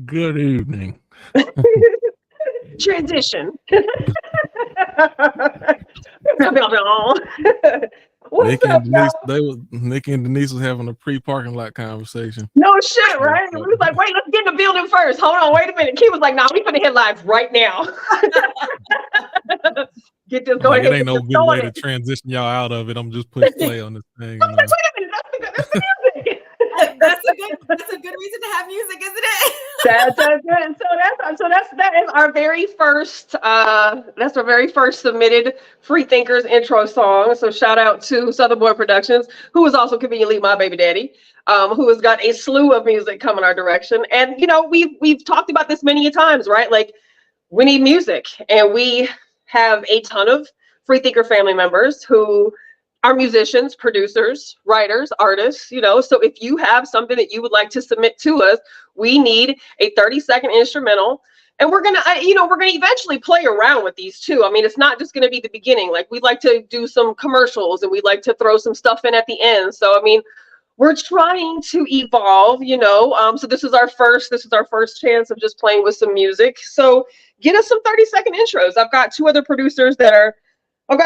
Good evening. Transition. What's Nikki up, and Denise, y'all? Nikki and Denise was having a pre-parking lot conversation. No shit, right? We was like, wait, let's get in the building first. Hold on, wait a minute. Key was like, nah, we finna hit live right now. Get this going. Like, it ain't no good way to transition y'all out of it. I'm just push play on this thing. I was like, wait a minute, that's the music. That's a good reason to have music, isn't it? That is our very first that's our very first submitted Free Thinkers intro song. So shout out to Southern Boy Productions, who is also conveniently my baby daddy, who has got a slew of music coming our direction. And you know, we've talked about this many times, right? Like, we need music, and we have a ton of Free Thinker family members who are musicians, producers, writers, artists, you know. So if you have something that you would like to submit to us, we need a 30-second instrumental. And we're gonna eventually play around with these too. I mean, it's not just gonna be the beginning. Like, we'd like to do some commercials, and we'd like to throw some stuff in at the end. So I mean, we're trying to evolve, you know. So this is our first chance of just playing with some music. So get us some 30-second intros. I've got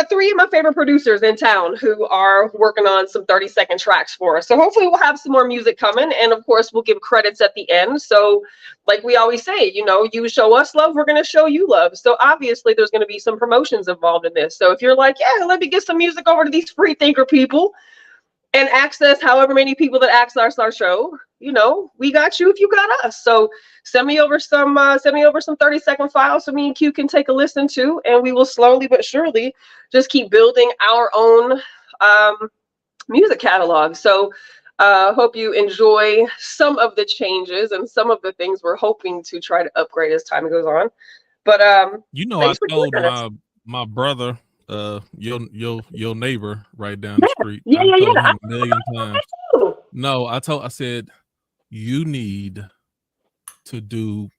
three of my favorite producers in town who are working on some 30-second tracks for us. So hopefully we'll have some more music coming. And of course, we'll give credits at the end. So like we always say, you know, you show us love, we're going to show you love. So obviously there's going to be some promotions involved in this. So if you're like, yeah, let me get some music over to these Free Thinker people and access however many people that access our show, you know, we got you if you got us. So send me over some 30-second files so me and Q can take a listen to, and we will slowly but surely just keep building our own music catalog. So hope you enjoy some of the changes and some of the things we're hoping to try to upgrade as time goes on. But you know, I told my brother, your neighbor right down the street. I told him a million times. No, I said, you need to do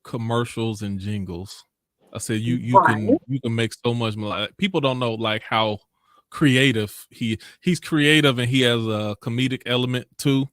commercials and jingles. I said you can make so much more. People don't know like how creative he's creative, and he has a comedic element too.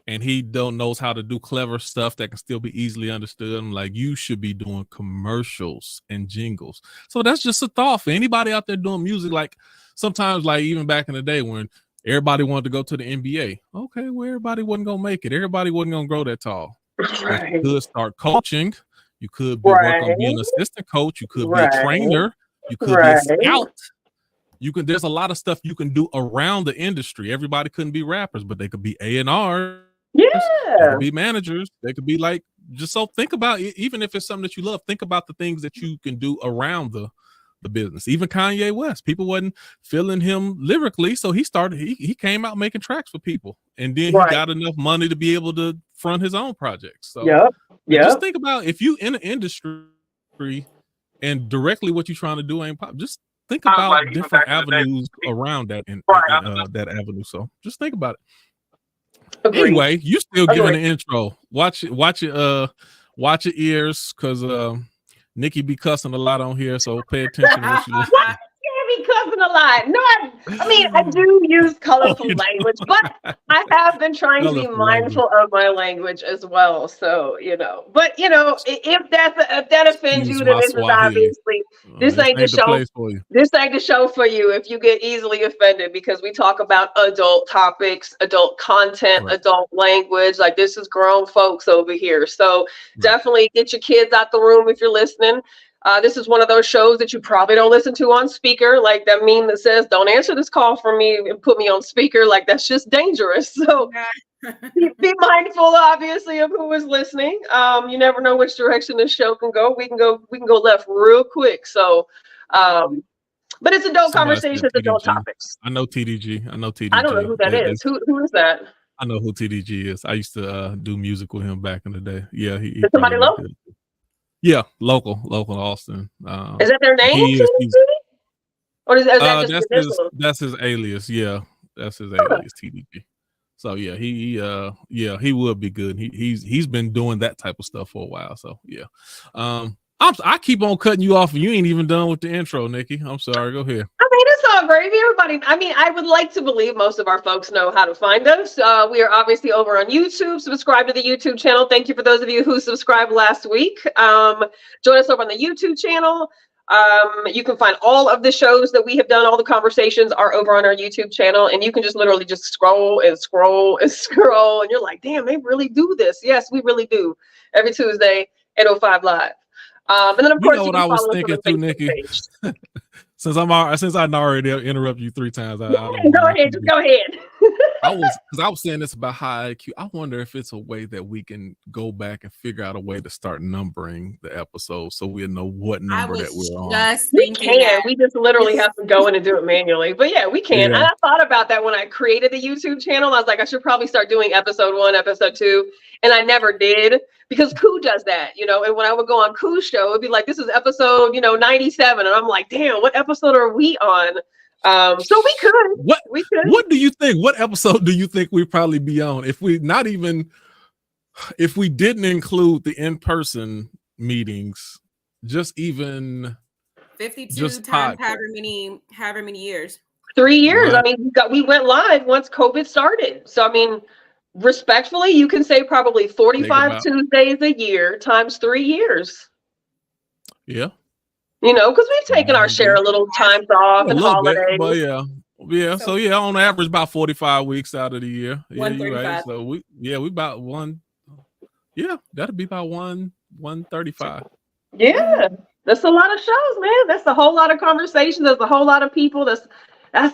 And he knows how to do clever stuff that can still be easily understood. I'm like, you should be doing commercials and jingles. So that's just a thought for anybody out there doing music. Like, sometimes, like even back in the day when everybody wanted to go to the NBA. Okay, well, everybody wasn't gonna make it. Everybody wasn't gonna grow that tall. Right. You could start coaching. You could be work on being an assistant coach. You could be a trainer. You could be a scout. There's a lot of stuff you can do around the industry. Everybody couldn't be rappers, but they could be A&R. They could be managers. They could be like, just so think about it, even if it's something that you love, think about the things that you can do around the business. Even Kanye West, people wasn't feeling him lyrically, so he came out making tracks for people, and then he got enough money to be able to front his own projects. So just think about, if you in the industry and directly what you're trying to do ain't pop, just think about different avenues around that that avenue. So just think about it. Agreed. Anyway, you still giving an intro. Watch your ears, because Nikki be cussing a lot on here, so pay attention to what you listen. What? You be cussing a lot. No, I do use colorful language, but I have been trying to be mindful of my language as well. So, you know, but you know, if that offends you, then this is obviously this ain't the show. This ain't the show for you if you get easily offended, because we talk about adult topics, adult content, adult language. Like, this is grown folks over here. So definitely get your kids out the room if you're listening. This is one of those shows that you probably don't listen to on speaker, like that meme that says, don't answer this call for me and put me on speaker. Like, that's just dangerous. So be mindful, obviously, of who is listening. You never know which direction this show can go. We can go left real quick. So But it's adult Somebody said conversations, adult TDG. topics. I know TDG. I know TDG. I don't know who that is. Who is that? I know who TDG is. I used to do music with him back in the day. Yeah, he is somebody local? Yeah, local Austin. Is that their name? TDG? Or is that just that's his alias? Yeah, that's his alias, TDG. So yeah, he would be good. He's been doing that type of stuff for a while. So yeah, I keep on cutting you off, and you ain't even done with the intro, Nikki. I'm sorry. Go ahead. I mean, it's all gravy, everybody. I mean, I would like to believe most of our folks know how to find us. We are obviously over on YouTube. Subscribe to the YouTube channel. Thank you for those of you who subscribed last week. Join us over on the YouTube channel. You can find all of the shows that we have done. All the conversations are over on our YouTube channel, and you can just literally just scroll and scroll and scroll, and you're like, damn, they really do this. Yes, we really do. Every Tuesday at 05 Live. And then of course, what I was thinking too, Nikki. Since I already interrupted you 3 times. Go ahead. Just go ahead. I was saying this about high IQ. I wonder if it's a way that we can go back and figure out a way to start numbering the episodes so we'll know what number that we're on. We can. We just literally have to go in and do it manually. But yeah, we can. Yeah. And I thought about that when I created the YouTube channel. I was like, I should probably start doing episode 1, episode 2. And I never did because Koo does that, and when I would go on Koo's show, it'd be like, this is episode, 97. And I'm like, damn, what episode are we on? So we could. What do you think? What episode do you think we'd probably be on if we didn't include the in-person meetings, just even 52 times however many years? 3 years. Right. I mean, we went live once COVID started. So I mean, respectfully, you can say probably 45 Tuesdays a year times 3 years. Yeah. Because we've taken our share of little times off and holidays. But yeah. So yeah, on average, about 45 weeks out of the year. Yeah, you're right. So we about one. Yeah, that'd be about 135. Yeah, that's a lot of shows, man. That's a whole lot of conversations. There's a whole lot of people. That's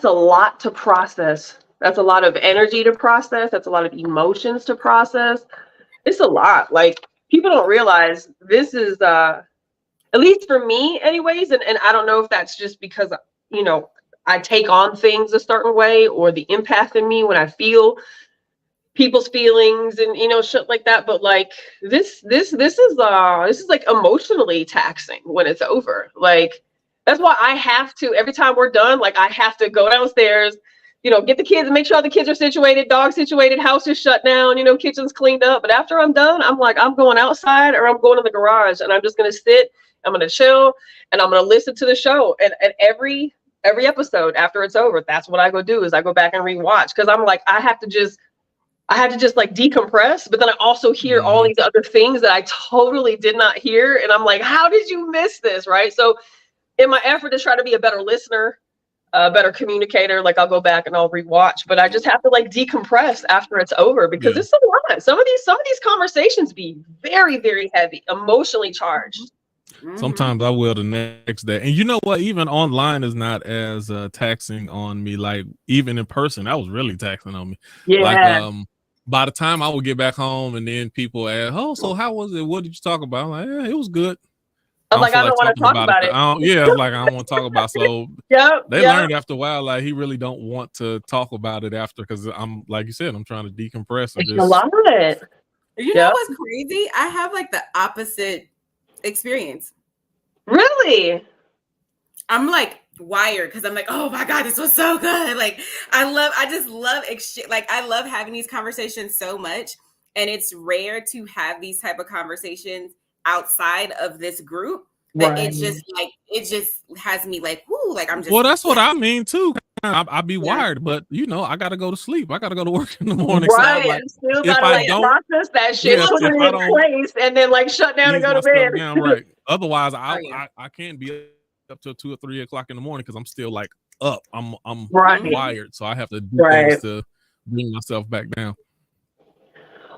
a lot to process. That's a lot of energy to process. That's a lot of emotions to process. It's a lot. Like, people don't realize this is at least for me anyways, and I don't know if that's just because, I take on things a certain way, or the empath in me when I feel people's feelings and, shit like that. But like this is like emotionally taxing when it's over. Like, that's why I have to, every time we're done, like I have to go downstairs, get the kids and make sure all the kids are situated, dog situated, house is shut down, kitchen's cleaned up. But after I'm done, I'm like, I'm going outside or I'm going to the garage and I'm just going to sit. I'm going to chill and I'm going to listen to the show. And every episode after it's over, that's what I go do is I go back and rewatch. Cause I'm like, I have to just like decompress. But then I also hear all these other things that I totally did not hear. And I'm like, how did you miss this? Right. So in my effort to try to be a better listener, a better communicator, like I'll go back and I'll rewatch, but I just have to like decompress after it's over because it's a lot. Some of these conversations be very, very heavy, emotionally charged. Sometimes I will the next day. And you know what? Even online is not as taxing on me. Like, even in person, that was really taxing on me. Yeah. Like, by the time I would get back home and then people ask, oh, so how was it? What did you talk about? I'm like, yeah, it was good. I'm like, I don't want to talk about it. I don't want to talk about it. So they learned after a while, like, he really don't want to talk about it after, because I'm, like you said, I'm trying to decompress. And a lot of it. You know what's crazy? I have like the opposite experience. Really? I'm like wired because I'm like, oh my God, this was so good. Like, I just love like, I love having these conversations so much. And it's rare to have these type of conversations outside of this group. That it just has me like, whoo, like I'm just. Well, that's what I mean too. I'd be wired, but I gotta go to sleep. I gotta go to work in the morning. Right. So like, still gotta like process that shit, put it in place, and then like shut down and go to bed. Down, right. Otherwise, I can't be up till 2 or 3 o'clock in the morning because I'm still like up. I'm wired, so I have to do things to bring myself back down.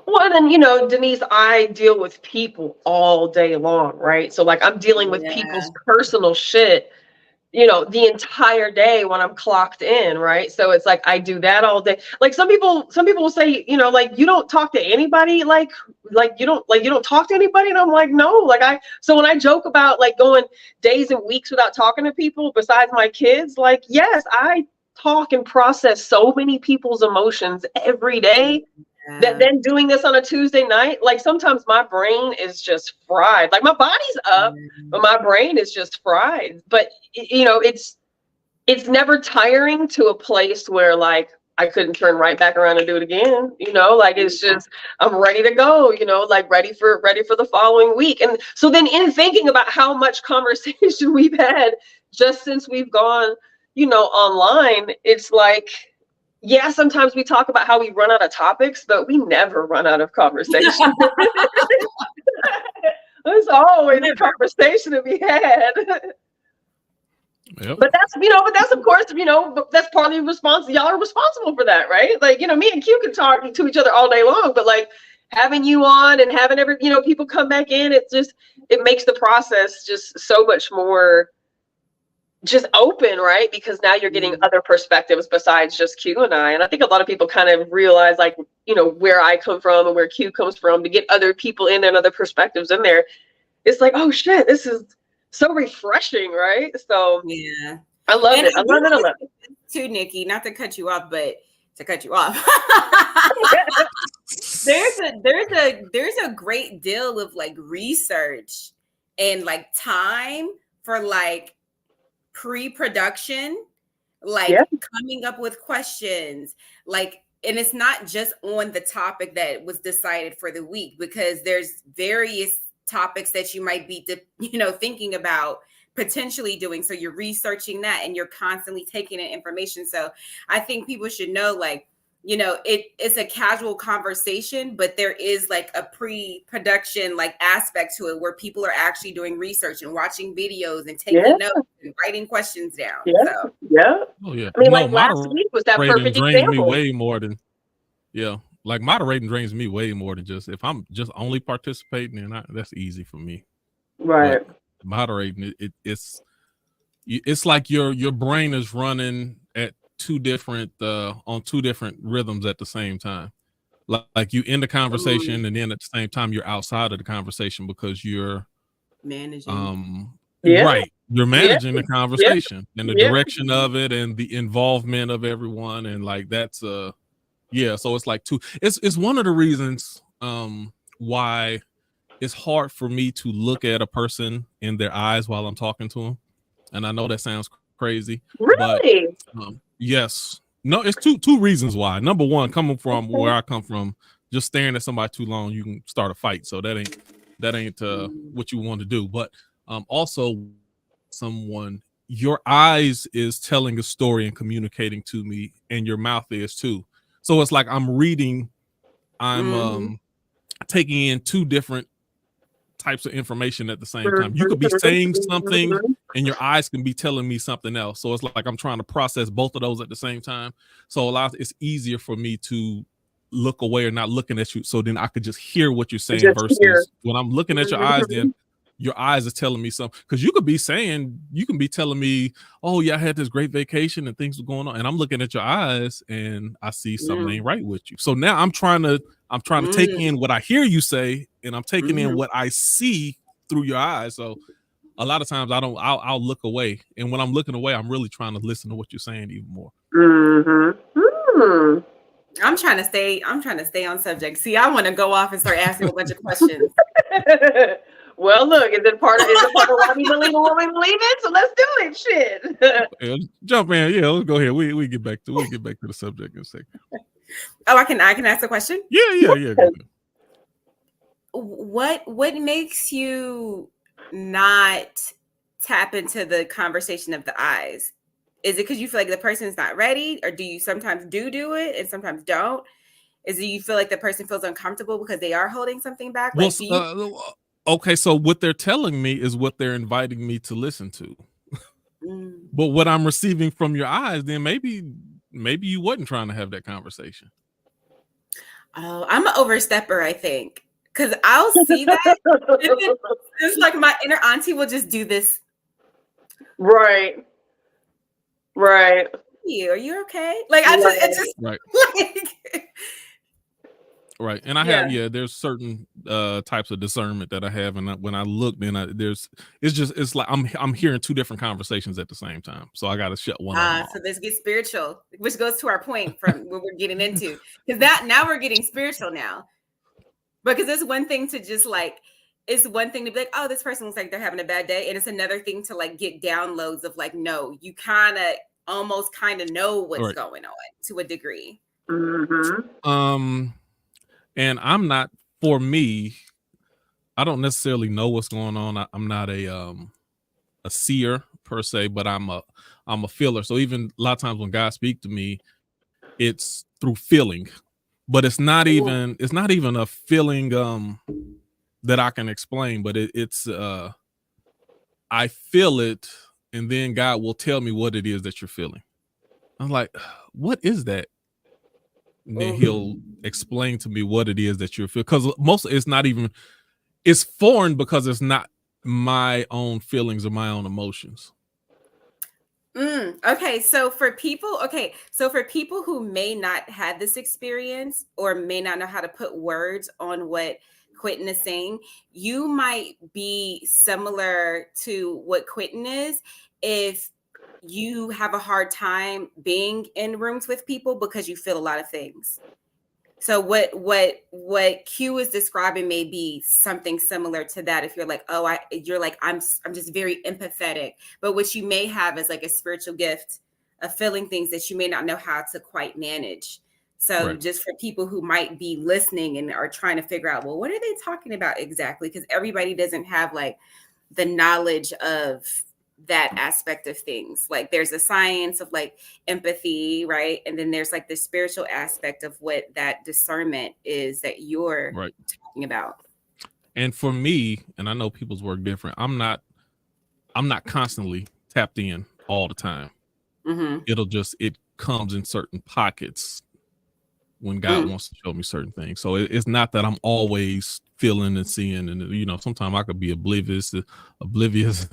Well, then, Denise, I deal with people all day long, right? So like I'm dealing with people's personal shit, the entire day when I'm clocked in, right? So it's like I do that all day. Like some people will say, like you don't talk to anybody, like you don't talk to anybody, and I'm like, no, so when I joke about like going days and weeks without talking to people besides my kids, like yes, I talk and process so many people's emotions every day. That then doing this on a Tuesday night, like sometimes my brain is just fried. Like my body's up, but my brain is just fried. But it's never tiring to a place where like I couldn't turn right back around and do it again. Like it's just I'm ready to go. Like ready for the following week. And so then in thinking about how much conversation we've had just since we've gone, online, it's like. Yeah, sometimes we talk about how we run out of topics, but we never run out of conversation. There's always a conversation to be had. Yep. But that's of course, that's partly responsible. Y'all are responsible for that, right? Like, me and Q can talk to each other all day long, but like having you on and having people come back in, it makes the process just so much more just open, right? Because now you're getting other perspectives besides just Q and I. And I think a lot of people kind of realize like, where I come from and where Q comes from, to get other people in there and other perspectives in there. It's like, oh shit, this is so refreshing, right? So yeah, I love it. I love it. Too, Nikki, not to cut you off, but to cut you off. there's a great deal of like research and like time for like pre-production, like coming up with questions, like, and it's not just on the topic that was decided for the week, because there's various topics that you might be thinking about potentially doing. So you're researching that and you're constantly taking in information. So I think people should know, like, it's a casual conversation, but there is like a pre-production like aspect to it where people are actually doing research and watching videos and taking notes and writing questions down. Yeah. So. Yeah. Oh yeah. I mean, like last week was that perfect example. Me way more than, like moderating drains me way more than just if I'm just only participating, and that's easy for me. Right. But moderating it's like your brain is running at on two different rhythms at the same time. Like you in the conversation and then at the same time you're outside of the conversation because you're managing. Right. You're managing the conversation and the direction of it and the involvement of everyone, and like that's so it's like it's one of the reasons why it's hard for me to look at a person in their eyes while I'm talking to them. And I know that sounds crazy. Really? But, yes. No, it's two reasons why. Number one, coming from where I come from, just staring at somebody too long, you can start a fight. So that ain't what you want to do. But also your eyes is telling a story and communicating to me, and your mouth is too. So it's like I'm taking in two different types of information at the same time. You could be saying something and your eyes can be telling me something else. So it's like I'm trying to process both of those at the same time. So it's easier for me to look away or not looking at you. So then I could just hear what you're saying versus when I'm looking at your eyes, then your eyes is telling me something. Because you can be telling me, oh yeah, I had this great vacation and things were going on. And I'm looking at your eyes and I see something ain't right with you. So now I'm trying to take in what I hear you say, and I'm taking in what I see through your eyes. So a lot of times I'll look away. And when I'm looking away, I'm really trying to listen to what you're saying even more. I'm trying to stay on subject. See, I want to go off and start asking a bunch of questions. Well, look, is it part of why we believe in what we believe in? So let's do it. Shit. Yeah, jump in. Yeah, let's go ahead. We get back to the subject in a second. Oh, I can ask a question? Yeah. What makes you not tap into the conversation of the eyes? Is it because you feel like the person's not ready, or do you sometimes do it and sometimes don't? Is it you feel like the person feels uncomfortable because they are holding something back? Like, okay, so what they're telling me is what they're inviting me to listen to. But what I'm receiving from your eyes, then maybe you wasn't trying to have that conversation. Oh, I'm an overstepper, I think. Because I'll see that. It's like my inner auntie will just do this. Right. Right. Are you okay? Like I just, it's just right. like. Right. And I have, there's certain types of discernment that I have. And when I look, then it's like I'm hearing two different conversations at the same time. So I got to shut one of them off. So this gets spiritual, which goes to our point from what we're getting into. Because that now we're getting spiritual now. Because it's one thing to just like, it's one thing to be like, oh, this person looks like they're having a bad day. And it's another thing to like get downloads of like, no, you almost know what's going on to a degree. Mm-hmm. And I'm not, for me, I don't necessarily know what's going on. I'm not a seer per se, but I'm a feeler. So even a lot of times when God speaks to me, it's through feeling, but it's not even a feeling that I can explain, but it's I feel it, and then God will tell me what it is that you're feeling. I'm like, what is that? And then he'll explain to me what it is that you're feeling, because most it's foreign because it's not my own feelings or my own emotions. Okay, so for people who may not have this experience or may not know how to put words on what Quentin is saying, you might be similar to what Quentin is if you have a hard time being in rooms with people because you feel a lot of things. So what Q is describing may be something similar to that. If you're like, I'm just very empathetic, but what you may have is like a spiritual gift of feeling things that you may not know how to quite manage. So just for people who might be listening and are trying to figure out, well, what are they talking about exactly? Because everybody doesn't have like the knowledge of that aspect of things. Like there's a science of like empathy, right? And then there's like the spiritual aspect of what that discernment is that you're talking about. And for me, and I know people's work different, I'm not constantly tapped in all the time. It comes in certain pockets when God wants to show me certain things. So it's not that I'm always feeling and seeing, and sometimes I could be oblivious to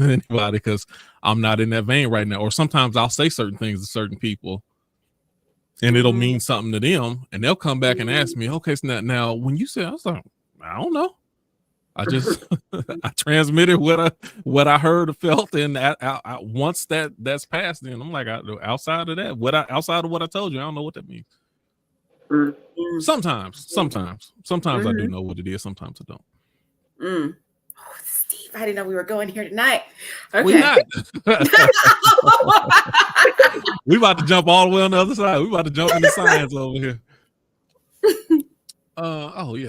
anybody because I'm not in that vein right now. Or sometimes I'll say certain things to certain people and it'll mean something to them, and they'll come back and ask me, okay, so now when you said, I was like, I don't know. I just I transmitted what I heard or felt, and once that's passed, then I'm like, outside of that, outside of what I told you, I don't know what that means. Sometimes I do know what it is. Sometimes I don't. Oh, Steve, I didn't know we were going here tonight. Okay. We're not. We about to jump all the way on the other side. We about to jump into science over here.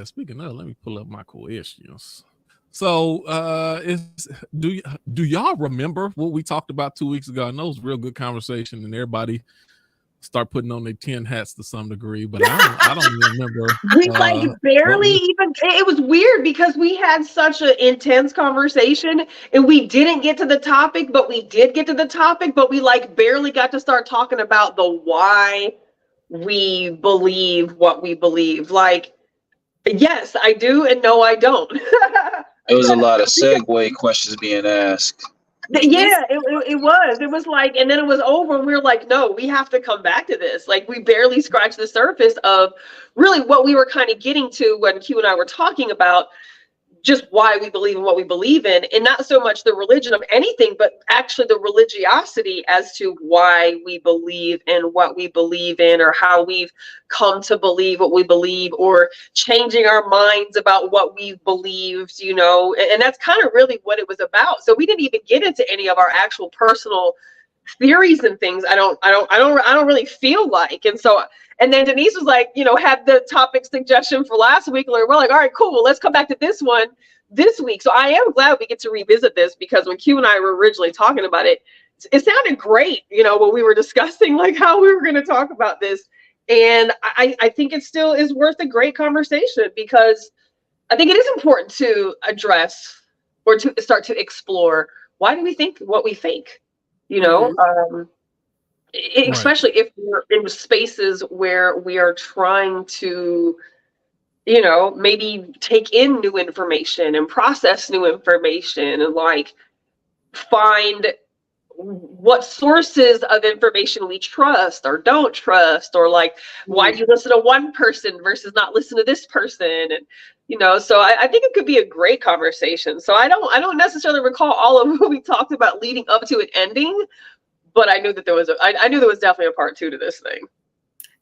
Speaking of, let me pull up my questions. So, do y'all remember what we talked about 2 weeks ago? I know it was a real good conversation, and everybody start putting on their 10 hats to some degree, but I don't remember. We barely even, it was weird because we had such an intense conversation and we didn't get to the topic, but we did get to the topic, but we barely got to start talking about the why we believe what we believe. Yes, I do, and no, I don't. There was a lot of segue questions being asked. Yeah, it was. It was and then it was over, and we were like, no, we have to come back to this. We barely scratched the surface of really what we were kind of getting to when Q and I were talking about just why we believe in what we believe in, and not so much the religion of anything, but actually the religiosity as to why we believe in what we believe in, or how we've come to believe what we believe, or changing our minds about what we've believed, and that's kind of really what it was about. So we didn't even get into any of our actual personal theories and things. I don't really feel like. And so, and then Denise was like, had the topic suggestion for last week. We're like, all right, cool. Well, let's come back to this one this week. So I am glad we get to revisit this, because when Q and I were originally talking about it, it sounded great, when we were discussing how we were going to talk about this. And I think it still is worth a great conversation, because I think it is important to address or to start to explore, why do we think what we think? Especially if we're in spaces where we are trying to, maybe take in new information and process new information and find what sources of information we trust or don't trust, or like, why do you listen to one person versus not listen to this person? And, you know, so I think it could be a great conversation. So I don't necessarily recall all of what we talked about leading up to it ending, but I knew that I knew there was definitely a part 2 to this thing.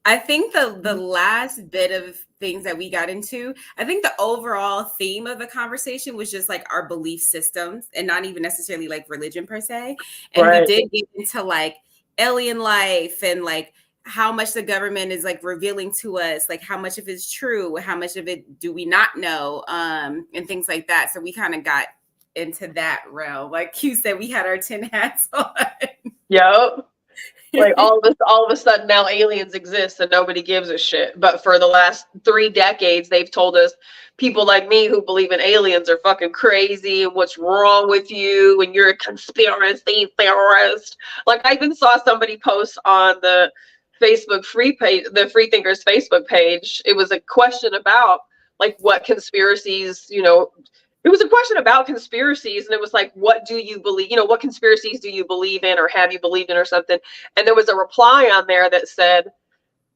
I think the last bit of things that we got into, I think the overall theme of the conversation was just like our belief systems and not even necessarily like religion per se. And we did get into like alien life and like how much the government is like revealing to us, like how much of it is true, how much of it do we not know, and things like that. So we kind of got into that realm. Like Q said, we had our tin hats on. Yep. Like all of a sudden now aliens exist and nobody gives a shit. But for the last 3 decades, they've told us people like me who believe in aliens are fucking crazy and what's wrong with you and you're a conspiracy theorist. Like I even saw somebody post on the Facebook free page, the Free Thinkers Facebook page. It was a question about like what conspiracies, you know, it was a question about conspiracies, and it was like, what do you believe? You know, what conspiracies do you believe in or have you believed in or something? And there was a reply on there that said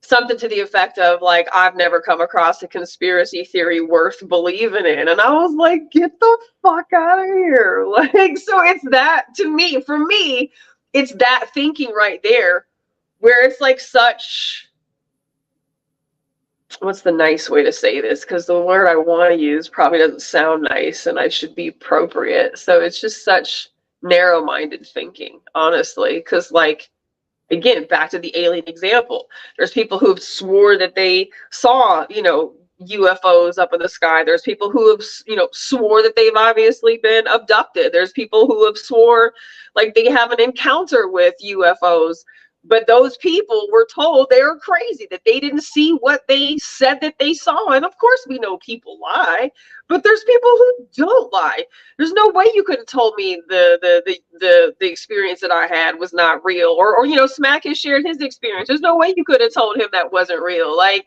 something to the effect of like, I've never come across a conspiracy theory worth believing in. And I was like, get the fuck out of here. Like, so it's that, to me, for me, it's that thinking right there where it's like such, what's the nice way to say this? Because the word I want to use probably doesn't sound nice and I should be appropriate. So it's just such narrow-minded thinking, honestly. Because like, again, back to the alien example, there's people who've swore that they saw, you know, UFOs up in the sky. There's people who have, you know, swore that they've obviously been abducted. There's people who have swore like they have an encounter with UFOs. But those people were told they were crazy, that they didn't see what they said that they saw. And of course, we know people lie, but there's people who don't lie. There's no way you could have told me the experience that I had was not real, or you know, Smack has shared his experience. There's no way you could have told him that wasn't real. Like,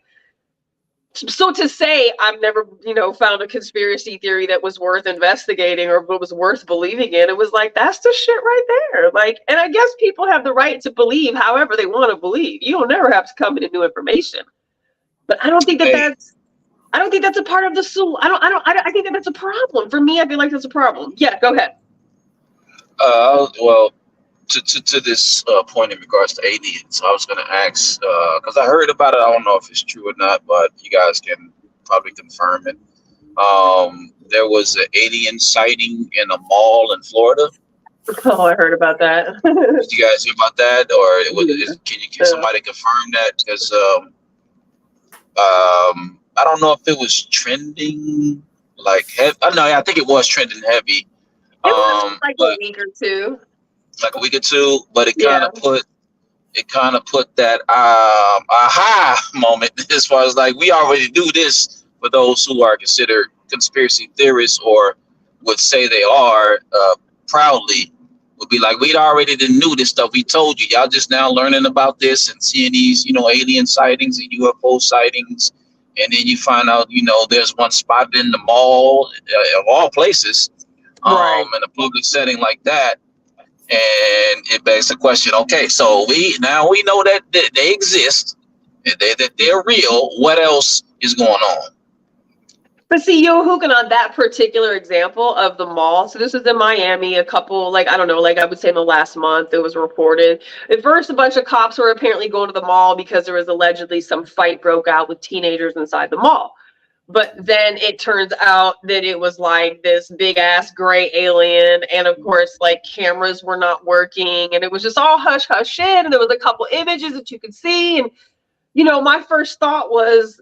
so to say I've never, you know, found a conspiracy theory that was worth investigating or was worth believing in, it was like, that's the shit right there. Like, and I guess people have the right to believe however they want to believe. You don't never have to come into new information. But I don't think that I don't think that's a part of the soul. I think that that's a problem. For me, I feel like that's a problem. Yeah, go ahead. Well, to this point in regards to aliens, I was going to ask, because I heard about it. I don't know if it's true or not, but you guys can probably confirm it. There was an alien sighting in a mall in Florida. Oh, I heard about that. Did you guys hear about that? Or can somebody confirm that? Because I don't know if it was trending like heavy. I think it was trending heavy. It was like a week or two. Like a week or two, but it kind of put that aha moment as far as like, we already do this. For those who are considered conspiracy theorists or would say they are proudly, would be like, we'd already knew this stuff. We told you, y'all just now learning about this and seeing these, you know, alien sightings and UFO sightings. And then you find out, you know, there's one spot in the mall of all places, in a public setting like that. And it begs the question, okay, so we know that they exist, that they're real. What else is going on? But see, you're hooking on that particular example of the mall. So this is in Miami, a couple, like, I don't know, like I would say in the last month, it was reported. At first, a bunch of cops were apparently going to the mall because there was allegedly some fight broke out with teenagers inside the mall. But then it turns out that it was like this big ass gray alien. And of course, like cameras were not working and it was just all hush hush shit. And there was a couple images that you could see. And, you know, my first thought was,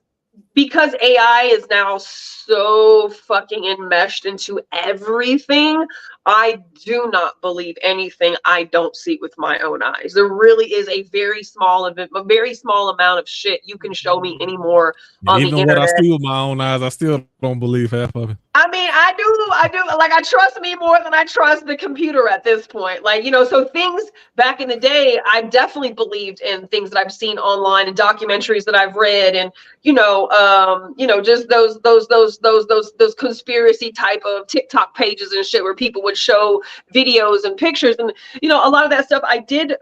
because AI is now so fucking enmeshed into everything, I do not believe anything I don't see with my own eyes. There really is a very small amount of shit you can show me anymore on the internet. Even what I see with my own eyes, I still don't believe half of it. I mean, I do. Like, I trust me more than I trust the computer at this point. Like, you know, so things back in the day, I definitely believed in things that I've seen online and documentaries that I've read, and just those conspiracy type of TikTok pages and shit where people would would show videos and pictures, and a lot of that stuff I did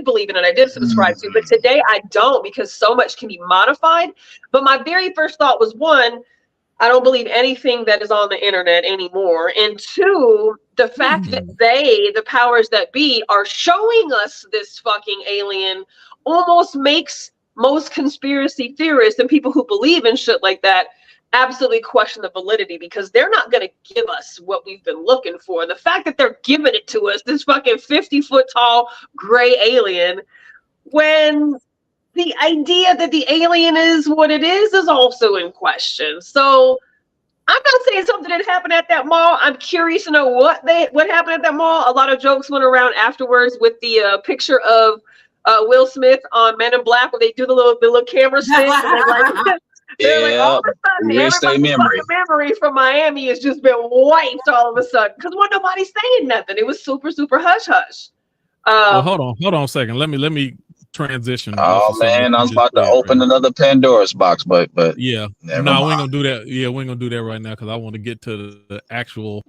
believe in, and I did subscribe to. But today I don't, because so much can be modified. But my very first thought was, one, I don't believe anything that is on the internet anymore. And two, the fact that the powers that be, are showing us this fucking alien almost makes most conspiracy theorists and people who believe in shit like that absolutely question the validity, because they're not going to give us what we've been looking for. The fact that they're giving it to us, this fucking 50-foot tall gray alien, when the idea that the alien is what it is also in question. So I'm not saying something didn't happen at that mall. I'm curious to know what happened at that mall. A lot of jokes went around afterwards with the picture of Will Smith on Men in Black, where they do the little camera spin. They're like, all of a sudden, everybody's memory from Miami has just been wiped all of a sudden, because nobody's saying nothing. It was super, super hush hush. Well, hold on a second. Let me transition. Oh man, I was about to open another Pandora's box, but yeah, no, we ain't gonna do that. Yeah, we ain't gonna do that right now, because I want to get to the actual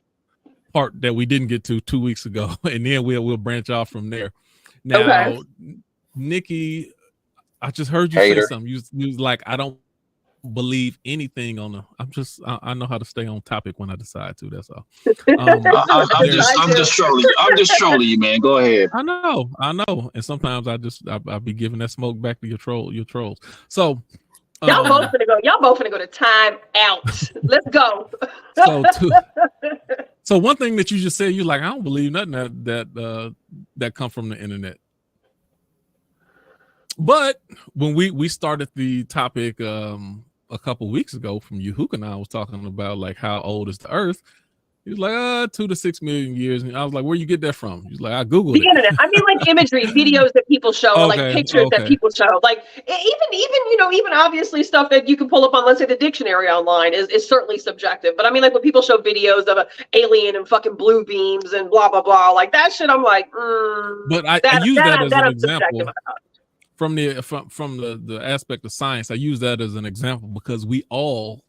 part that we didn't get to 2 weeks ago, and then we'll branch off from there. Now, okay. Nikki, I just heard you say something. You was like, I don't believe anything on the. I know how to stay on topic when I decide to. That's all. I'm just trolling you. I'm just trolling you, man. Go ahead. I know, and sometimes I'll be giving that smoke back to your trolls. So y'all both gonna go to time out. Let's go. So one thing that you just said, you like, I don't believe nothing that come from the internet. But when we started the topic a couple weeks ago, from Yahuka and I was talking about like how old is the Earth. He was like 2 to 6 million years, and I was like, where you get that from? He's like, I googled the internet. I mean, like imagery, videos that people show, like pictures that people show, like even obviously stuff that you can pull up on, let's say, the dictionary online is certainly subjective. But I mean, like when people show videos of an alien and fucking blue beams and blah blah blah, like that shit, I'm like, but I use that as an example. From the aspect of science, I use that as an example because we all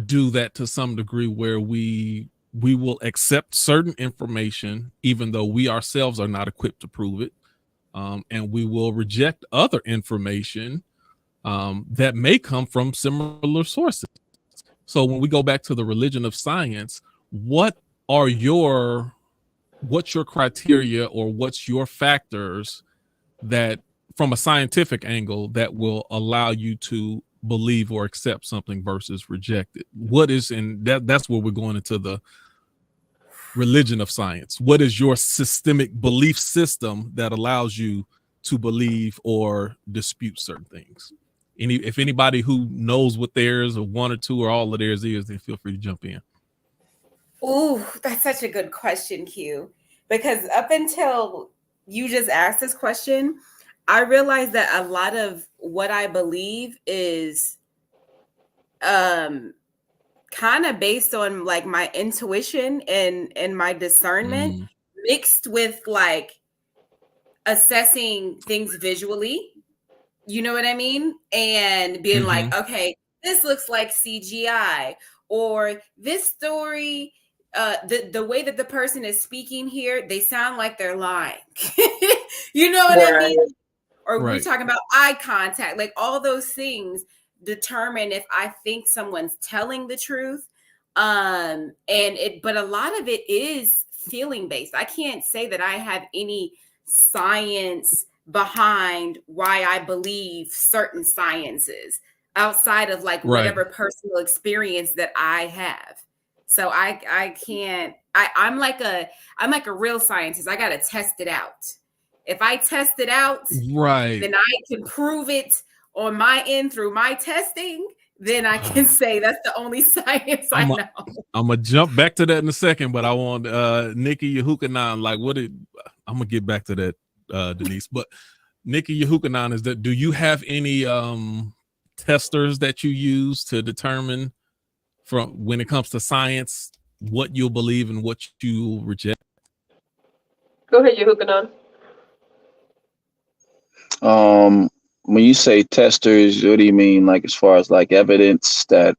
do that to some degree, where we will accept certain information even though we ourselves are not equipped to prove it, and we will reject other information that may come from similar sources. So when we go back to the religion of science, what's your criteria, or what's your factors that from a scientific angle that will allow you to believe or accept something versus reject it? What is, and that's where we're going into the religion of science. What is your systemic belief system that allows you to believe or dispute certain things? If anybody who knows what theirs, or one or two or all of theirs is, then feel free to jump in. Ooh, that's such a good question, Q, because up until you just asked this question, I realized that a lot of what I believe is kind of based on like my intuition and my discernment, mixed with like assessing things visually, you know what I mean? And being like, okay, this looks like CGI, or this story, the way that the person is speaking here, they sound like they're lying. You know what I mean? Or we're talking about eye contact, like all those things determine if I think someone's telling the truth. But a lot of it is feeling based. I can't say that I have any science behind why I believe certain sciences outside of like whatever personal experience that I have. So I can't, I'm like a real scientist. I got to test it out. If I test it out, then I can prove it on my end through my testing. Then I can say that's the only science I know. I'm gonna jump back to that in a second, but I want Nikki Yahukanan, like I'm gonna get back to that, Denise. But Nikki Yahukanan, is that, do you have any testers that you use to determine, from when it comes to science, what you'll believe and what you reject? Go ahead, Yahukanan. When you say testers, what do you mean? Like as far as like evidence that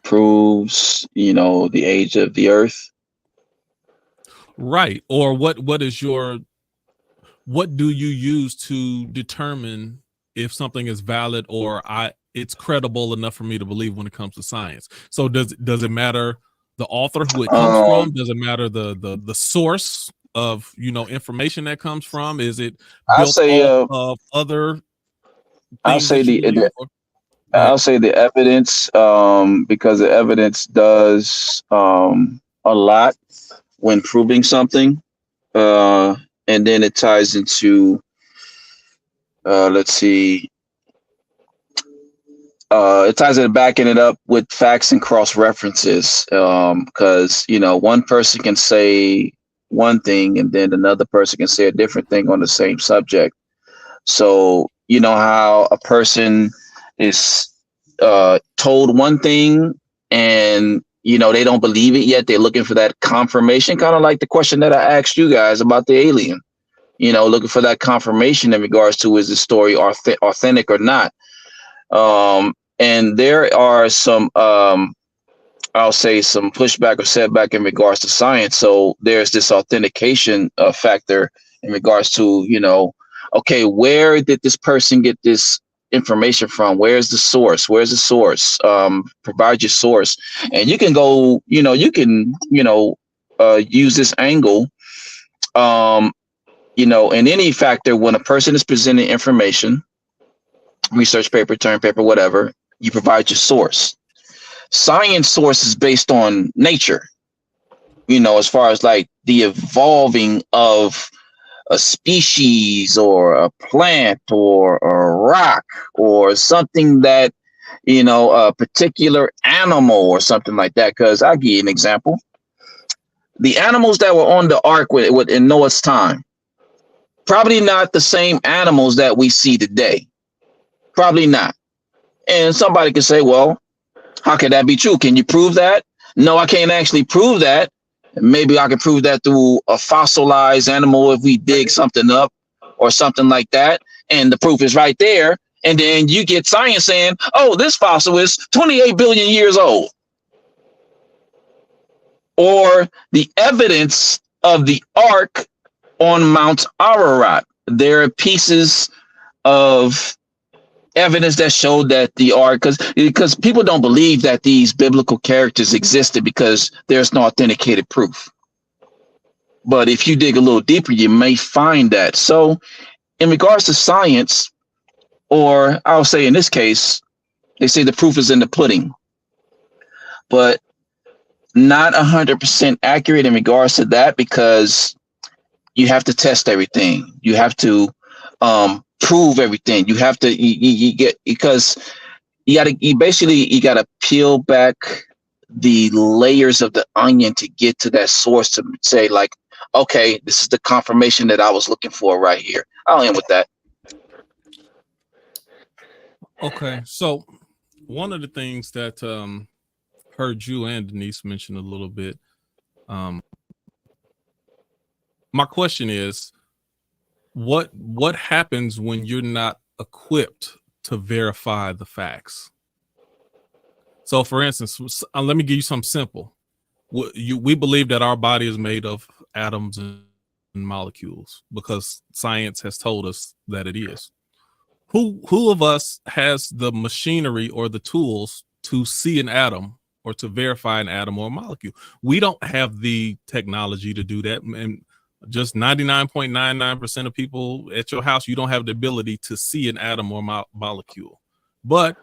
proves, the age of the earth. Right. Or what do you use to determine if something is valid or it's credible enough for me to believe when it comes to science? So does it matter the author who it comes from? Does it matter the source of information that comes from? Is it built off of other things? I'll say the evidence, because the evidence does a lot when proving something, and then it ties into let's see. It ties it backing it up with facts and cross references, because one person can say one thing and then another person can say a different thing on the same subject. So you know how a person is told one thing and they don't believe it yet, they're looking for that confirmation, kind of like the question that I asked you guys about the alien, looking for that confirmation in regards to, is the story authentic or not. And there are some, I'll say, some pushback or setback in regards to science. So there's this authentication factor in regards to, okay, where did this person get this information from? Where's the source? Provide your source. And you can go, use this angle, in any factor. When a person is presenting information, research paper, term paper, whatever, you provide your source. Science source is based on nature, as far as like the evolving of a species or a plant or a rock or something that, a particular animal or something like that. Because I'll give you an example. The animals that were on the ark in Noah's time, probably not the same animals that we see today. Probably not. And somebody could say, well, how can that be true? Can you prove that? No, I can't actually prove that. Maybe I can prove that through a fossilized animal if we dig something up or something like that. And the proof is right there. And then you get science saying, oh, this fossil is 28 billion years old. Or the evidence of the ark on Mount Ararat. There are pieces of evidence that showed that the ark, because people don't believe that these biblical characters existed because there's no authenticated proof. But if you dig a little deeper, you may find that. So in regards to science, or I'll say in this case, they say the proof is in the pudding, but not 100% accurate in regards to that, because you have to test everything. You have to prove everything. You have to you get, because you gotta peel back the layers of the onion to get to that source to say, like, okay, this is the confirmation that I was looking for right here. I'll end with that. Okay, so one of the things that heard you and Denise mention a little bit, my question is, what happens when you're not equipped to verify the facts? So for instance, let me give you something simple. We believe that our body is made of atoms and molecules because science has told us that it is. Who of us has the machinery or the tools to see an atom or to verify an atom or a molecule? We don't have the technology to do that. And just 99.99% of people at your house, you don't have the ability to see an atom or molecule. But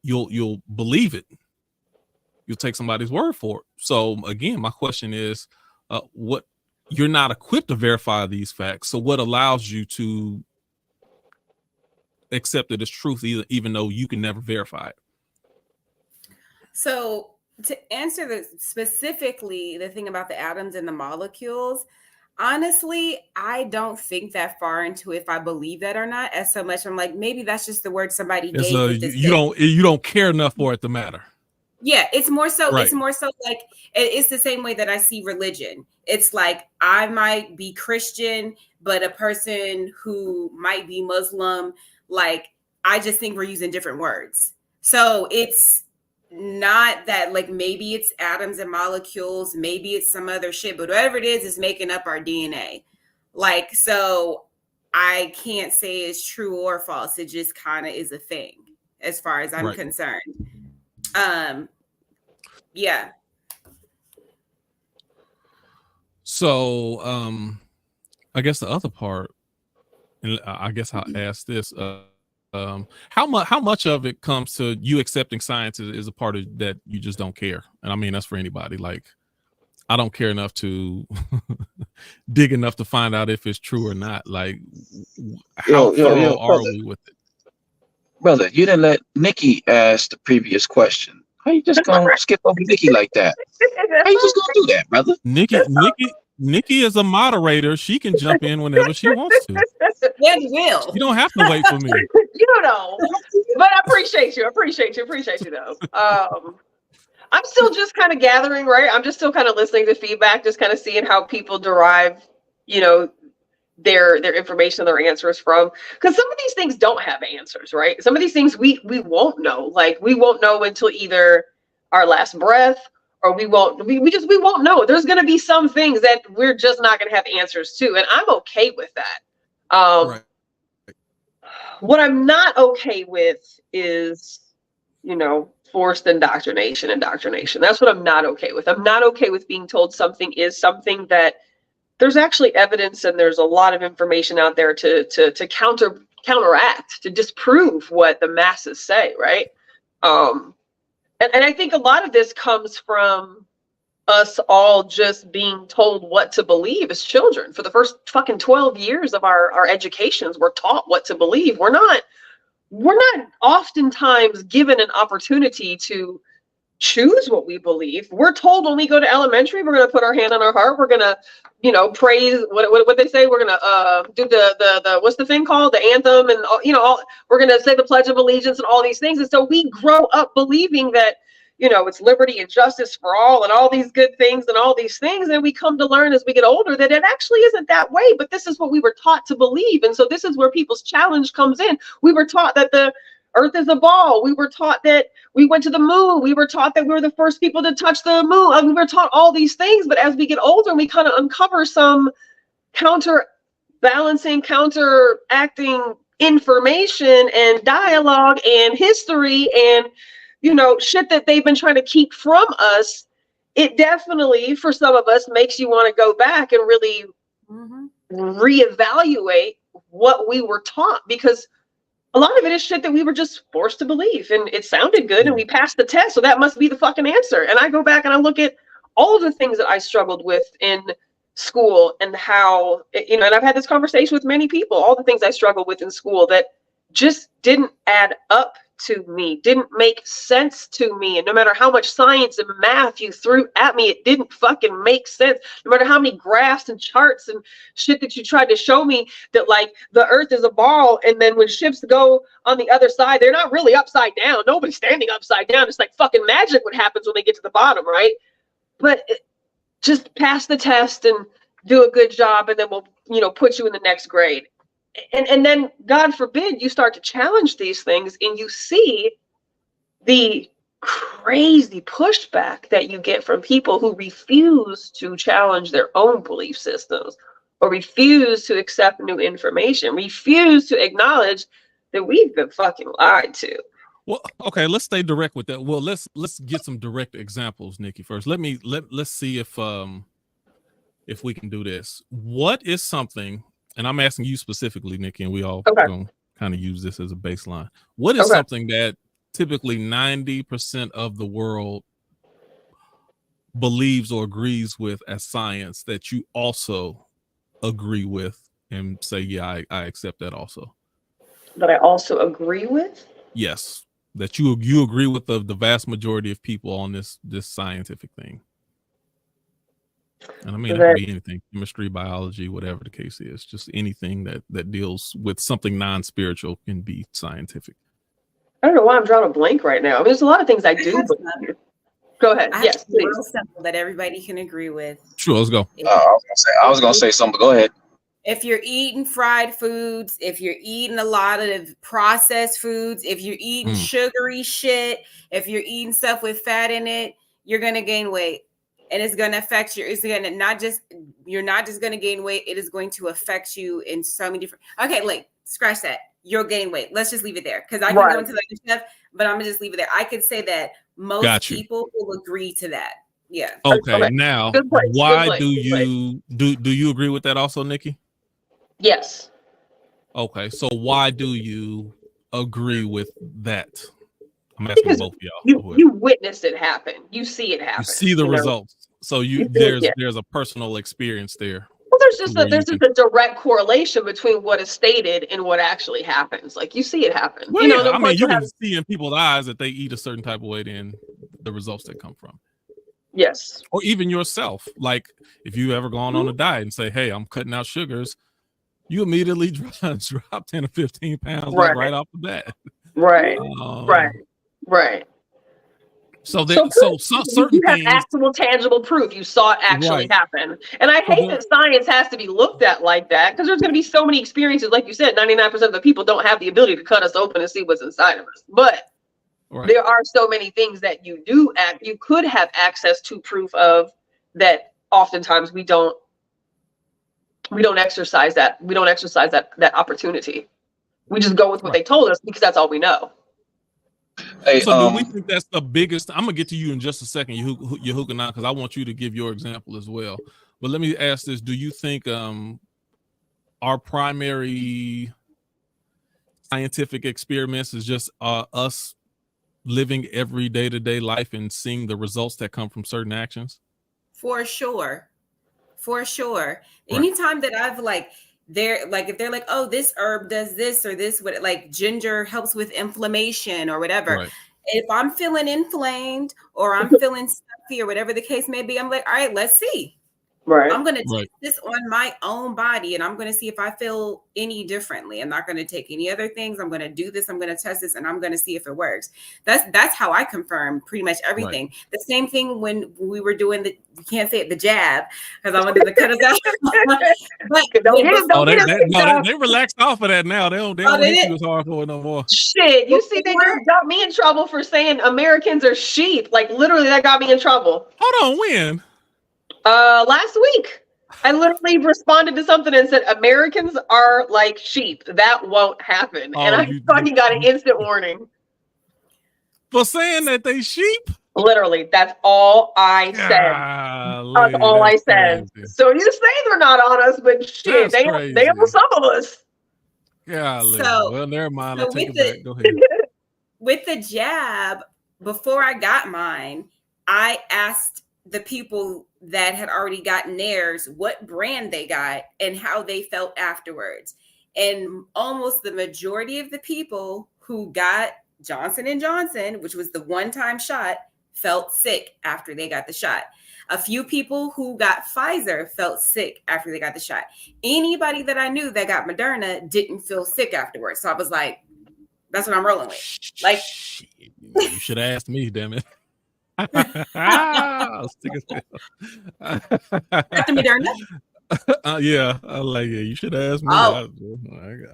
you'll believe it. You'll take somebody's word for it. So again, my question is, what you're not equipped to verify these facts. So what allows you to accept it as truth, even though you can never verify it? So to answer specifically the thing about the atoms and the molecules, honestly, I don't think that far into if I believe that or not, as so much I'm like, maybe that's just the word somebody gave. You don't care enough for it to matter. Yeah, it's more so. Right. It's more so like it's the same way that I see religion. It's like I might be Christian, but a person who might be Muslim, like I just think we're using different words. So it's not that, like, maybe it's atoms and molecules, maybe it's some other shit, but whatever it is making up our DNA. Like, so I can't say it's true or false. It just kind of is a thing as far as I'm concerned. Yeah. So I guess the other part, and I guess I'll ask this, how much of it comes to you accepting science is a part of that you just don't care? And I mean, that's for anybody. Like, I don't care enough to dig enough to find out if it's true or not. Like, how thorough are we with it? Brother, you didn't let Nikki ask the previous question. How you just gonna skip over Nikki like that? How you just gonna do that, brother? Nikki is a moderator. She can jump in whenever she wants to. Yeah, you will. You don't have to wait for me. You know, but I appreciate you. Appreciate you though. I'm still just kind of gathering, right? I'm just still kind of listening to feedback, just kind of seeing how people derive, you know, their information, their answers from. Because some of these things don't have answers, right? Some of these things we won't know. Like, we won't know until either our last breath, or we won't know. There's going to be some things that we're just not going to have answers to, and I'm okay with that. Right. What I'm not okay with is, you know, forced indoctrination. That's what I'm not okay with. I'm not okay with being told something is something that there's actually evidence and there's a lot of information out there to counteract, to disprove what the masses say, right? And I think a lot of this comes from us all just being told what to believe as children. For the first fucking 12 years of our educations, we're taught what to believe. We're not oftentimes given an opportunity to choose what we believe. We're told when we go to elementary, we're going to put our hand on our heart. We're going to, you know, praise what they say. We're going to do the what's the thing called, the anthem, and you know, we're going to say the Pledge of Allegiance and all these things. And so we grow up believing that, you know, it's liberty and justice for all and all these good things and all these things. And we come to learn as we get older that it actually isn't that way, but this is what we were taught to believe. And so this is where people's challenge comes in. We were taught that the Earth is a ball. We were taught that we went to the moon. We were taught that we were the first people to touch the moon. I mean, we were taught all these things, but as we get older, we kind of uncover some counteracting information and dialogue and history and, you know, shit that they've been trying to keep from us. It definitely, for some of us, makes you want to go back and really reevaluate what we were taught, because a lot of it is shit that we were just forced to believe, and it sounded good and we passed the test, so that must be the fucking answer. And I go back and I look at all of the things that I struggled with in school and how, you know, and I've had this conversation with many people, all the things I struggled with in school that just didn't add up to me, didn't make sense to me. And no matter how much science and math you threw at me, it didn't fucking make sense. No matter how many graphs and charts and shit that you tried to show me that, like, the Earth is a ball, and then when ships go on the other side, they're not really upside down. Nobody's standing upside down. It's like fucking magic what happens when they get to the bottom, right? But just pass the test and do a good job, and then we'll, you know, put you in the next grade. And then, God forbid, you start to challenge these things and you see the crazy pushback that you get from people who refuse to challenge their own belief systems, or refuse to accept new information, refuse to acknowledge that we've been fucking lied to. Well, okay, let's stay direct with that. Well, let's get some direct examples, Nikki, first. Let's see if we can do this. What is something, and I'm asking you specifically, Nikki, and we all gonna kind of use this as a baseline. What is something that typically 90% of the world believes or agrees with as science that you also agree with and say, yeah, I accept that also? That I also agree with? Yes, that you agree with the vast majority of people on this scientific thing. And I mean, it could be anything, chemistry, biology, whatever the case is, just anything that deals with something non-spiritual can be scientific. I don't know why I'm drawing a blank right now. I mean, there's a lot of things I do. But go ahead. Yes, please. Simple that everybody can agree with. Sure, let's go. I was gonna say something, but go ahead. if you're eating fried foods, if you're eating a lot of processed foods, if you're eating sugary shit, if you're eating stuff with fat in it, you're going to gain weight. And it's going to affect you. It's going to you're not just going to gain weight. It is going to affect you in so many different. Okay, like scratch that. You'll gain weight. Let's just leave it there. Because I can go into the stuff, but I'm going to just leave it there. I could say that most people will agree to that. Yeah. Okay. Now, why do you agree with that also, Nikki? Yes. Okay. So why do you agree with that? I'm asking because both of y'all. You witnessed it happen. You see it happen. You see the results. So there's a personal experience there. Well, there's just a direct correlation between what is stated and what actually happens. Like you see it happen. Well, you can see in people's eyes that they eat a certain type of way, then the results that come from. Yes. Or even yourself. Like if you ever gone on a diet and say, "Hey, I'm cutting out sugars," you immediately drop 10 or 15 pounds right off the bat. Right. Right. So certain you have things, actual tangible proof. You saw it actually happen. And I hate that science has to be looked at like that because there's going to be so many experiences. Like you said, 99% of the people don't have the ability to cut us open and see what's inside of us. But there are so many things that you could have access to proof of that. Oftentimes we don't exercise that. We don't exercise that opportunity. We just go with what they told us because that's all we know. Hey, so do we think that's the biggest? I'm gonna get to you in just a second, Yehukanan, because I want you to give your example as well. But let me ask this: do you think our primary scientific experiments is just us living every day-to-day life and seeing the results that come from certain actions? For sure. Anytime that I've if they're like, oh, this herb does this or this, what like ginger helps with inflammation or whatever. If I'm feeling inflamed or I'm feeling stuffy or whatever the case may be, I'm like, all right, let's see. I'm going to test this on my own body and I'm going to see if I feel any differently. I'm not going to take any other things. I'm going to do this. I'm going to test this and I'm going to see if it works. That's how I confirm pretty much everything. The same thing when we were doing you can't say it, the jab, because I wanted to cut us out. They relaxed off of that now. They don't hit you as hard for it no more. Shit, you see, they just got me in trouble for saying Americans are sheep. Like literally that got me in trouble. Hold on, when? Last week, I literally responded to something and said, Americans are like sheep. That won't happen. And I fucking got an instant warning. For saying that they sheep? Literally, that's all I said. That's all I said. Crazy. So you say they're not on us, but shit, they own some of us. Yeah. Well, never mind. I'll take it back. Go ahead. With the jab, before I got mine, I asked the people that had already gotten theirs what brand they got and how they felt afterwards. And almost the majority of the people who got Johnson & Johnson, which was the one-time shot, felt sick after they got the shot. A few people who got Pfizer felt sick after they got the shot. Anybody that I knew that got Moderna didn't feel sick afterwards. So I was like, that's what I'm rolling with. Like, you should have asked me, damn it. After Moderna? Yeah, I like it. You should ask me.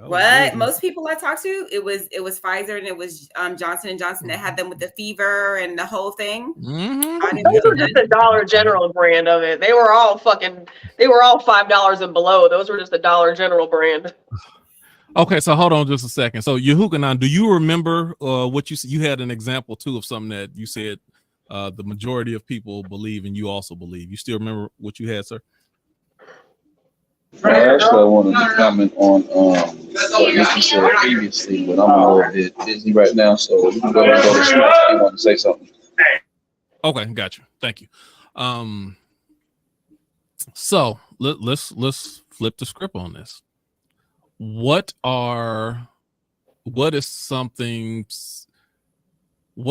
What? Most people I talked to, it was Pfizer and it was Johnson & Johnson that had them with the fever and the whole thing. Those were just the Dollar General brand of it. They were all $5 and below. Those were just the Dollar General brand. Okay, so hold on just a second. So Yehukanan, do you remember what you had an example too of something that you said the majority of people believe and you also believe? You still remember what you had, sir? Actually, I wanted to comment on what Mr. said previously, but I'm a little bit busy right now, so you can go ahead and go to sleep if you want to say something. Okay, got you. Thank you. So let's flip the script on this. What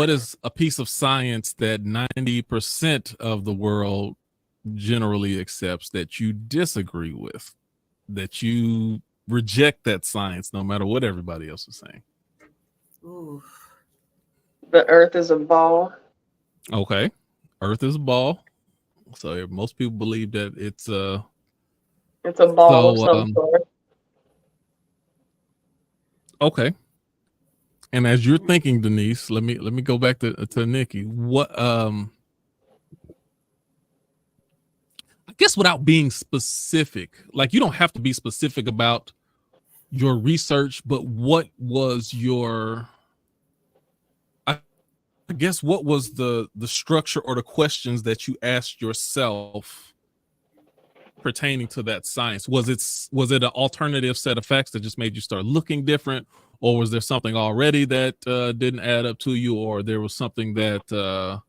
is a piece of science that 90% of the world generally accepts that you disagree with, that you reject that science no matter what everybody else is saying? Ooh. The earth is a ball. Okay. Earth is a ball. So most people believe that It's a ball of So, some sort. okay. And as you're thinking, Denise, let me go back to Nikki. What I guess without being specific, like you don't have to be specific about your research, but what was your, I guess, what was the structure or the questions that you asked yourself pertaining to that science? Was it an alternative set of facts that just made you start looking different, or was there something already that didn't add up to you, or there was something that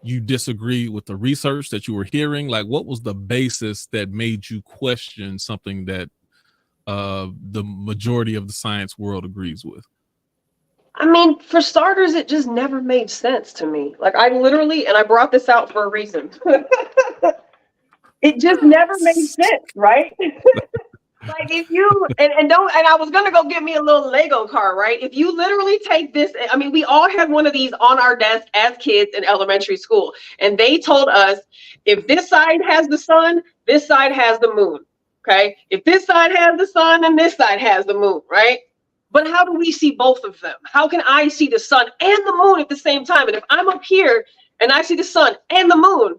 you disagreed with the research that you were hearing? Like, what was the basis that made you question something that the majority of the science world agrees with? I mean, for starters, it just never made sense to me. Like, I literally, and I brought this out for a reason. It just never made sense, right? Like, if you, and I was gonna go get me a little Lego car, right? If you literally take this, I mean, we all had one of these on our desk as kids in elementary school, and they told us, if this side has the sun, this side has the moon, okay? If this side has the sun, and this side has the moon, right? But how do we see both of them? How can I see the sun and the moon at the same time? And if I'm up here and I see the sun and the moon,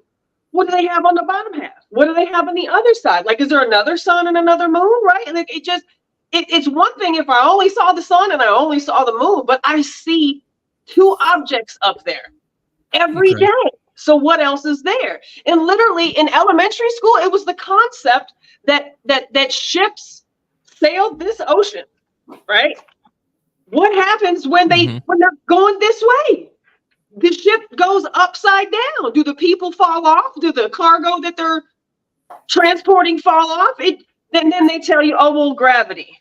what do they have on the bottom half? What do they have on the other side? Like, is there another sun and another moon, right? And it's one thing if I only saw the sun and I only saw the moon, but I see two objects up there every day. So what else is there? And literally in elementary school, it was the concept that ships sailed this ocean, right? What happens when they're going this way? The ship goes upside down. Do the people fall off? Do the cargo that they're transporting fall off? Then they tell you, oh, well, gravity.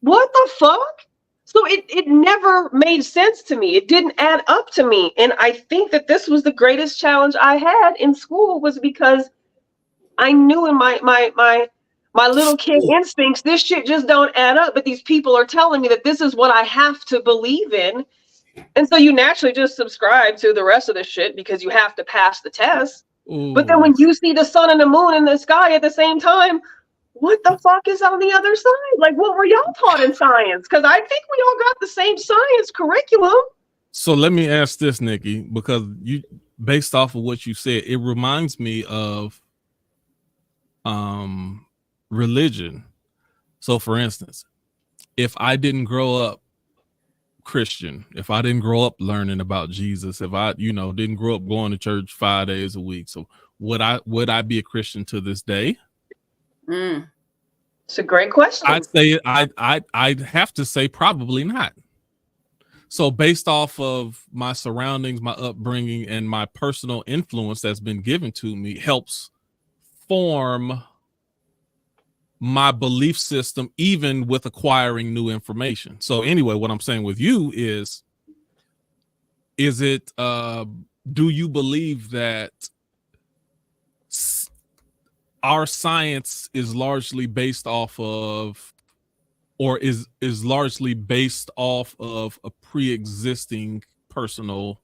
What the fuck? So it never made sense to me. It didn't add up to me. And I think that this was the greatest challenge I had in school, was because I knew in my little kid instincts, this shit just don't add up. But these people are telling me that this is what I have to believe in. And so you naturally just subscribe to the rest of the shit because you have to pass the test. Ooh. But then when you see the sun and the moon in the sky at the same time, what the fuck is on the other side? Like, what were y'all taught in science? Because I think we all got the same science curriculum. So let me ask this, Nikki, because you, based off of what you said, it reminds me of religion. So for instance, if I didn't grow up Christian, if I didn't grow up learning about Jesus, if I, didn't grow up going to church 5 days a week, so would I be a Christian to this day? It's a great question. I'd say I'd have to say probably not. So based off of my surroundings, my upbringing, and my personal influence that's been given to me helps form my belief system, even with acquiring new information. So anyway, what I'm saying with you is it, do you believe that our science is largely based off of, or is largely based off of a pre-existing personal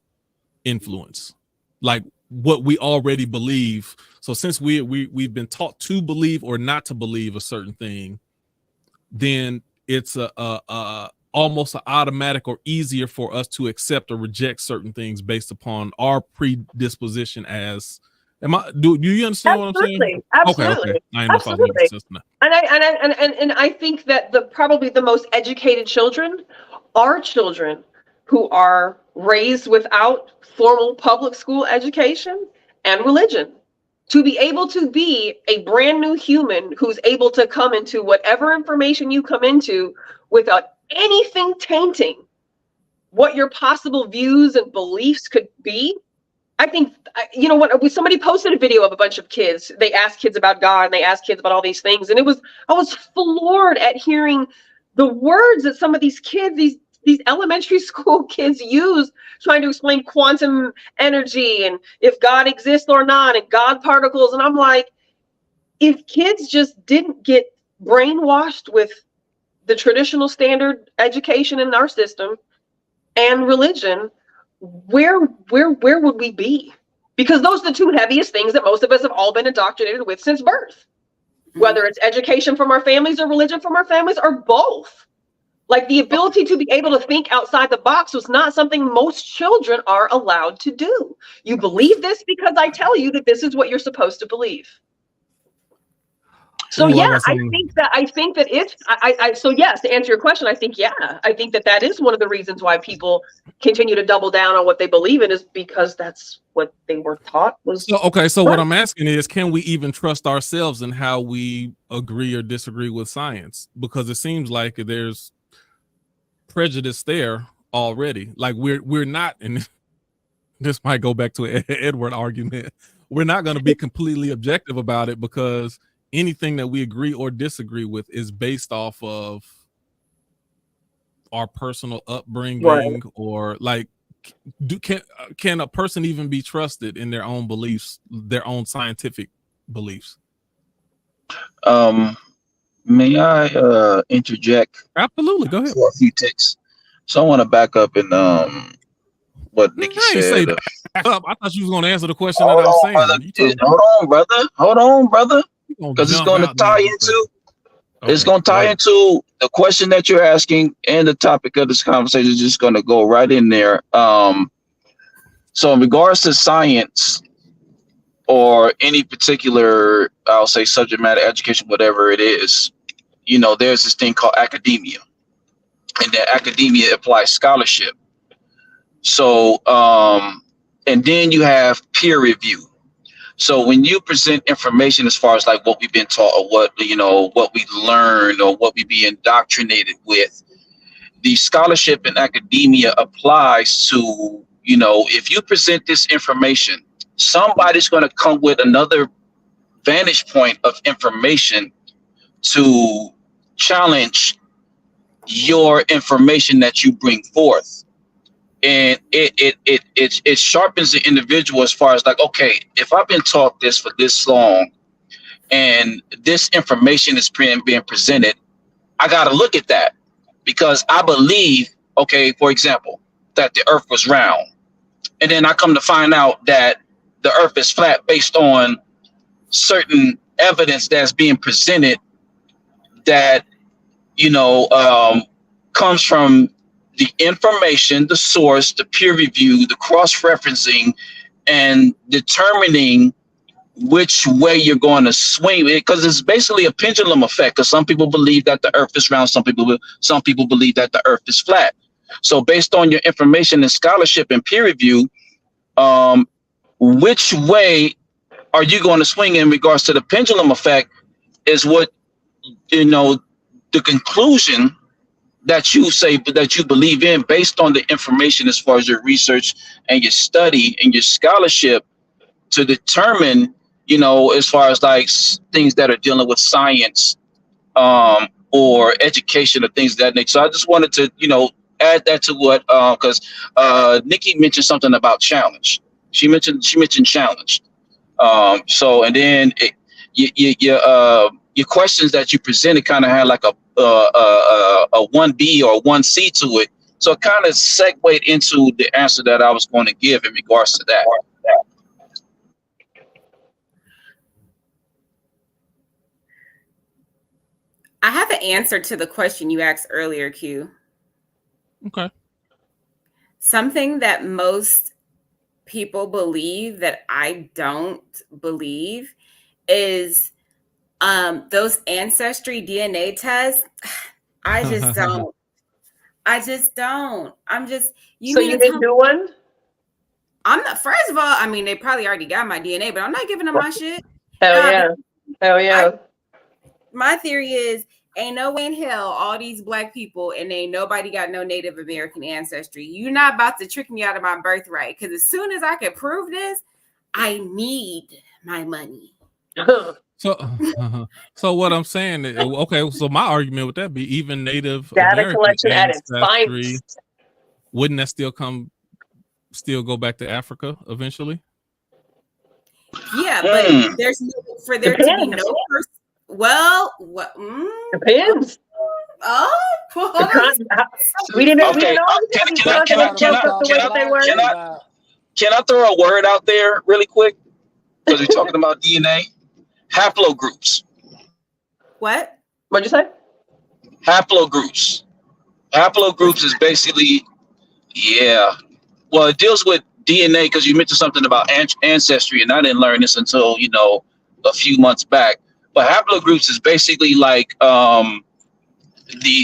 influence, like what we already believe? So since we've been taught to believe or not to believe a certain thing, then it's almost an automatic or easier for us to accept or reject certain things based upon our predisposition as. Do you understand what I'm saying? Absolutely. Okay. I know if I was making sense now. And I think that probably the most educated children are children who are raised without formal public school education and religion. To be able to be a brand new human who's able to come into whatever information you come into without anything tainting what your possible views and beliefs could be. I think, somebody posted a video of a bunch of kids. They asked kids about God and they asked kids about all these things. And I was floored at hearing the words that some of these kids, these elementary school kids use trying to explain quantum energy and if God exists or not and God particles. And I'm like, if kids just didn't get brainwashed with the traditional standard education in our system and religion, where would we be? Because those are the two heaviest things that most of us have all been indoctrinated with since birth. whether it's education from our families or religion from our families or both. Like the ability to be able to think outside the box was not something most children are allowed to do. You believe this because I tell you that this is what you're supposed to believe. So yeah, I think that if so yes, to answer your question, I think that is one of the reasons why people continue to double down on what they believe in, is because that's what they were taught was. So, okay, so what I'm asking is, can we even trust ourselves in how we agree or disagree with science? Because it seems like there's prejudice there already. Like we're not, and this might go back to an Edward argument. We're not going to be completely objective about it, because anything that we agree or disagree with is based off of our personal upbringing, right? Or like, can a person even be trusted in their own beliefs, their own scientific beliefs? May I interject? Absolutely, go ahead. For a few ticks. So I want to back up and what Nikki said. I thought you was going to answer the question that I was saying. Hold on, brother. Because it's going to tie into it's going to tie into the question that you're asking, and the topic of this conversation is just going to go right in there. So in regards to science or any particular, I'll say, subject matter education, whatever it is, you know, there's this thing called academia, and that academia applies scholarship. So and then you have peer review. So when you present information as far as like what we've been taught, or what, you know, what we learned, or what we be indoctrinated with, the scholarship in academia applies to, you know, if you present this information, somebody's going to come with another vantage point of information to challenge your information that you bring forth. And it sharpens the individual as far as like, okay, if I've been taught this for this long and this information is being presented, I got to look at that, because I believe, okay, for example, that the earth was round. And then I come to find out that the earth is flat based on certain evidence that's being presented that, you know, comes from the information, the source, the peer review, the cross-referencing, and determining which way you're going to swing it, because it's basically a pendulum effect. Because some people believe that the earth is round, some people believe that the earth is flat. So based on your information and scholarship and peer review, which way are you going to swing in regards to the pendulum effect is what, you know, the conclusion that you say that you believe in based on the information as far as your research and your study and your scholarship, to determine, you know, as far as like things that are dealing with science or education or things of that nature. So I just wanted to, you know, add that to what, because Nikki mentioned something about challenge. She mentioned challenge. So, and then your questions that you presented kind of had like a 1B or 1C to it. So it kind of segued into the answer that I was going to give in regards to that. I have an answer to the question you asked earlier, Q. Okay. Something that most people believe that I don't believe is those ancestry DNA tests. I just don't. I'm just, so you didn't do one? I'm not, first of all, I mean, they probably already got my DNA, but I'm not giving them my shit. Hell yeah. My theory is, ain't no way in hell all these black people and ain't nobody got no Native American ancestry. You're not about to trick me out of my birthright, because as soon as I can prove this, I need my money. So what I'm saying is, okay, so my argument would that be even Native data American collection at its ancestry, finest. wouldn't that still go back to Africa eventually? Yeah, but there's no, for there to be no person. Well, what depends. We didn't. Okay. Can I throw a word out there really quick? Because we're talking about DNA, haplogroups. What? What'd you say? Haplogroups. Haplogroups is basically, yeah. Well, it deals with DNA because you mentioned something about ancestry, and I didn't learn this until a few months back. But haplogroups is basically like the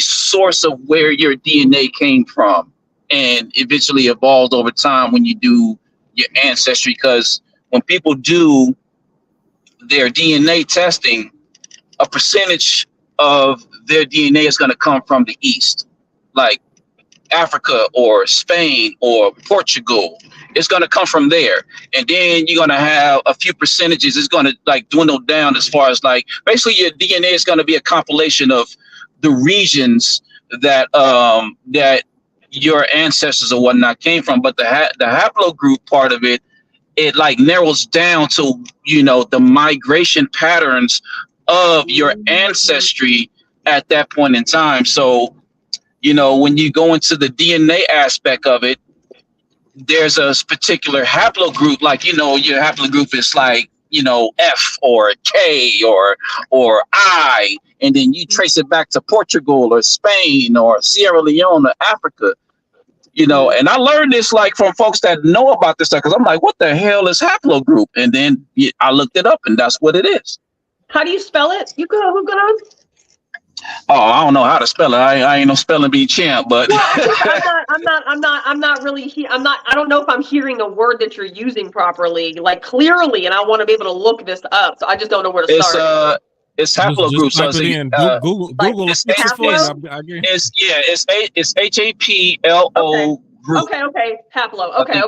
source of where your DNA came from, and eventually evolved over time when you do your ancestry. Because when people do their DNA testing, a percentage of their DNA is going to come from the East, like Africa or Spain or Portugal. It's going to come from there. And then you're going to have a few percentages. It's going to like dwindle down as far as like basically your DNA is going to be a compilation of the regions that that your ancestors or whatnot came from. But the haplogroup part of it, it like narrows down to, the migration patterns of your ancestry at that point in time. So, when you go into the DNA aspect of it, there's a particular haplogroup, like, your haplogroup is like, F or K or I, and then you trace it back to Portugal or Spain or Sierra Leone or Africa, and I learned this like from folks that know about this stuff, because I'm like, what the hell is haplogroup? And then I looked it up, and that's what it is. How do you spell it? Who's gonna? Oh, I don't know how to spell it. I ain't no spelling bee champ, but well, I'm not really. I don't know if I'm hearing the word that you're using properly, like clearly, and I want to be able to look this up. So I just don't know where to start. It's haplogroup. Just type it in. Google. It's Haplo group. Okay. Haplo. Okay.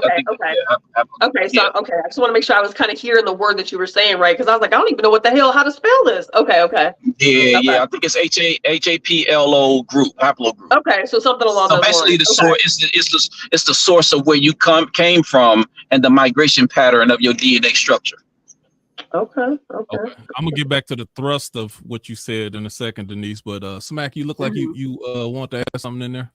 Okay. So I just want to make sure I was kind of hearing the word that you were saying right, because I was like, I don't even know how to spell this. Okay. Yeah. I think it's HAPLO group, haplogroup. Okay, so something along those lines. So basically, the source it's the source of where you came from and the migration pattern of your DNA structure. Okay. I'm gonna get back to the thrust of what you said in a second, Denise. But Smack, you look like you want to add something in there.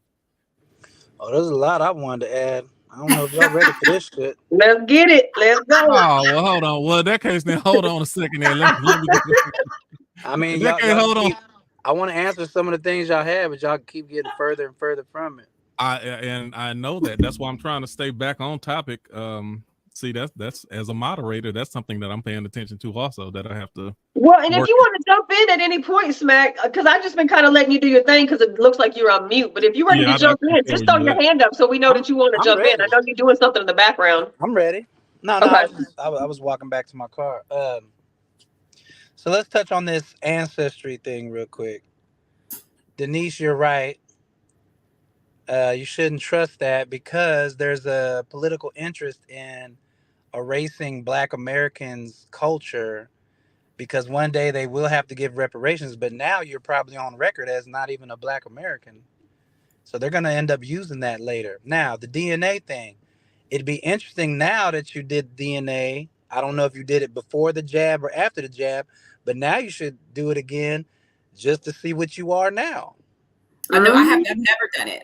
Oh, there's a lot I wanted to add. I don't know if y'all ready for this shit. Let's get it. Let's go. Oh, well, hold on. Well, in that case, then hold on a second there. Let me I mean, y'all hold on. I want to answer some of the things y'all have, but y'all keep getting further and further from it. I know that. That's why I'm trying to stay back on topic. See, that's as a moderator, that's something that I'm paying attention to also, that I have to. Well, and if you want to jump in at any point, Smack, because I've just been kind of letting you do your thing because it looks like you're on mute. But if you're ready to jump in, just throw your hand up so we know that you want to jump in. I know you're doing something in the background. I'm ready. No, okay. I was walking back to my car. So let's touch on this ancestry thing real quick. Denise, you're right. You shouldn't trust that because there's a political interest in erasing Black Americans' culture, because one day they will have to give reparations, but now you're probably on record as not even a Black American. So they're going to end up using that later. Now, the DNA thing, it'd be interesting now that you did DNA. I don't know if you did it before the jab or after the jab, but now you should do it again just to see what you are now. I know I've never done it.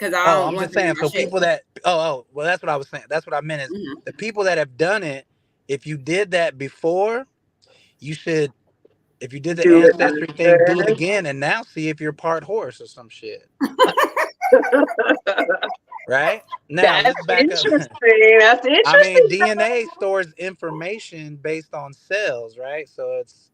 I'm just saying, so people that, well, that's what I was saying. That's what I meant is the people that have done it, if you did that before, you should, if you did the ancestry thing, do it again and now see if you're part horse or some shit. Right? Now, that's interesting. That's interesting. I mean, DNA stores information based on cells, right? So it's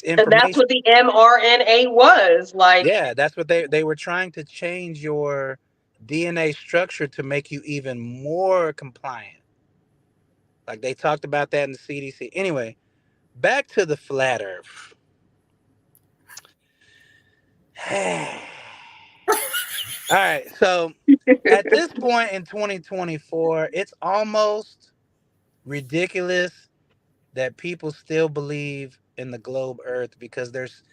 information. And that's what the mRNA was like. Yeah, that's what they were trying to change your DNA structure to make you even more compliant. Like they talked about that in the CDC. Anyway, back to the flat earth. All right, so at this point in 2024, it's almost ridiculous that people still believe in the globe Earth, because there's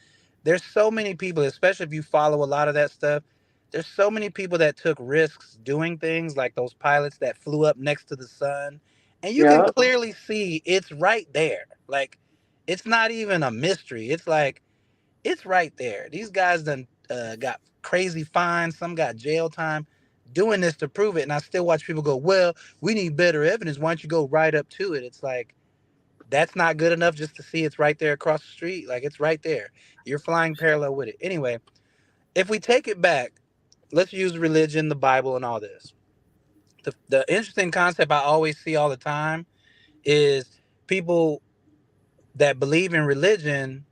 so many people, especially if you follow a lot of that stuff, there's so many people that took risks doing things like those pilots that flew up next to the sun, and you can clearly see it's right there. Like, it's not even a mystery. It's like, it's right there. These guys done got crazy fines. Some got jail time doing this to prove it. And I still watch people go, well, we need better evidence. Why don't you go right up to it? It's like, That's not good enough just to see it's right there across the street. Like, it's right there. You're flying parallel with it. Anyway, if we take it back, let's use religion, the Bible, and all this. The interesting concept I always see all the time is people that believe in religion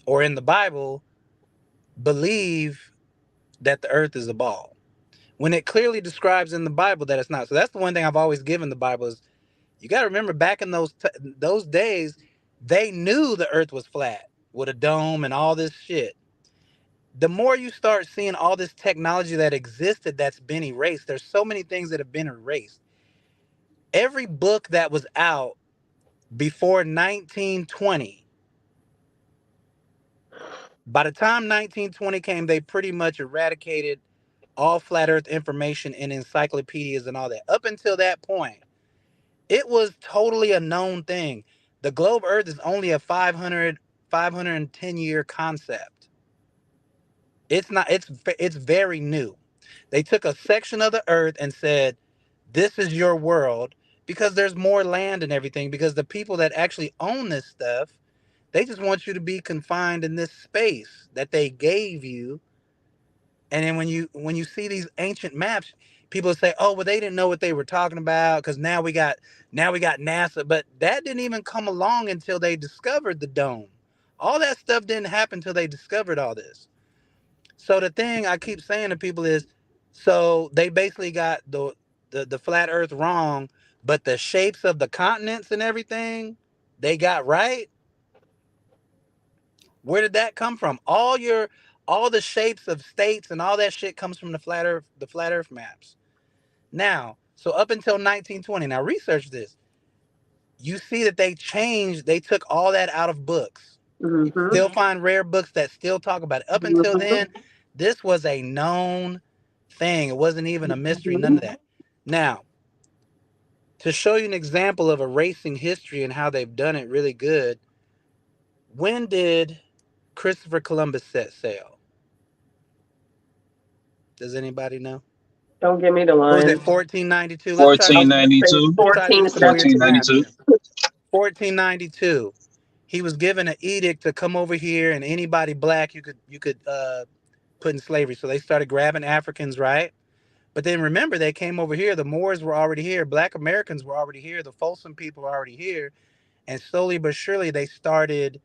or in the Bible believe that the earth is a ball, when it clearly describes in the Bible that it's not. So that's the one thing I've always given the Bible is, you got to remember, back in those days, they knew the earth was flat with a dome and all this shit. The more you start seeing all this technology that existed that's been erased, there's so many things that have been erased. Every book that was out before 1920, by the time 1920 came, they pretty much eradicated all flat earth information in encyclopedias and all that. Up until that point, it was totally a known thing. The globe earth is only a 510 year concept. It's not, it's very new. They took a section of the earth and said, this is your world, because there's more land and everything, because the people that actually own this stuff, they just want you to be confined in this space that they gave you. And then when you see these ancient maps, people say, oh, well, they didn't know what they were talking about because now we got NASA. But that didn't even come along until they discovered the dome. All that stuff didn't happen until they discovered all this. So the thing I keep saying to people is, so they basically got the flat earth wrong, but the shapes of the continents and everything, they got right. Where did that come from? All the shapes of states and all that shit comes from the flat earth maps. Now, so up until 1920, now research this. You see that they took all that out of books. You still find rare books that still talk about it. Up until then, this was a known thing. It wasn't even a mystery, none of that. Now, to show you an example of erasing history and how they've done it really good, when did Christopher Columbus set sail? Does anybody know? Don't give me the What was line. it, 1492? 1492. 1492. 1492. He was given an edict to come over here, and anybody black you could put in slavery. So they started grabbing Africans, right? But then remember, they came over here. The Moors were already here. Black Americans were already here. The Folsom people were already here. And slowly but surely, they started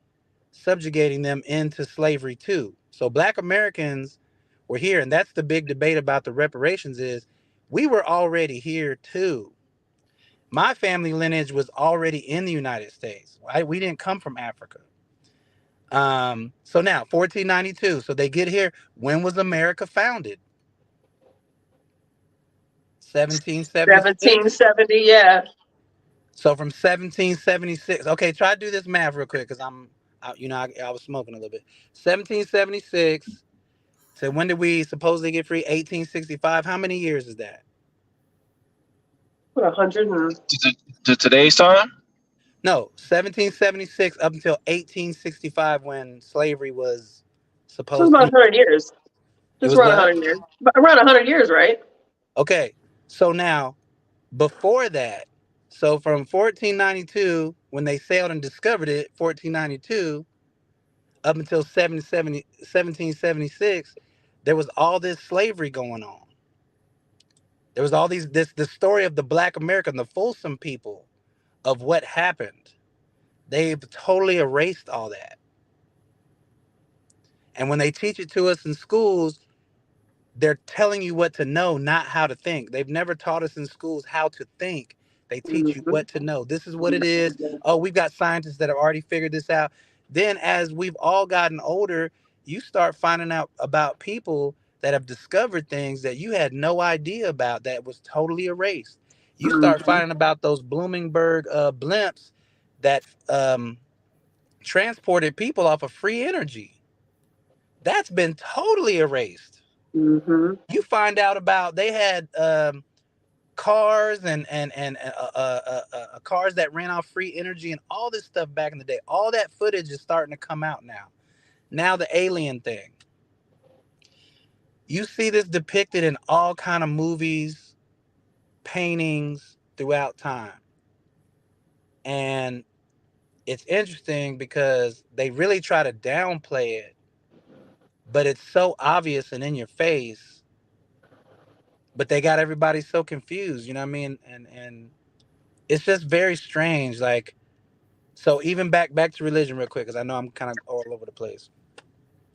subjugating them into slavery too. So Black Americans were here. And that's the big debate about the reparations is, we were already here too. My family lineage was already in the United States. Right? We didn't come from Africa. So now 1492. So they get here. When was America founded? 1770. Yeah. So from 1776. Okay, try to do this math real quick because I was smoking a little bit. 1776. So when did we supposedly get free? 1865. How many years is that? 100 To today's time? No, 1776 up until 1865 when slavery was supposed to. About 100 years. Just around 100 years. Around 100 years, right? Okay, so now before that, so from 1492 when they sailed and discovered it, 1492 up until 1776, there was all this slavery going on. There was all this story of the Black American, the Folsom people, of what happened. They've totally erased all that. And when they teach it to us in schools, they're telling you what to know, not how to think. They've never taught us in schools how to think. They teach you what to know. This is what it is. Oh, we've got scientists that have already figured this out. Then as we've all gotten older, you start finding out about people that have discovered things that you had no idea about that was totally erased. You start finding about those Bloomberg blimps that transported people off of free energy. That's been totally erased. You find out about they had cars and cars that ran off free energy and all this stuff back in the day. All that footage is starting to come out now. Now the alien thing. You see this depicted in all kind of movies, paintings throughout time. And it's interesting because they really try to downplay it, but it's so obvious and in your face. But they got everybody so confused, you know what I mean? And it's just very strange. Like, so even back to religion real quick, because I know I'm kind of all over the place.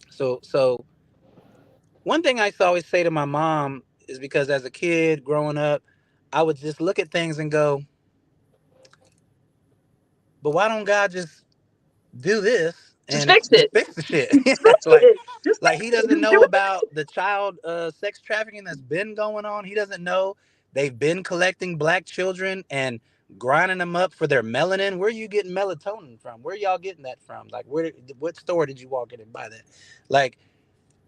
So one thing I used to always say to my mom is, because as a kid growing up, I would just look at things and go, but why don't God just do this Just and fix it. fix the shit? Just fix like it. Just like fix he it. doesn't Just know do it. about the child sex trafficking that's been going on. He doesn't know they've been collecting black children and grinding them up for their melanin. Where are you getting melatonin from? Where y'all getting that from? Like, what store did you walk in and buy that? Like,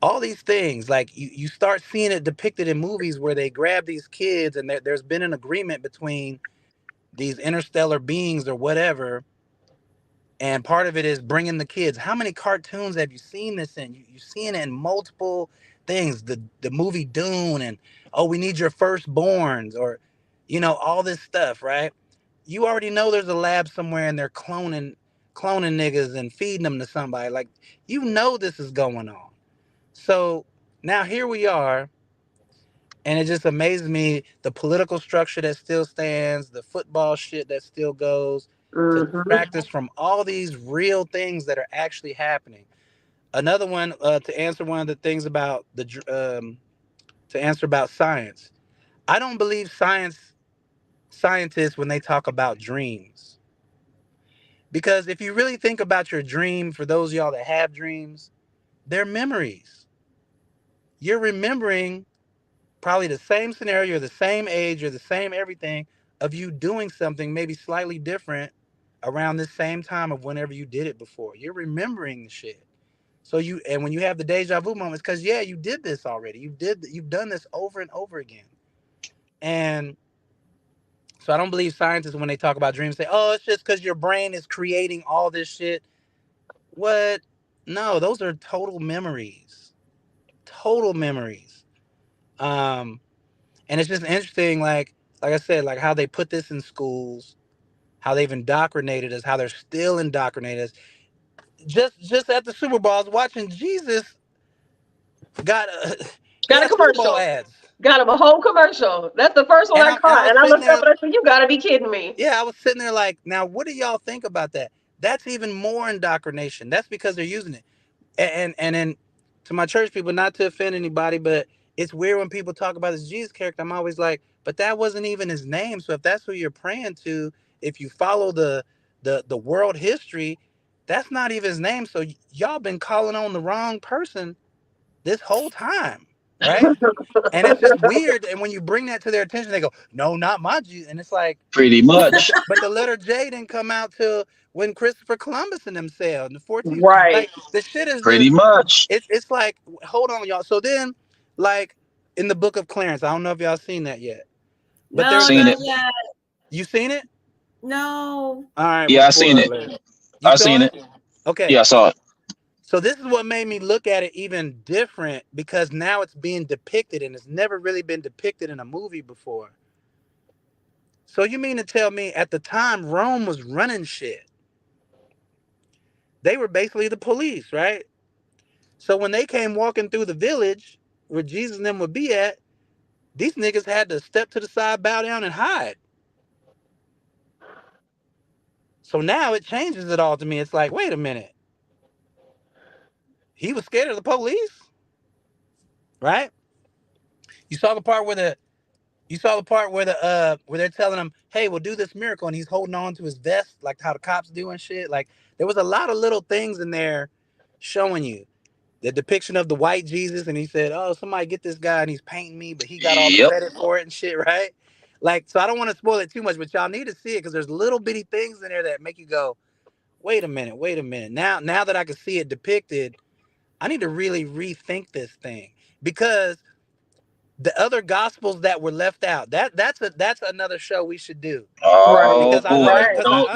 all these things, like you start seeing it depicted in movies where they grab these kids and there's been an agreement between these interstellar beings or whatever, and part of it is bringing the kids. How many cartoons have you seen this in? You've seen it in multiple things. The movie Dune, and oh, we need your firstborns, or all this stuff, right? You already know there's a lab somewhere and they're cloning niggas and feeding them to somebody. Like, this is going on. So now here we are, and it just amazes me, the political structure that still stands, the football shit that still goes, to distract us from all these real things that are actually happening. Another one, to answer one of the things about to answer about science. I don't believe scientists when they talk about dreams, because if you really think about your dream, for those of y'all that have dreams, they're memories. You're remembering probably the same scenario, the same age, or the same everything of you doing something maybe slightly different around the same time of whenever you did it before. You're remembering the shit. So and when you have the deja vu moments, because you did this already. You've done this over and over again. And so I don't believe scientists when they talk about dreams say, oh, it's just because your brain is creating all this shit. What? No, those are total memories. Total memories. And it's just interesting, like I said, like how they put this in schools, how they've indoctrinated us, how they're still indoctrinating us. Just at the Super Bowl, I was watching Jesus got a Super Bowl commercial. ads. Got him a whole commercial. That's the first one I caught. And I looked up and I said, you gotta be kidding me. Yeah, I was sitting there like, now what do y'all think about that? That's even more indoctrination. That's because they're using it. And then to my church people, not to offend anybody, but it's weird when people talk about this Jesus character. I'm always like, but that wasn't even his name. So if that's who you're praying to, if you follow the world history, that's not even his name. So y'all been calling on the wrong person this whole time, right? And it's just weird. And when you bring that to their attention, they go, no, not my Jesus. And it's like, pretty much. But the letter J didn't come out till when Christopher Columbus and them sailed in the 14th. Right. Like, the shit is pretty much. It's like, hold on, y'all. So then, like in the Book of Clarence, I don't know if y'all seen that yet. But no, seen it. Yet. You seen it? No. All right. Yeah, I seen it. I seen it. Okay. Yeah, I saw it. So this is what made me look at it even different, because now it's being depicted, and it's never really been depicted in a movie before. So you mean to tell me at the time Rome was running shit? They were basically the police, right? So when they came walking through the village where Jesus and them would be at, these niggas had to step to the side, bow down, and hide. So now it changes it all to me. It's like, wait a minute. He was scared of the police, right? You saw the part where where they're telling him, hey, we'll do this miracle, and he's holding on to his vest, like how the cops do and shit. Like, there was a lot of little things in there showing you the depiction of the white Jesus, and he said, oh, somebody get this guy, and he's painting me, but he got all the credit for it and shit, right? Like, so I don't want to spoil it too much, but y'all need to see it, because there's little bitty things in there that make you go, wait a minute. Now that I can see it depicted, I need to really rethink this thing, because the other gospels that were left out, that's another show we should do. Oh, because boy. Don't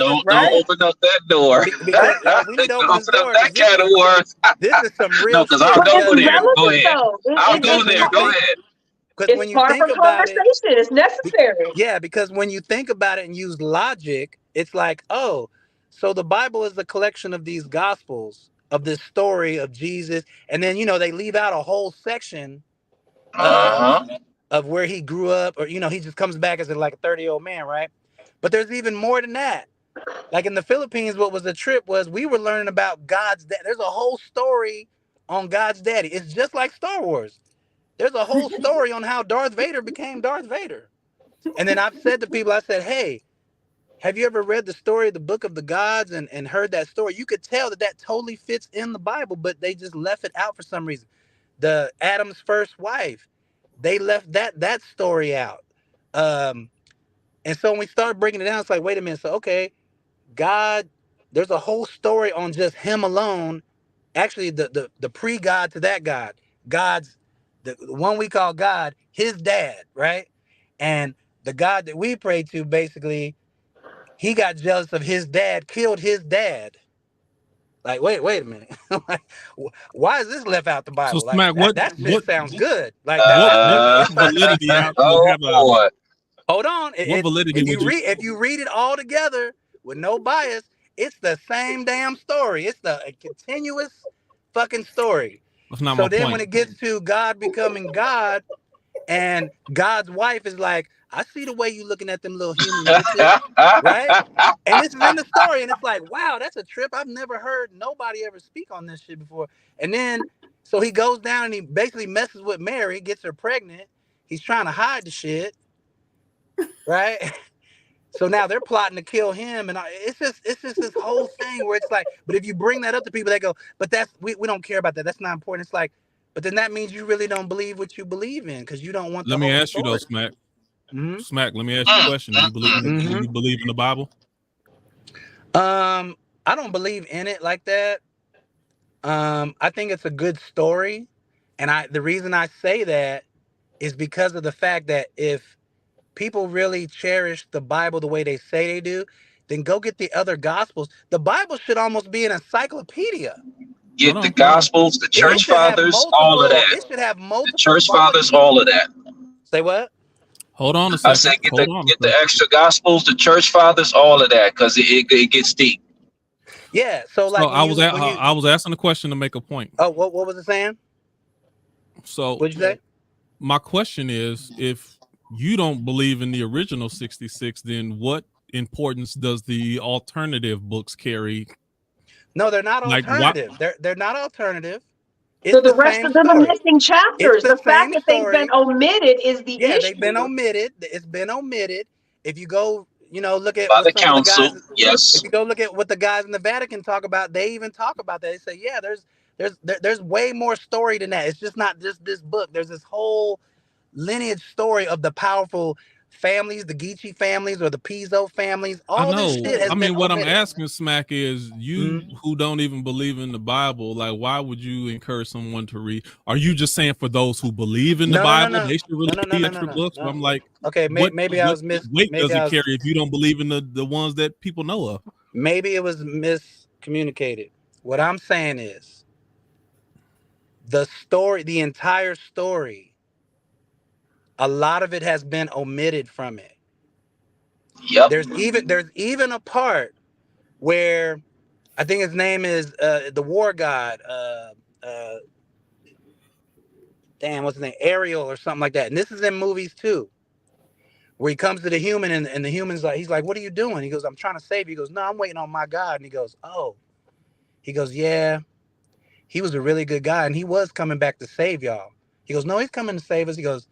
open up that door. Because we need to open this door. That can of worms. This is some real shit. No, because I'll go there. Go ahead. I'll go there. Go ahead. Because when you think about it, it's necessary. Yeah, because when you think about it and use logic, it's like, oh, So the Bible is a collection of these gospels of this story of Jesus, and then they leave out a whole section of where he grew up, or he just comes back as like a 30-year-old man, right? But there's even more than that. Like in the Philippines, what was the trip was we were learning about God's dad. There's a whole story on God's daddy. It's just like Star Wars. There's a whole story on how Darth Vader became Darth Vader. And then I've said to people, I said, hey, have you ever read the story of the Book of the Gods and heard that story? You could tell that totally fits in the Bible, but they just left it out for some reason. The Adam's first wife, they left that story out. And so when we started breaking it down, it's like, wait a minute. So, okay, God, there's a whole story on just him alone. Actually, the pre-God to that God, God's, the one we call God, his dad, right? And the God that we pray to, basically, he got jealous of his dad, killed his dad. Like, wait a minute. Like, why is this left out the Bible? So, Smack, that shit sounds good. Like, what validity hold on. What validity if you read it all together with no bias, it's the same damn story. It's a continuous fucking story. That's not so my then point. When it gets to God becoming God, and God's wife is like, I see the way you looking at them little human bitches, right? And this is in the story, and it's like, wow, that's a trip. I've never heard nobody ever speak on this shit before. And then, so he goes down and he basically messes with Mary, gets her pregnant. He's trying to hide the shit, right? So now they're plotting to kill him, and it's just this whole thing where it's like, but if you bring that up to people, they go, but we don't care about that. That's not important. It's like, but then that means you really don't believe what you believe in because you don't want. Let me ask you though, Smack. Mm-hmm. Smack. Let me ask you a question. Do you believe in the Bible? I don't believe in it like that. I think it's a good story, and the reason I say that is because of the fact that if people really cherish the Bible the way they say they do, then go get the other gospels. The Bible should almost be an encyclopedia. Get the gospels, the church fathers, all of that. It should have multiple. The church fathers, all of that. Say what? Hold on a second. I said get the extra gospels, the church fathers, all of that, because it gets deep. Yeah. So like, I was asking a question to make a point. Oh, what was it saying? So what'd you say? My question is, if you don't believe in the original 66, then what importance does the alternative books carry? No, they're not alternative. They're not alternative. So the rest of them are missing chapters. The fact that they've been omitted is the issue. Yeah, they've been omitted. It's been omitted. If you go, look at by the council. Yes. If you go look at what the guys in the Vatican talk about, they even talk about that. They say, yeah, there's way more story than that. It's just not just this book. There's this whole lineage story of the powerful families, the Geechee families or the Pizzo families. All this shit has been what omitted. I'm asking, Smack, is you who don't even believe in the Bible, like, why would you encourage someone to read? Are you just saying for those who believe in the Bible, they should really read extra books? I'm like, okay, maybe I was weight does it carry if you don't believe in the ones that people know of? Maybe it was miscommunicated. What I'm saying is the entire story, a lot of it has been omitted from it. Yep. There's even a part where I think his name is the war god. What's his name? Ariel or something like that. And this is in movies too, where he comes to the human and the human's like, he's like, what are you doing? He goes, I'm trying to save you. He goes, no, I'm waiting on my God. And he goes, oh. He goes, yeah, he was a really good guy and he was coming back to save y'all. He goes, no, he's coming to save us. He goes,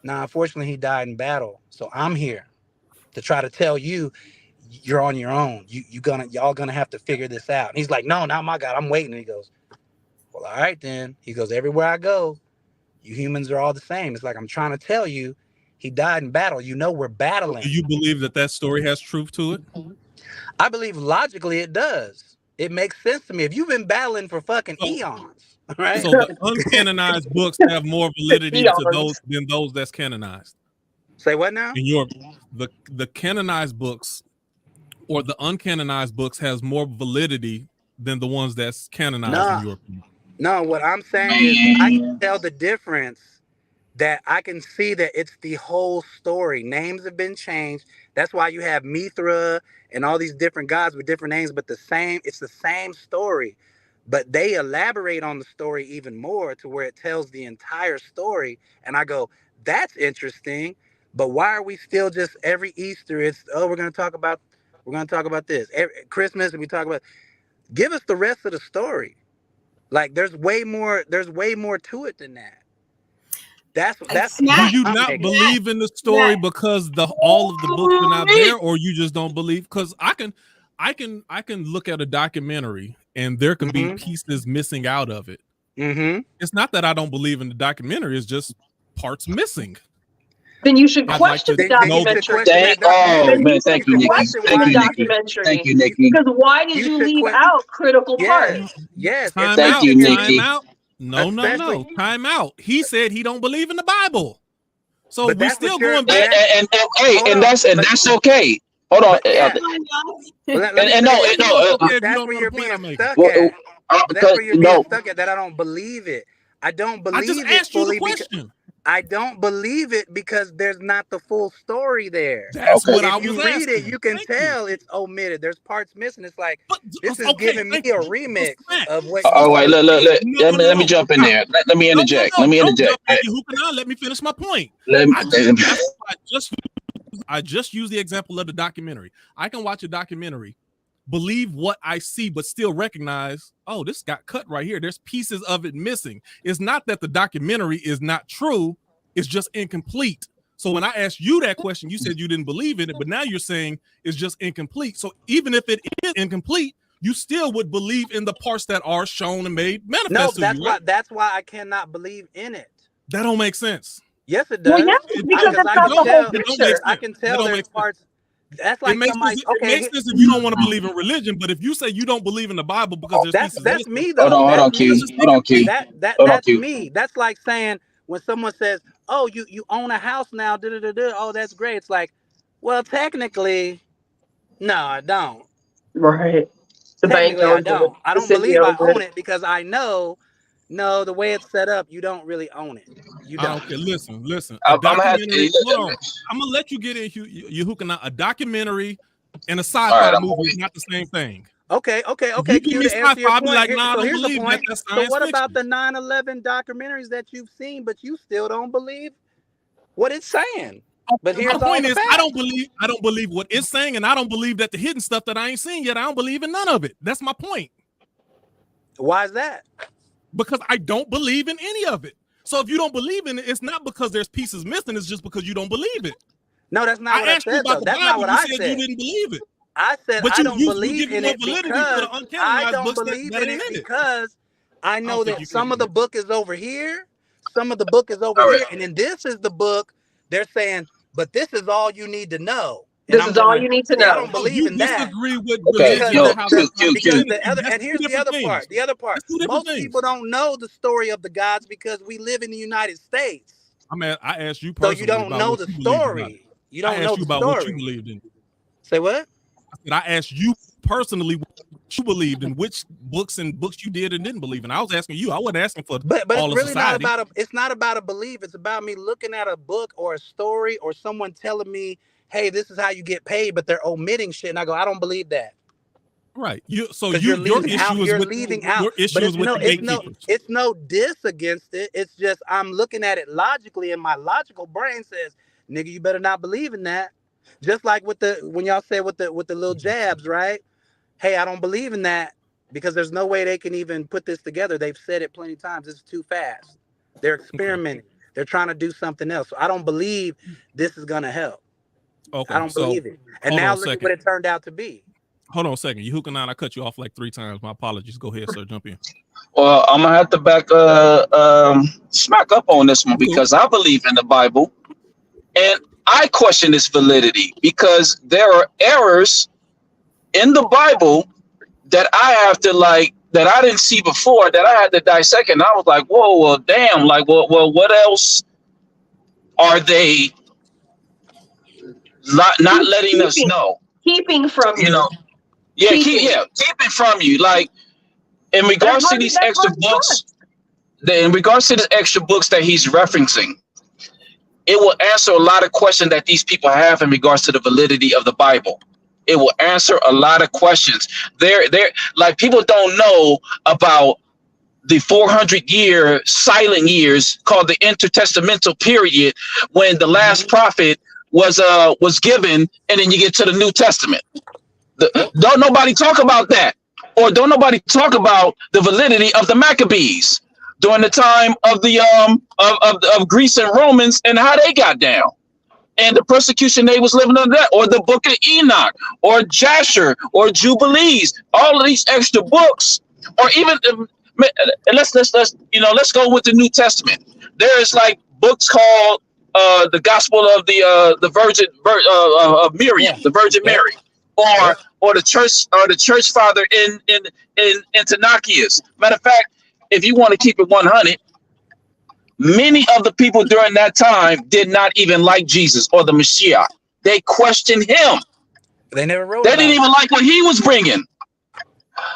nah, unfortunately, he died in battle. So I'm here to try to tell you you're on your own. Y'all gonna have to figure this out. And he's like, no, not my God. I'm waiting. And he goes, well, all right then. He goes, everywhere I go, you humans are all the same. It's like, I'm trying to tell you, he died in battle. We're battling. Do you believe that story has truth to it? I believe logically it does. It makes sense to me. If you've been battling for fucking eons, right? So the uncanonized books have more validity to those than those that's canonized. Say what now? The canonized books or the uncanonized books has more validity than the ones that's canonized in your opinion. No, what I'm saying is I can tell the difference that I can see that it's the whole story. Names have been changed. That's why you have Mithra and all these different gods with different names, but it's the same story. But they elaborate on the story even more to where it tells the entire story. And I go, that's interesting. But why are we still just every Easter? We're gonna talk about this. Every Christmas, and we talk about. Give us the rest of the story. Like there's way more to it than that. That's Do you not believe in the story because all of the books are not there, or you just don't believe? Because I can look at a documentary and there can be pieces missing out of it. It's not that I don't believe in the documentary; it's just parts missing. Then you should question the documentary. Man, thank you, Nikki. Thank you, Nikki. Because why did you leave out critical parts? Yes. Thank you, Nikki. No. Time out. He said he don't believe in the Bible. So we're still going back. And that's okay. Hold on. That's where you're being stuck at. That's where you're being stuck at. That I don't believe it. I don't believe it. I just asked you the question. I don't believe it because there's not the full story there. That's what I was asking. If you read it, you can tell it's omitted. There's parts missing. It's like this is giving me a remix of what. Oh wait, look. Let me jump in there. Let me interject. Let me finish my point. I just use the example of the documentary. I can watch a documentary, believe what I see, but still recognize, oh, this got cut right here. There's pieces of it missing. It's not that the documentary is not true. It's just incomplete. So when I asked you that question, you said you didn't believe in it, but now you're saying it's just incomplete. So even if it is incomplete, you still would believe in the parts that are shown and made manifest. No, that's why I cannot believe in it. That don't make sense. Yes, it does. Well, yeah, because that's not the whole picture. I can tell there's parts. That's like it makes sense if you don't want to believe in religion, but if you say you don't believe in the Bible because that's me though. Hold on, Q. That's me. That's like saying when someone says, "Oh, you own a house now," oh, that's great. It's like, well, technically, no, I don't. Right. The bank I don't believe I own it because I know. No, the way it's set up, you don't really own it. You don't. Okay, listen. I'm gonna let you get in. You hooking out a documentary and a sci-fi movie is not the same thing. Okay. You give me sci-fi, I'll be like, nah, I don't believe that. That's so what about the 9/11 documentaries that you've seen, but you still don't believe what it's saying? But here's my point is, I don't believe what it's saying, and I don't believe that the hidden stuff that I ain't seen yet. I don't believe in none of it. That's my point. Why is that? Because I don't believe in any of it. So if you don't believe in it, it's not because there's pieces missing. It's just because you don't believe it. No, that's not what I said. That's not what I said. You didn't believe it. I said I don't believe in it because I don't believe in it because I know that some of the book is over here, some of the book is over here, and then this is the book. They're saying, but this is all you need to know. This is all you need to know. I don't believe in that. Disagree with because the other, and here's the other part. The other part. Most people don't know the story of the gods because we live in the United States. I asked you personally. So you don't know the story. You don't know the story. What you believed in. Say what? I asked you personally what you believed in, which books you did and didn't believe in. I was asking you. I wasn't asking for but all it's really society. It's not about a belief. It's about me looking at a book or a story or someone telling me, hey, this is how you get paid, but they're omitting shit. And I go, I don't believe that. Right. Your issue is with it's no diss against it. It's just I'm looking at it logically, and my logical brain says, nigga, you better not believe in that. Just like when y'all say with the little jabs, right? Hey, I don't believe in that because there's no way they can even put this together. They've said it plenty of times. It's too fast. They're experimenting. Okay. They're trying to do something else. So I don't believe this is gonna help. Okay, I don't believe it. And now look at what it turned out to be. Hold on a second. You hooking on? I cut you off like 3 times. My apologies. Go ahead, sir. Jump in. Well, I'm gonna have to smack up on this one because I believe in the Bible, and I question its validity because there are errors in the Bible that I have to that I didn't see before that I had to dissect, and I was like, whoa, well, damn, well, what else are they not letting us know? Keeping from you. Keeping from you. Like in regards to these extra books, in regards to the extra books that he's referencing, it will answer a lot of questions that these people have in regards to the validity of the Bible. It will answer a lot of questions. They're like, people don't know about the 400-year silent years called the intertestamental period, when the last prophet was given, and then you get to the New Testament. Don't nobody talk about that, or don't nobody talk about the validity of the Maccabees during the time of the of Greece and Romans, and how they got down, and the persecution they was living under that, or the book of Enoch, or Jasher, or Jubilees. All of these extra books, or even let's go with the New Testament. There is like books called the Gospel of the Virgin of Miriam, the Virgin Mary, or the church father in Antiochus. Matter of fact, if you want to keep it 100, many of the people during that time did not even like Jesus or the Mashiach. They questioned him. They never wrote. They didn't even like what he was bringing.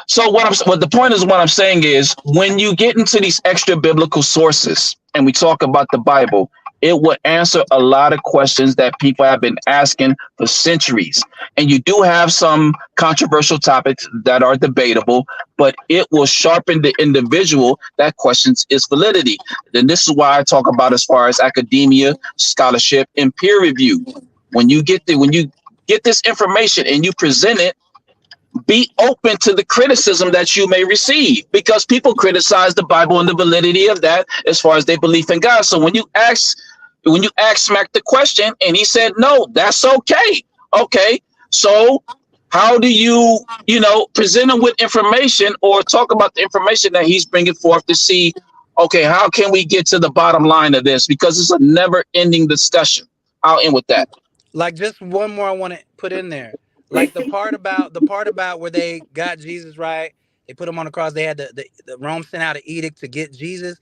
So what the point is, what I'm saying is, when you get into these extra biblical sources and we talk about the Bible, it will answer a lot of questions that people have been asking for centuries. And you do have some controversial topics that are debatable, but it will sharpen the individual that questions its validity. Then this is why I talk about, as far as academia, scholarship, and peer review. When you get this information and you present it, be open to the criticism that you may receive, because people criticize the Bible and the validity of that as far as their belief in God. So when you ask Smack the question and he said, no, that's okay. Okay. So how do you present him with information, or talk about the information that he's bringing forth to see, okay, how can we get to the bottom line of this? Because it's a never ending discussion. I'll end with that. Like, just one more I want to put in there. Like the part about where they got Jesus right, they put him on the cross. They had the Rome sent out an edict to get Jesus.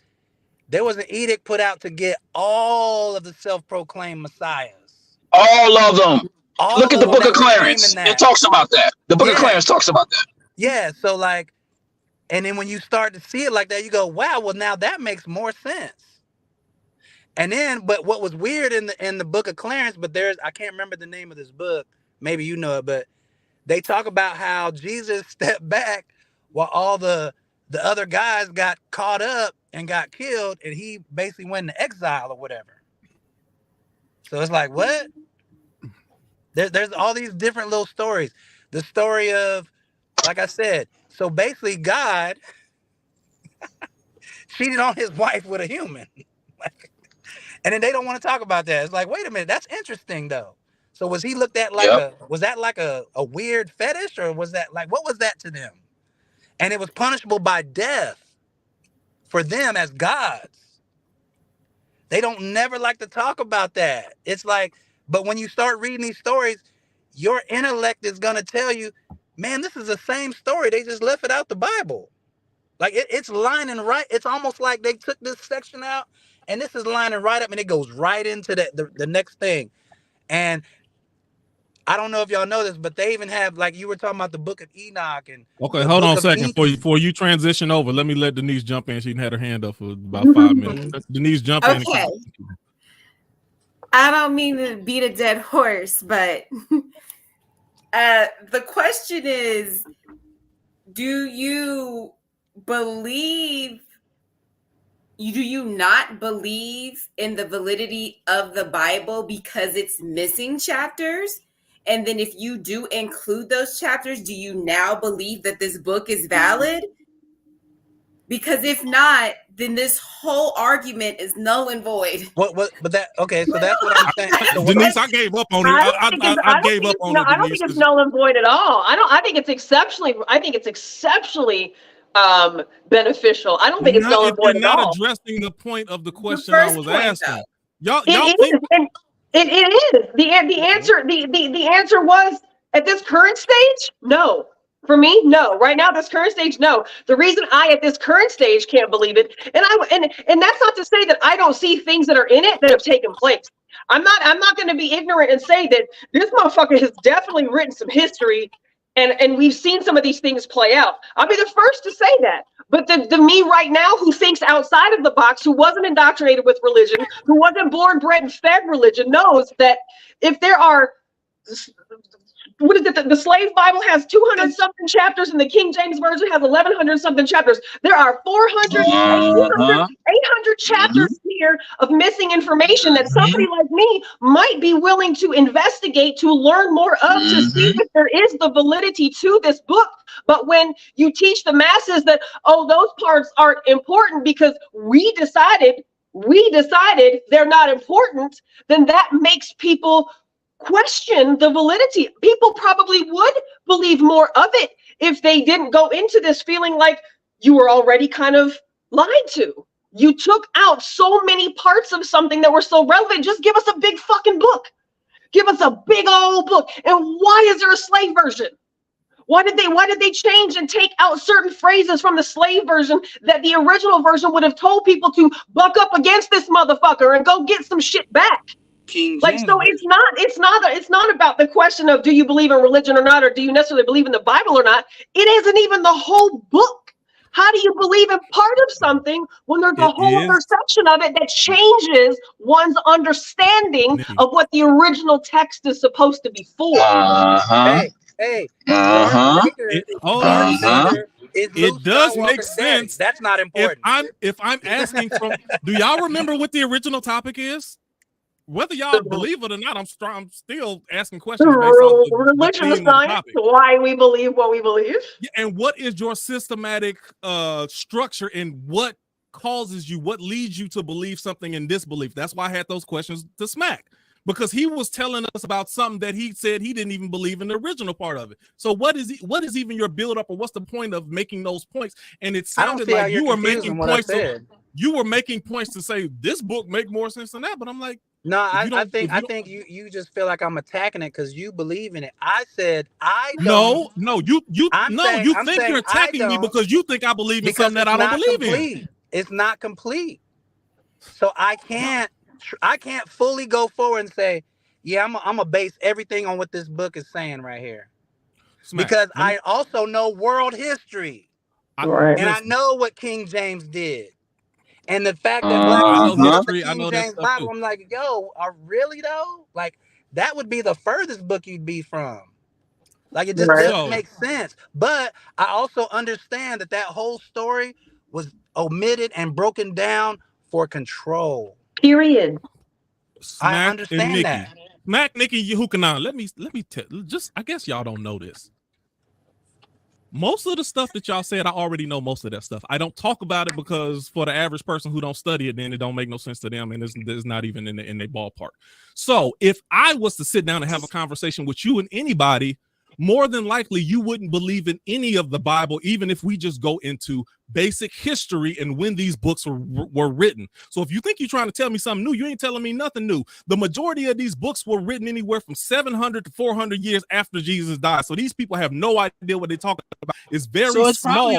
There was an edict put out to get all of the self-proclaimed messiahs. All of them. Look at the Book of Clarence. It talks about that. The Book of Clarence talks about that. Yeah. So like, and then when you start to see it like that, you go, wow, well, now that makes more sense. And then, but what was weird in the Book of Clarence, but I can't remember the name of this book. Maybe you know it, but they talk about how Jesus stepped back while all the other guys got caught up and got killed, and he basically went into exile or whatever. So it's like, what? There's all these different little stories. The story of, like I said, so basically God cheated on his wife with a human. And then they don't want to talk about that. It's like, wait a minute, that's interesting though. So was he looked at like was that like a weird fetish, or was that like, what was that to them? And it was punishable by death for them as gods. They don't never like to talk about that. It's like, but when you start reading these stories, your intellect is going to tell you, man, this is the same story. They just left it out the Bible. Like it's lining right. It's almost like they took this section out and this is lining right up, and it goes right into the next thing. And I don't know if y'all know this, but they even have, like you were talking about, the Book of Enoch and. Okay, hold on a second before you transition over. Let me let Denise jump in. She had her hand up for about 5 minutes. Denise, jump in. Okay. I don't mean to beat a dead horse, but the question is, do you not believe in the validity of the Bible because it's missing chapters? And then if you do include those chapters, do you now believe that this book is valid? Because if not, then this whole argument is null and void. But that, okay, so that's what I'm saying. So Denise, I gave up on it. I gave up on it. I don't think it's null and void at all. I think it's exceptionally beneficial. I don't think it's null and void at all. You're not addressing the point of the question I was asking. Y'all It is. The answer was, at this current stage, no. For me, no. Right now, this current stage, no. The reason at this current stage can't believe it, and that's not to say that I don't see things that are in it that have taken place. I'm not going to be ignorant and say that this motherfucker has definitely written some history And we've seen some of these things play out. I'll be the first to say that. But the me right now who thinks outside of the box, who wasn't indoctrinated with religion, who wasn't born, bred, and fed religion, knows that if there are, what is it? The Slave Bible has 200 something chapters, and the King James Version has 1100 something chapters. There are 400, 800 chapters here of missing information that somebody like me might be willing to investigate, to learn more of, to see if there is the validity to this book. But when you teach the masses that, oh, those parts aren't important because we decided they're not important, then that makes people question the validity. People probably would believe more of it if they didn't go into this feeling like you were already kind of lied to. You took out so many parts of something that were so relevant. Just give us a big fucking book. Give us a big old book. And why is there a slave version? Why did they change and take out certain phrases from the slave version that the original version would have told people to buck up against this motherfucker and go get some shit back? Like, so it's not about the question of do you believe in religion or not, or do you necessarily believe in the Bible or not. It isn't even the whole book. How do you believe in part of something when there's a whole perception of it that changes one's understanding of what the original text is supposed to be for? It does make sense. That's not important. If I'm asking from, do y'all remember what the original topic is? Whether y'all believe it or not, I'm still asking questions. Religion is science. Why we believe what we believe. Yeah, and what is your systematic structure, and what causes you, what leads you to believe something in this belief? That's why I had those questions to Smack, because he was telling us about something that he said he didn't even believe in the original part of it. So what is even your build up, or what's the point of making those points? And it sounded like you were making points. You were making points to say this book make more sense than that, but I'm like, no, I think you just feel like I'm attacking it because you believe in it. I said I don't. No, you think you're attacking me because you think I believe in something that I don't believe in. It's not complete, so I can't fully go forward and say, yeah, I'm gonna base everything on what this book is saying right here, because I also know world history, and I know what King James did. And the fact that Black history, I know James Bible, I'm like, yo, really though? Like, that would be the furthest book you'd be from. Like, it just doesn't make sense. But I also understand that whole story was omitted and broken down for control. Period. I understand that. Mac, Nikki, Yehukanan, let me tell. I guess y'all don't know this. Most of the stuff that y'all said, I already know most of that stuff. I don't talk about it because for the average person who don't study it, then it don't make no sense to them, and it's not even in their ballpark. So if I was to sit down and have a conversation with you and anybody, more than likely you wouldn't believe in any of the Bible, even if we just go into basic history and when these books were written. So if you think you're trying to tell me something new, you ain't telling me nothing new. The majority of these books were written anywhere from 700 to 400 years after Jesus died. So these people have no idea what they're talking about. It's very small.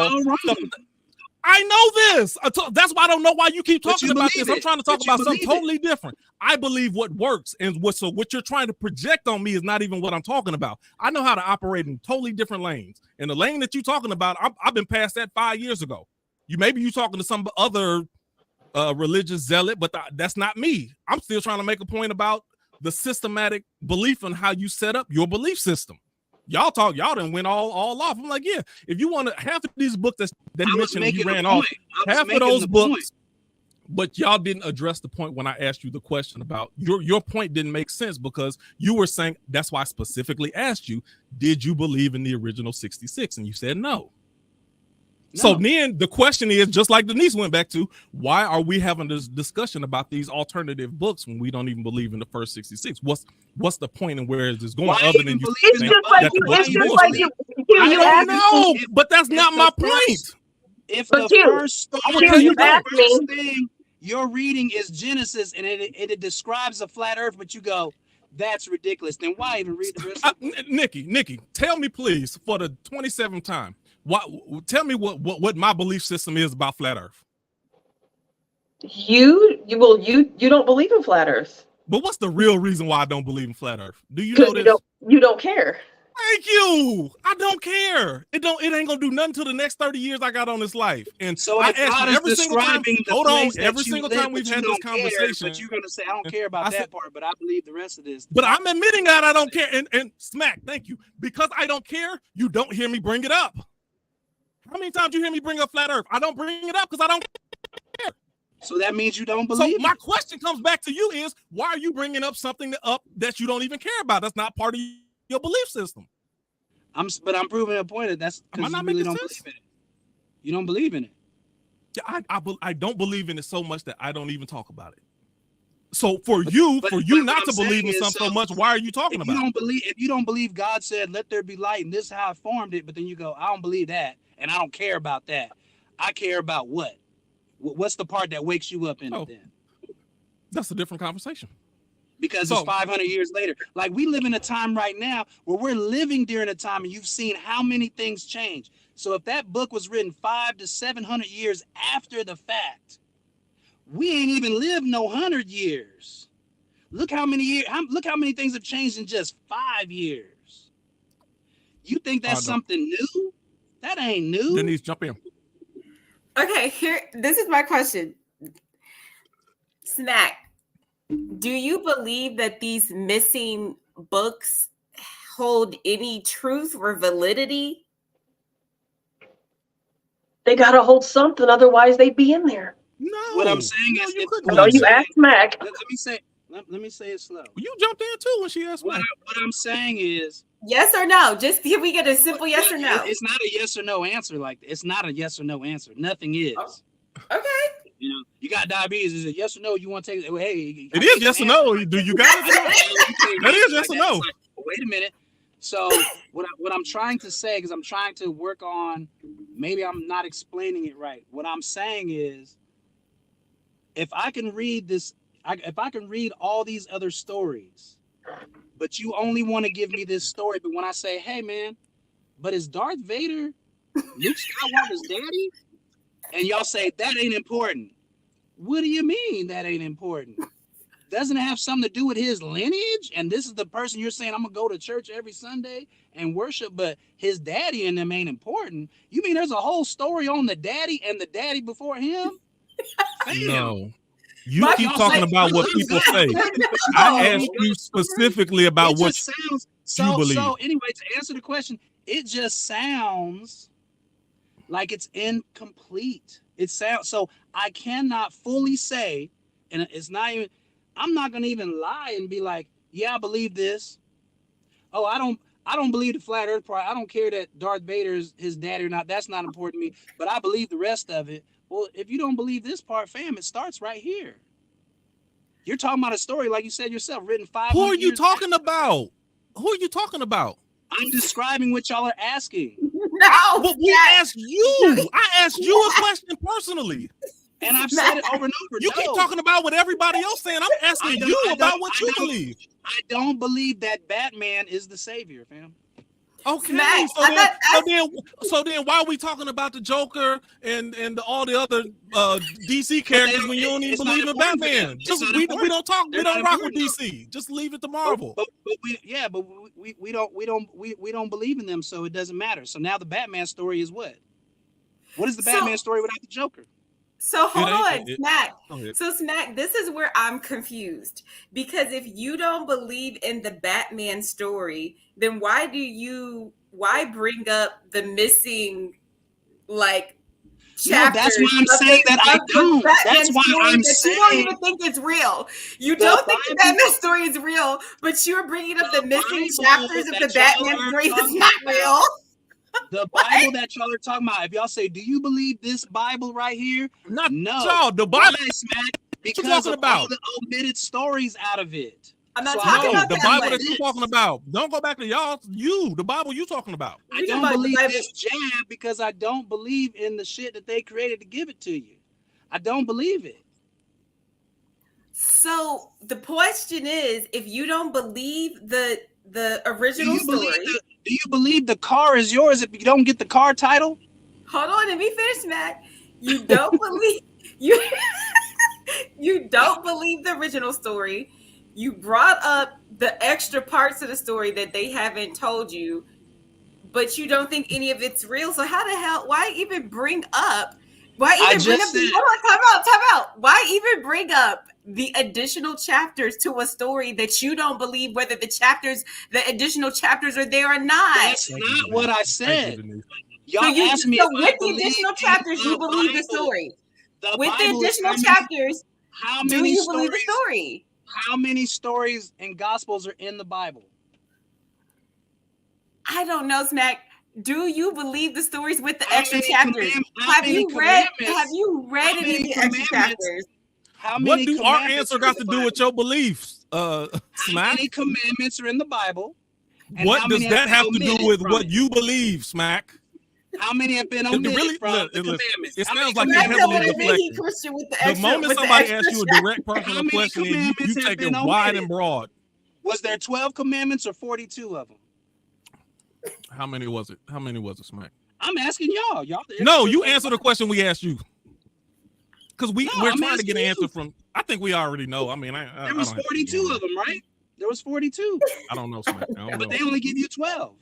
I know this. That's why I don't know why you keep talking about this. I'm trying to talk about something totally different. I believe what works, and what you're trying to project on me is not even what I'm talking about. I know how to operate in totally different lanes. And the lane that you're talking about, I've been past that 5 years ago. Maybe you're talking to some other religious zealot, but that's not me. I'm still trying to make a point about the systematic belief in how you set up your belief system. Y'all done went all off. I'm like, yeah, if you want to, half of these books that you mentioned, you ran off, half of those books, but y'all didn't address the point when I asked you the question about your point didn't make sense, because you were saying, that's why I specifically asked you, did you believe in the original 66? And you said no. So then the question is, just like Denise went back to, why are we having this discussion about these alternative books when we don't even believe in the first 66? What's the point, and where is this going? Other than you it's just like you I don't know, but that's not my point. If the first thing you're reading is Genesis and it describes a flat earth, but you go, that's ridiculous, then why even read the rest? Nikki, tell me please, for the 27th time, tell me what my belief system is about flat earth. You don't believe in flat earth. But what's the real reason why I don't believe in flat earth? Do you know this? You don't care. Thank you. I don't care. It ain't gonna do nothing to the next 30 years I got on this life. And So I if ask God you is every single time. describing the Hold on. place that Every you single live, time we've but had you this don't care, conversation, but you're gonna say, I don't care about that part, but I believe the rest of this. but I'm admitting that I don't care. And Smack, thank you. Because I don't care, you don't hear me bring it up. How many times do you hear me bring up flat Earth? I don't bring it up because I don't care. So that means you don't believe. So my question comes back to you is, why are you bringing up something that you don't even care about? That's not part of your belief system. But I'm proving a point that that's because you really don't believe in it. You don't believe in it. Yeah, I don't believe in it so much that I don't even talk about it. So for you not to believe in something so much, why are you talking about it? If you don't believe God said, let there be light, and this is how I formed it, but then you go, I don't believe that, and I don't care about that. I care about what? What's the part that wakes you up in it then? That's a different conversation. Because it's 500 years later. Like, we live in a time right now where we're living during a time and you've seen how many things change. So if that book was written 500 to 700 years after the fact, we ain't even lived no 100 years. Look how many years, look how many things have changed in just 5 years. You think that's something new? That ain't new. Denise, jump in. Okay, this is my question. Snack. Do you believe that these missing books hold any truth or validity? They gotta hold something, otherwise they'd be in there. No. What I'm saying is, you asked Mac. Let me say it slow. You jumped in too when she asked me. What I'm saying is, yes or no? Just can we get a simple yes or no? It's not a yes or no answer. Like, it's not a yes or no answer. Nothing is. Okay. You know, you got diabetes. Is it yes or no? You want to take it? Well, hey, it is yes or no. Do you got it? That is yes or no. Like, wait a minute. So what I'm trying to say, because I'm trying to work on, maybe I'm not explaining it right. What I'm saying is, if I can read this, if I can read all these other stories, but you only want to give me this story, but when I say, hey man, but is Darth Vader Luke Skywalker's daddy? And y'all say that ain't important. What do you mean that ain't important? Doesn't it have something to do with his lineage? And this is the person you're saying, I'm gonna go to church every Sunday and worship, but his daddy and them ain't important. You mean there's a whole story on the daddy and the daddy before him? No. You keep talking about what people say. I asked you specifically about what you believe. So anyway, to answer the question, it just sounds like it's incomplete. It sounds so I cannot fully say, and it's not even, I'm not gonna even lie and be like, yeah, I believe this. Oh, I don't believe the flat earth part. I don't care that Darth Vader is his daddy or not. That's not important to me, but I believe the rest of it. Well, if you don't believe this part, fam, it starts right here. You're talking about a story, like you said yourself, written 500 Who are you years talking about? Who are you talking about? I'm describing what y'all are asking. No, but we asked you. I asked you a question personally. And I've said it over and over. You keep talking about what everybody else saying. I'm asking you about what you believe. I don't believe that Batman is the savior, fam. Okay, so then why are we talking about the Joker and all the other DC characters when you don't even believe in Batman? Just we don't rock with DC. Just leave it to Marvel. But we don't believe in them, so it doesn't matter. So now the Batman story is what? What is the Batman story without the Joker? So hold on, Smack. So Smack, this is where I'm confused, because if you don't believe in the Batman story, then why bring up the missing chapters? No, that's why I'm saying that I don't. That's why I'm saying you don't even think it's real. You don't think the Batman story is real, but you're bringing up the missing chapters of the Batman story that's not real. The Bible that y'all are talking about, if y'all say, do you believe this Bible right here? No. The Bible, because of all the omitted stories out of it. I'm not talking about the Bible that you're talking about. Don't go back to the Bible you talking about. I don't believe this jab because I don't believe in the shit that they created to give it to you. I don't believe it. So the question is, if you don't believe the original story, do you believe the car is yours if you don't get the car title? Hold on, let me finish, Matt. You don't believe you don't believe the original story. You brought up the extra parts of the story that they haven't told you, but you don't think any of it's real. So how the hell? Why even bring up? Why even bring up? Time out. Why even bring up the additional chapters to a story that you don't believe whether the additional chapters are there or not? That's not what I said. Y'all asked me with the additional chapters, you believe the story. With the additional chapters, how many you believe the story? How many stories and gospels are in the Bible? I don't know, Smack. Do you believe the stories with the extra chapters? Have you read any of the extra chapters? What do our answer got to do with your beliefs, Smack? How many commandments are in the Bible? What does that have to do with what you believe, Smack? How many have been omitted from the commandments? It sounds like you're heavily deflecting. The moment somebody asks you a direct personal question, you take it wide and broad. Was there 12 commandments or 42 of them? How many was it? Smack? I'm asking y'all. No, you answer the question we asked you. Because we're trying to get an answer from. I think we already know. I mean, there was 42 of them, right? There was 42. I don't know, Smack. But they only give you 12.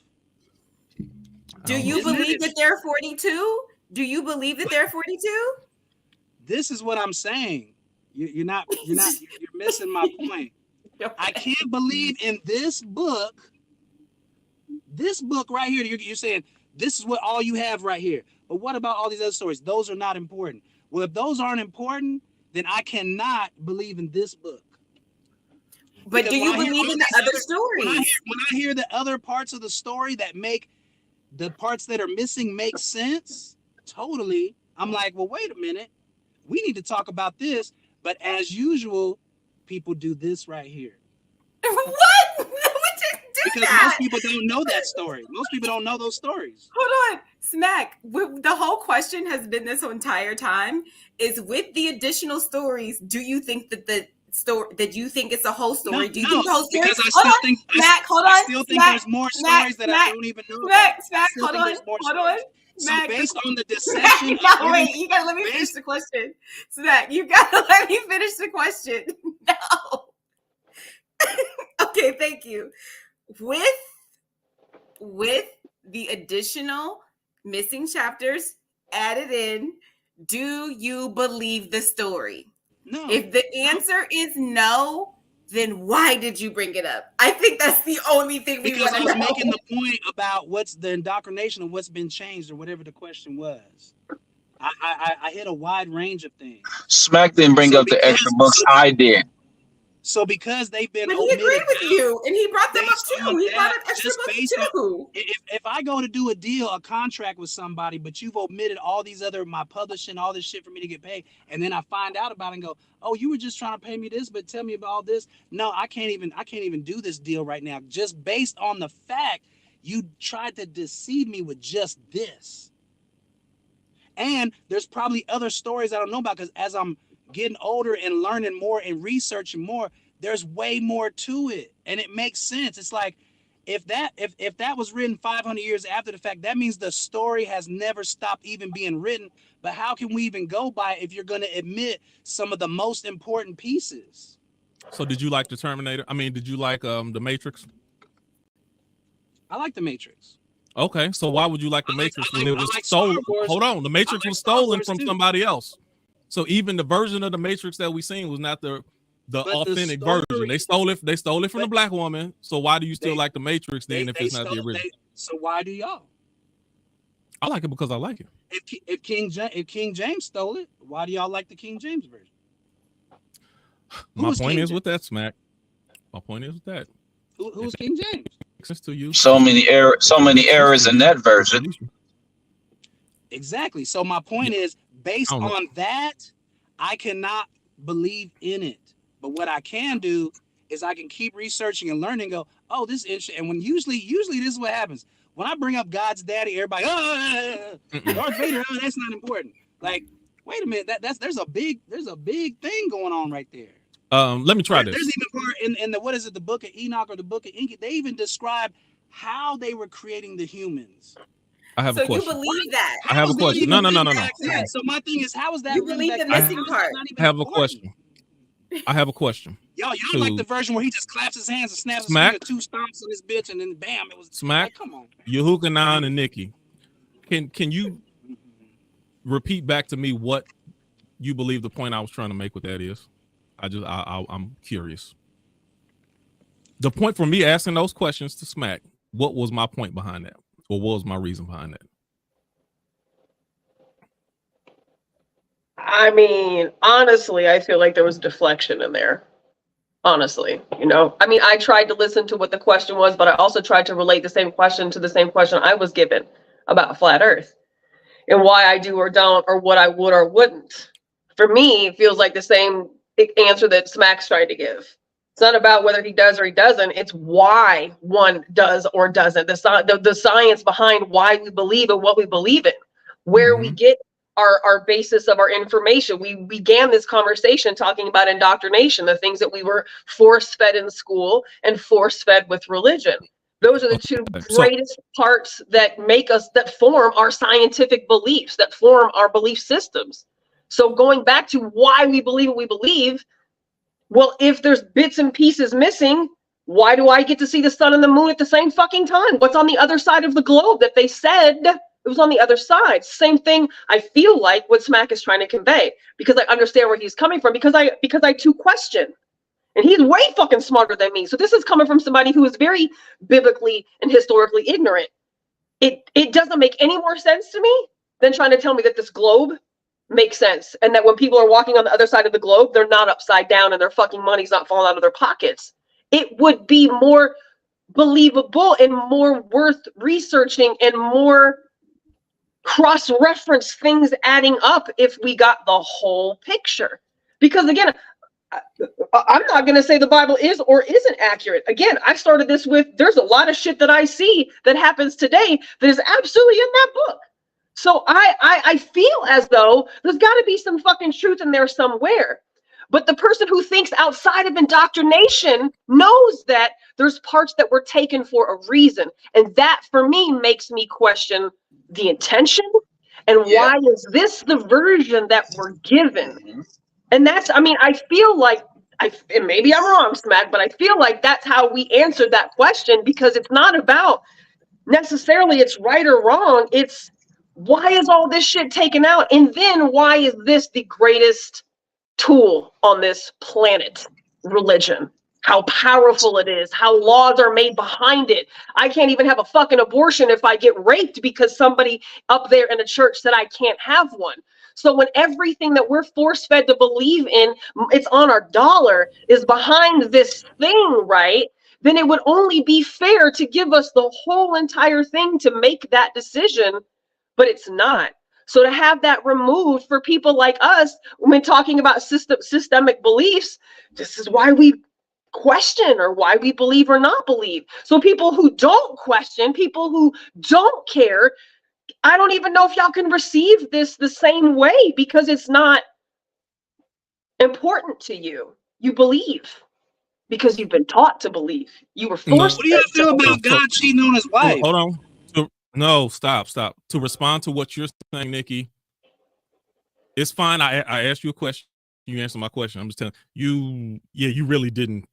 Do you believe that there are 42? Do you believe that there are 42? This is what I'm saying. You're missing my point. I can't believe in this book right here. You're saying this is what all you have right here. But what about all these other stories? Those are not important. Well, if those aren't important, then I cannot believe in this book. But do you believe in the other stories? When I hear the other parts of the story that make the parts that are missing make sense, totally, I'm like, well, wait a minute. We need to talk about this. But as usual, people do this right here. What? Because most people don't know that story. Most people don't know those stories. Hold on, Smack. The whole question has been this entire time is with the additional stories. Do you think that the story that you think it's a whole story? No, do you think the whole story? Because I still think Smack, hold on. I still think there's more stories that I don't even know. Smack, hold on. So based on the deception. No, wait, you gotta let me finish the question. Smack, you gotta let me finish the question. No. Okay, thank you. With the additional missing chapters added in, do you believe the story? No. If the answer is no, then why did you bring it up? I think that's the only thing we want to know. Because I was making the point about what's the indoctrination of what's been changed or whatever the question was. I hit a wide range of things. Smack didn't bring up the extra books. I did. So because they've been, but he agreed with you, and he brought them up too. He brought up extra books too. If I go to do a contract with somebody, but you've omitted all these other my publishing, all this shit for me to get paid, and then I find out about it and go, oh, you were just trying to pay me this, but tell me about all this. No, I can't even do this deal right now, just based on the fact you tried to deceive me with just this. And there's probably other stories I don't know about, because as I'm getting older and learning more and researching more, there's way more to it, and it makes sense. It's like if that was written 500 years after the fact, that means the story has never stopped even being written. But how can we even go by it if you're going to admit some of the most important pieces? So did you like the Terminator? I mean, did you like the Matrix? I like the Matrix. Okay, so why would you like the Matrix when it was stolen? Hold on, the Matrix was stolen from somebody else. So even the version of the Matrix that we seen was not the authentic version. They stole it from the black woman. So why do you still like the Matrix then if it's not the original? So why do y'all? I like it because I like it. If King James stole it, why do y'all like the King James version? My point is with that, Smack. My point is with that. Who's King James? To you. So many errors in that version. Exactly. So my point is, based on that, I cannot believe in it. But what I can do is I can keep researching and learning and go, oh, this is interesting. And when usually this is what happens. When I bring up God's daddy, everybody, Darth Vader, that's not important. Like, wait a minute, there's a big thing going on right there. Let me try this. There's even part in the what is it, the Book of Enoch or the Book of Inky, they even describe how they were creating the humans. I have a question. So you believe that? I have a question. No. So my thing is, how is that? You believe the missing part? I have a question. I have a question. Y'all like the version where he just claps his hands and snaps his Smack. finger, 2 stomps on this bitch, and then bam, it was Smack. like, come on. Yehukanan and Nikki, can you repeat back to me what you believe the point I was trying to make with that is? I'm curious. The point for me asking those questions to Smack, what was my point behind that? Or what was my reason behind that? I mean, honestly, I feel like there was deflection in there. Honestly, you know, I mean, I tried to listen to what the question was, but I also tried to relate the same question to the same question I was given about flat earth and why I do or don't, or what I would or wouldn't. For me, it feels like the same answer that Smack's trying to give. It's not about whether he does or he doesn't. It's why one does or doesn't. The science behind why we believe in what we believe in, where we get our basis of our information. We began this conversation talking about indoctrination, the things that we were force-fed in school and force-fed with religion. Those are the two greatest parts that make us, that form our scientific beliefs, that form our belief systems. So going back to why we believe what we believe, well, if there's bits and pieces missing, why do I get to see the sun and the moon at the same fucking time? What's on the other side of the globe that they said it was on the other side? Same thing, I feel like what Smack is trying to convey, because I understand where he's coming from, because I too question. And he's way fucking smarter than me. So this is coming from somebody who is very biblically and historically ignorant. It doesn't make any more sense to me than trying to tell me that this globe makes sense, and that when people are walking on the other side of the globe, they're not upside down and their fucking money's not falling out of their pockets. It would be more believable and more worth researching and more cross-reference things adding up if we got the whole picture. Because again, I'm not going to say the Bible is or isn't accurate. Again, I started this with, there's a lot of shit that I see that happens today that is absolutely in that book. So I feel as though there's got to be some fucking truth in there somewhere. But the person who thinks outside of indoctrination knows that there's parts that were taken for a reason. And that, for me, makes me question the intention and why is this the version that we're given? And that's, I mean, I feel like, and maybe I'm wrong, Smack, but I feel like that's how we answered that question, because it's not about necessarily it's right or wrong. It's why is all this shit taken out? And then why is this the greatest tool on this planet? Religion. How powerful it is, how laws are made behind it. I can't even have a fucking abortion if I get raped because somebody up there in a church said I can't have one. So when everything that we're force-fed to believe in, it's on our dollar, is behind this thing, right? Then it would only be fair to give us the whole entire thing to make that decision, but it's not. So to have that removed for people like us, when talking about systemic beliefs, this is why we question, or why we believe or not believe. So people who don't question, people who don't care, I don't even know if y'all can receive this the same way, because it's not important to you. You believe because you've been taught to believe. You were forced. What do you feel about God cheating on his wife? Hold on. No, stop. To respond to what you're saying, Nikki, it's fine. I asked you a question. You answered my question. I'm just telling you. Yeah, you really didn't.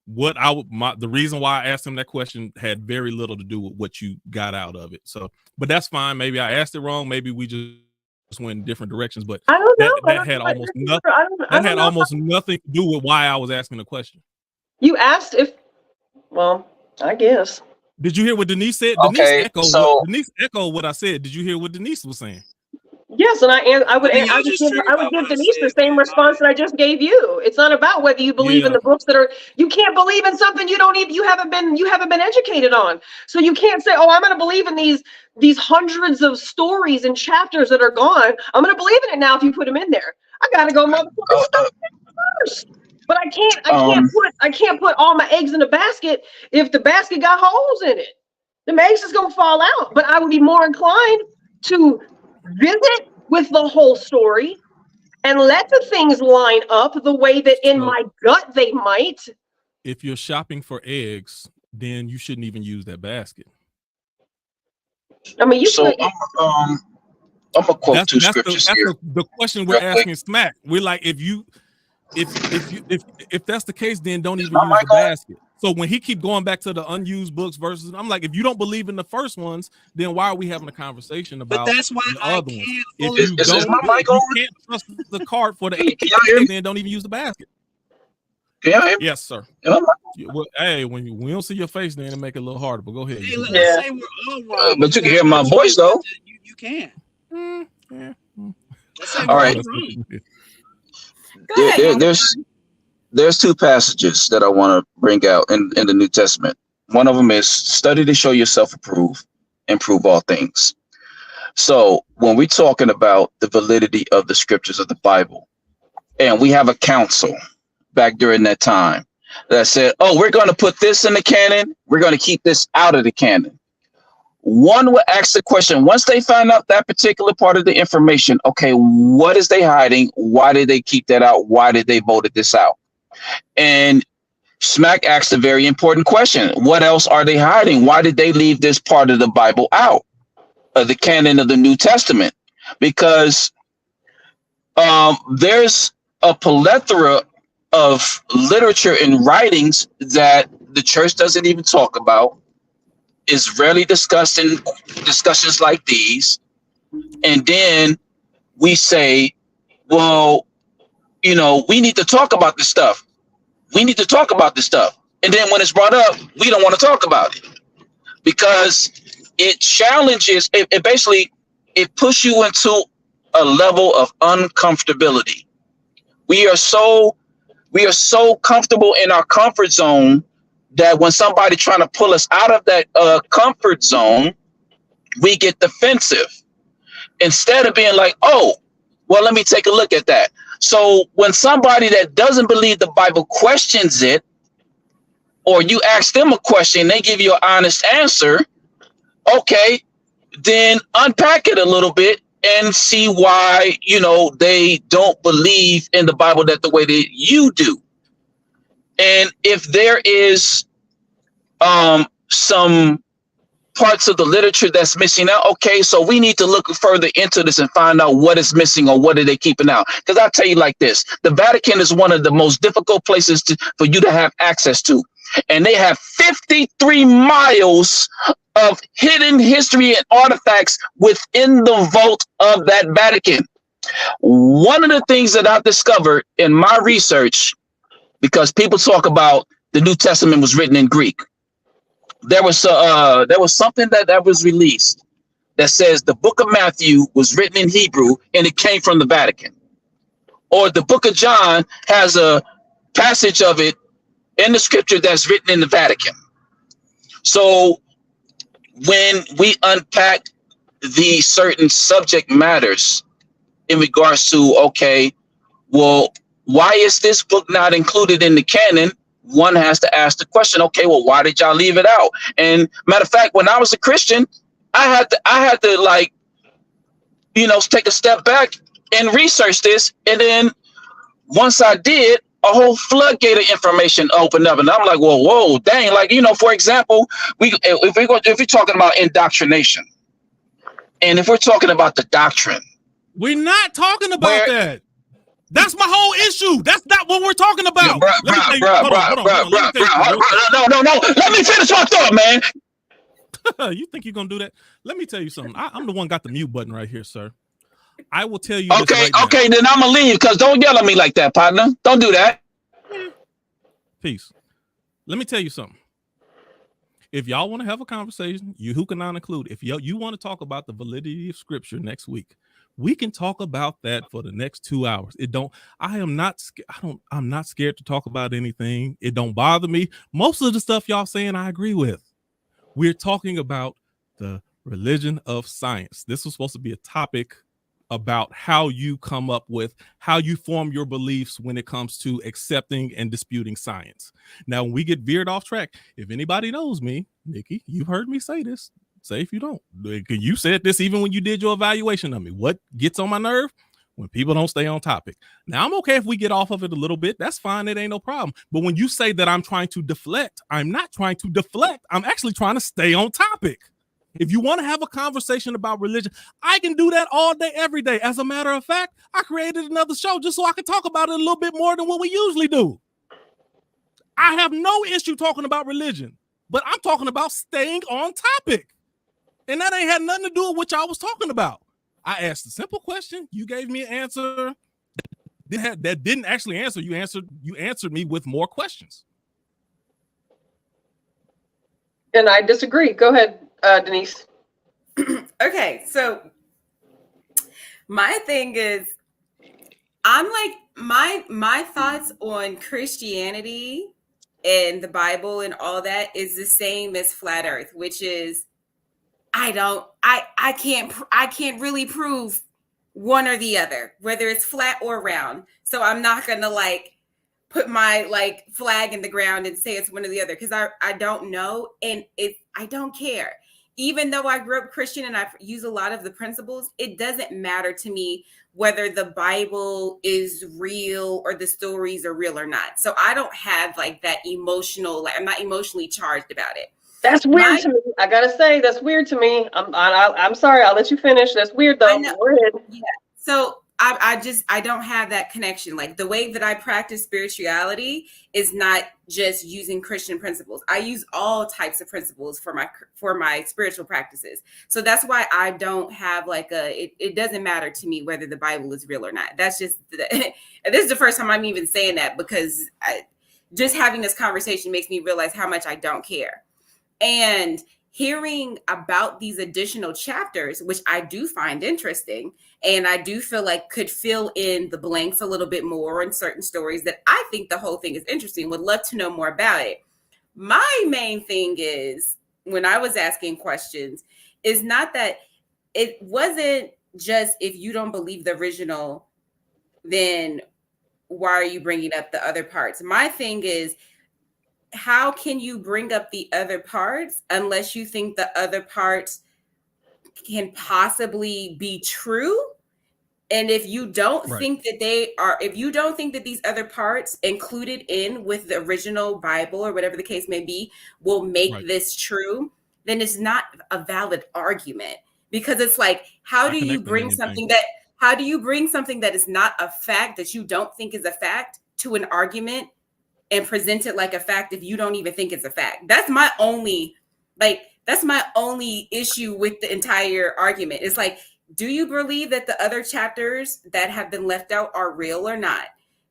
The reason why I asked him that question had very little to do with what you got out of it. So, but that's fine. Maybe I asked it wrong. Maybe we just went in different directions. But I don't know. That had almost nothing. That had almost nothing to do with why I was asking the question. You asked if. Well, I guess. Did you hear what Denise said? Okay, Denise echoed what I said. Did you hear what Denise was saying? Yes, and I would give Denise the same response that I just gave you. It's not about whether you believe in the books that are. You can't believe in something you haven't been educated on. So you can't say, "Oh, I'm going to believe in these hundreds of stories and chapters that are gone. I'm going to believe in it now if you put them in there." I got to go motherfucker first. But I can't put all my eggs in a basket if the basket got holes in it. The eggs is going to fall out. But I would be more inclined to visit with the whole story and let the things line up the way that in my gut they might. If you're shopping for eggs, then you shouldn't even use that basket. I mean, I'm gonna quote two scriptures here. The question we're asking Smack. We're like, if you if that's the case, then don't even use the basket. So when he keep going back to the unused books versus, I'm like, if you don't believe in the first ones, then why are we having a conversation about? But that's why the I other can't. ones? Fully, If you can't trust the cart for the 8, then don't even use the basket. Yes, sir. Well, hey, when we don't see your face, then it make it a little harder. But go ahead. Hey, let's say we're all wrong. But you can hear my voice though. You can. Yeah. Let's say All right. Go ahead. There's two passages that I want to bring out in the New Testament. One of them is study to show yourself approved and prove all things. So when we're talking about the validity of the scriptures of the Bible, and we have a council back during that time that said, oh, we're going to put this in the canon, we're going to keep this out of the canon. One would ask the question, once they find out that particular part of the information, okay, what is they hiding? Why did they keep that out? Why did they vote this out? And Smack asked a very important question. What else are they hiding? Why did they leave this part of the Bible out of the canon of the New Testament? Because there's a plethora of literature and writings that the church doesn't even talk about, is rarely discussed in discussions like these. And then we say, well, you know, we need to talk about this stuff. We need to talk about this stuff. And then when it's brought up, we don't want to talk about it because it challenges, it basically, it pushes you into a level of uncomfortability. We are so comfortable in our comfort zone that when somebody trying to pull us out of that comfort zone, we get defensive instead of being like, oh, well, let me take a look at that. So when somebody that doesn't believe the Bible questions it, or you ask them a question, they give you an honest answer, okay, then unpack it a little bit and see why, you know, they don't believe in the Bible that the way that you do. And if there is some parts of the literature that's missing out, okay, so we need to look further into this and find out what is missing or what are they keeping out. Because I'll tell you like this, the Vatican is one of the most difficult places for you to have access to. And they have 53 miles of hidden history and artifacts within the vault of that Vatican. One of the things that I've discovered in my research, because people talk about the New Testament was written in Greek, there was something that was released that says the book of Matthew was written in Hebrew and it came from the Vatican. Or the book of John has a passage of it in the scripture that's written in the Vatican. So when we unpack the certain subject matters in regards to, okay, well, why is this book not included in the canon? One has to ask the question, okay, well, why did y'all leave it out? And matter of fact, when I was a Christian, I had to like, you know, take a step back and research this. And then once I did, a whole floodgate of information opened up. And I'm like, well, whoa, dang. Like, you know, for example, if we're talking about indoctrination, and if we're talking about the doctrine. We're not talking about that. That's my whole issue. That's not what we're talking about. No. Let me finish my thought, man. You think you're going to do that? Let me tell you something. I'm the one got the mute button right here, sir. I will tell you. Okay, then I'm going to leave because don't yell at me like that, partner. Don't do that. Peace. Let me tell you something. If y'all want to have a conversation, you who cannot include, if you want to talk about the validity of scripture next week, we can talk about that for the next 2 hours. I'm not scared to talk about anything. It don't bother me. Most of the stuff y'all saying, I agree with. We're talking about the religion of science. This was supposed to be a topic about how you come up with, how you form your beliefs when it comes to accepting and disputing science. Now, when we get veered off track, if anybody knows me, Nikki, you've heard me say this. Say if you don't. You said this even when you did your evaluation of me. What gets on my nerve? When people don't stay on topic. Now, I'm okay if we get off of it a little bit. That's fine. It ain't no problem. But when you say that I'm trying to deflect, I'm not trying to deflect. I'm actually trying to stay on topic. If you want to have a conversation about religion, I can do that all day, every day. As a matter of fact, I created another show just so I can talk about it a little bit more than what we usually do. I have no issue talking about religion, but I'm talking about staying on topic. And that ain't had nothing to do with what y'all was talking about. I asked a simple question. You gave me an answer that didn't actually answer. You answered me with more questions. And I disagree. Go ahead, Denise. Okay, so my thing is, I'm like, my thoughts on Christianity and the Bible and all that is the same as flat earth, which is I can't really prove one or the other, whether it's flat or round. So I'm not gonna like put my like flag in the ground and say it's one or the other, because I don't know, and I don't care. Even though I grew up Christian and I use a lot of the principles, it doesn't matter to me whether the Bible is real or the stories are real or not. So I don't have like that emotional, like I'm not emotionally charged about it. That's weird to me. I gotta say, that's weird to me. I'm sorry. I'll let you finish. That's weird though. Go ahead. Yeah. So I don't have that connection. Like the way that I practice spirituality is not just using Christian principles. I use all types of principles for my spiritual practices. So that's why I don't have like it doesn't matter to me whether the Bible is real or not. That's just this is the first time I'm even saying that, because just having this conversation makes me realize how much I don't care. And hearing about these additional chapters, which I do find interesting, and I do feel like could fill in the blanks a little bit more in certain stories that I think the whole thing is interesting, would love to know more about it. My main thing is, when I was asking questions, is not that it wasn't just if you don't believe the original, then why are you bringing up the other parts? My thing is, how can you bring up the other parts unless you think the other parts can possibly be true? And if you don't think that if you don't think that these other parts included in with the original Bible or whatever the case may be will make this true, then it's not a valid argument. Because it's like, how do you bring something that is not a fact, that you don't think is a fact, to an argument and present it like a fact if you don't even think it's a fact? That's my only issue with the entire argument. It's like, do you believe that the other chapters that have been left out are real or not?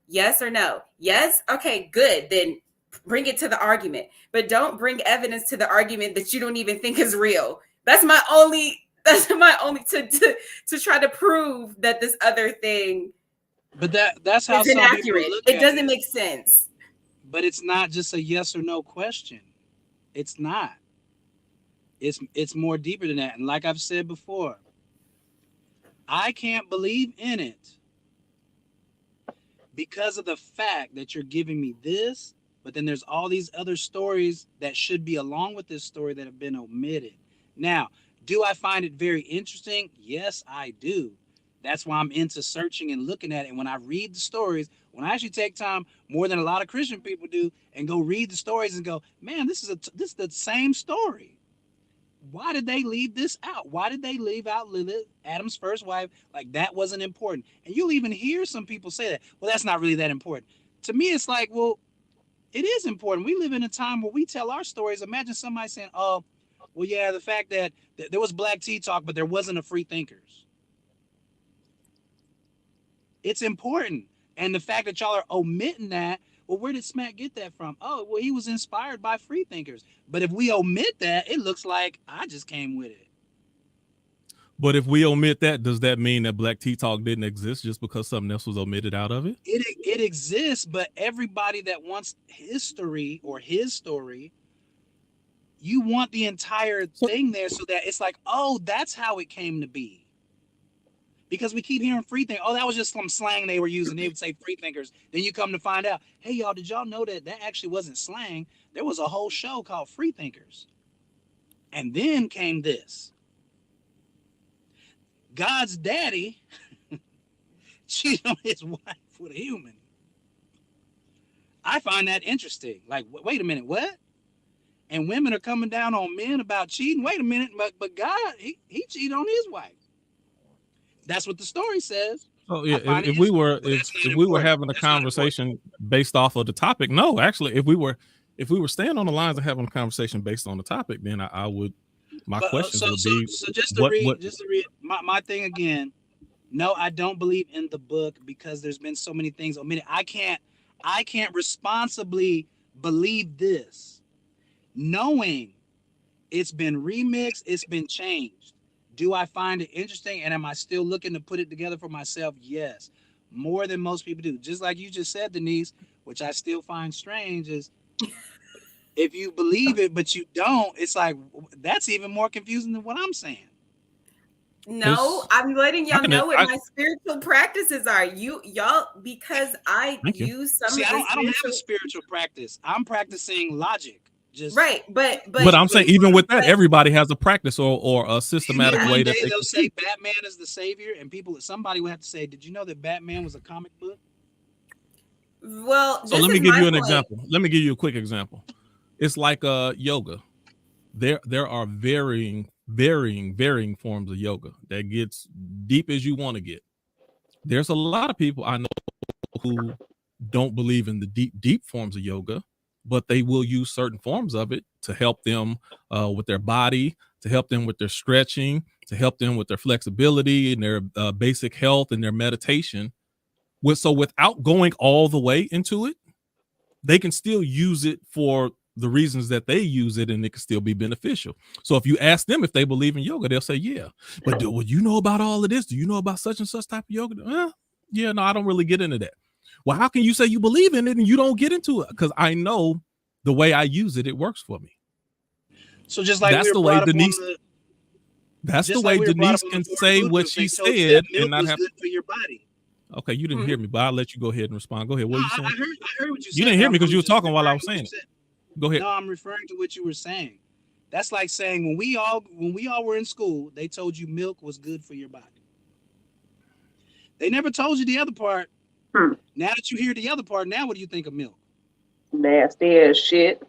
Yes or no? Yes? Okay, good. Then bring it to the argument. But don't bring evidence to the argument that you don't even think is real. That's my only to try to prove that this other thing But that's how is some inaccurate. people look It at doesn't make sense. But it's not just a yes or no question. It's not. It's more deeper than that. And like I've said before, I can't believe in it because of the fact that you're giving me this, but then there's all these other stories that should be along with this story that have been omitted. Now, do I find it very interesting? Yes, I do. That's why I'm into searching and looking at it. And when I read the stories, when I actually take time more than a lot of Christian people do and go read the stories and go, man, this is the same story. Why did they leave this out? Why did they leave out Lilith, Adam's first wife? Like, that wasn't important. And you'll even hear some people say that, well, that's not really that important. To me, it's like, well, it is important. We live in a time where we tell our stories. Imagine somebody saying, oh, well, yeah, the fact that there was Black Tea Talk, but there wasn't a Free Thinkers. It's important. And the fact that y'all are omitting that, well, where did Smack get that from? Oh, well, he was inspired by free thinkers. But if we omit that, it looks like I just came with it. But if we omit that, does that mean that Black Tea Talk didn't exist just because something else was omitted out of it? It exists, but everybody that wants history or his story, you want the entire thing there so that it's like, oh, that's how it came to be. Because we keep hearing free think. Oh, that was just some slang they were using. They would say free thinkers. Then you come to find out, hey, y'all, did y'all know that actually wasn't slang? There was a whole show called Free Thinkers. And then came this. God's daddy cheated on his wife with a human. I find that interesting. Like, wait a minute, what? and women are coming down on men about cheating. Wait a minute, but God, he cheated on his wife. That's what the story says. Oh yeah, if we were having a conversation based off of the topic, no, actually, if we were staying on the lines and having a conversation based on the topic, then I would. My question would be. So just to read my thing again. No, I don't believe in the book because there's been so many things omitted. I can't responsibly believe this, knowing it's been remixed, it's been changed. Do I find it interesting, and am I still looking to put it together for myself? Yes, more than most people do. Just like you just said, Denise, which I still find strange, is if you believe it but you don't, it's like that's even more confusing than what I'm saying. No, I'm letting y'all know what my spiritual practices are. Y'all, because I use some. See, I don't have a spiritual practice. I'm practicing logic. Just right, but I'm saying even with that, everybody has a practice or a systematic way that they'll say Batman is the savior, and somebody would have to say, "Did you know that Batman was a comic book?" Well, so let me give you an example. Let me give you a quick example. It's like yoga. There are varying forms of yoga that gets deep as you want to get. There's a lot of people I know who don't believe in the deep forms of yoga, but they will use certain forms of it to help them with their body, to help them with their stretching, to help them with their flexibility and their basic health and their meditation. So without going all the way into it, they can still use it for the reasons that they use it, and it can still be beneficial. So if you ask them if they believe in yoga, they'll say, yeah. But do you know about all of this? Do you know about such and such type of yoga? Yeah, no, I don't really get into that. Well, how can you say you believe in it and you don't get into it? Because I know the way I use it, it works for me. So just like that's the way Denise. That's the way Denise can say what she said and not have good for your body. Okay, you didn't hear me, but I'll let you go ahead and respond. Go ahead. What are you saying? I heard what you said. You didn't hear me because you were talking while I was saying it. Go ahead. No, I'm referring to what you were saying. That's like saying when we all were in school, they told you milk was good for your body. They never told you the other part. Now that you hear the other part, now what do you think of milk? Nasty as shit.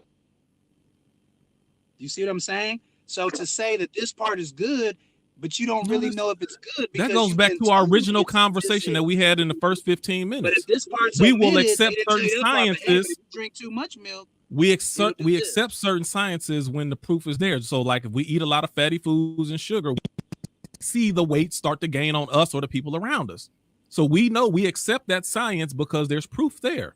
You see what I'm saying? So to say that this part is good, but you don't really know if it's good. That goes back to our original conversation that we had in the first 15 minutes. But if this part's we will accept certain sciences. If you drink too much milk. We accept certain sciences when the proof is there. So like if we eat a lot of fatty foods and sugar, we see the weight start to gain on us or the people around us. So we know we accept that science because there's proof there.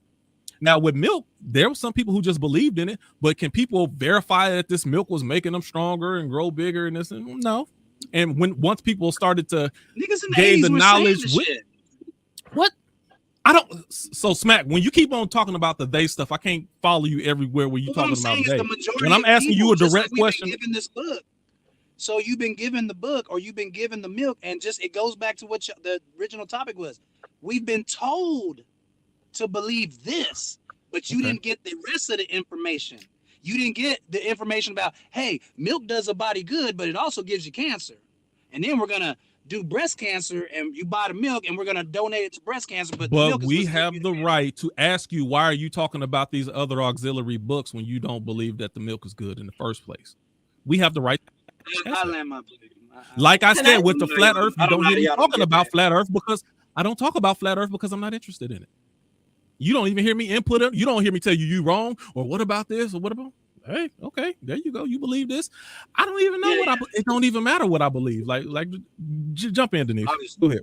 Now with milk, there were some people who just believed in it, but can people verify that this milk was making them stronger and grow bigger and this? No. And once people started to gain the knowledge, what? I don't. So Smack, when you keep on talking about the they stuff, I can't follow you everywhere where you're talking about they. When I'm asking you a direct question, given this book, so you've been given the book or you've been given the milk, and just it goes back to what the original topic was. We've been told to believe this, but you didn't get the rest of the information. You didn't get the information about, hey, milk does a body good, but it also gives you cancer. And then we're gonna do breast cancer, and you buy the milk, and we're gonna donate it to breast cancer. But we have the right to ask you, why are you talking about these other auxiliary books when you don't believe that the milk is good in the first place? We have the right. I land my plane. Like I said, with the flat Earth, you don't hear me talking about flat Earth because I don't talk about flat Earth because I'm not interested in it. You don't even hear me input it. You don't hear me tell you wrong or what about this or what about. Hey, okay, there you go. You believe this? I don't even know it don't even matter what I believe. Like, jump in, Denise. Go ahead.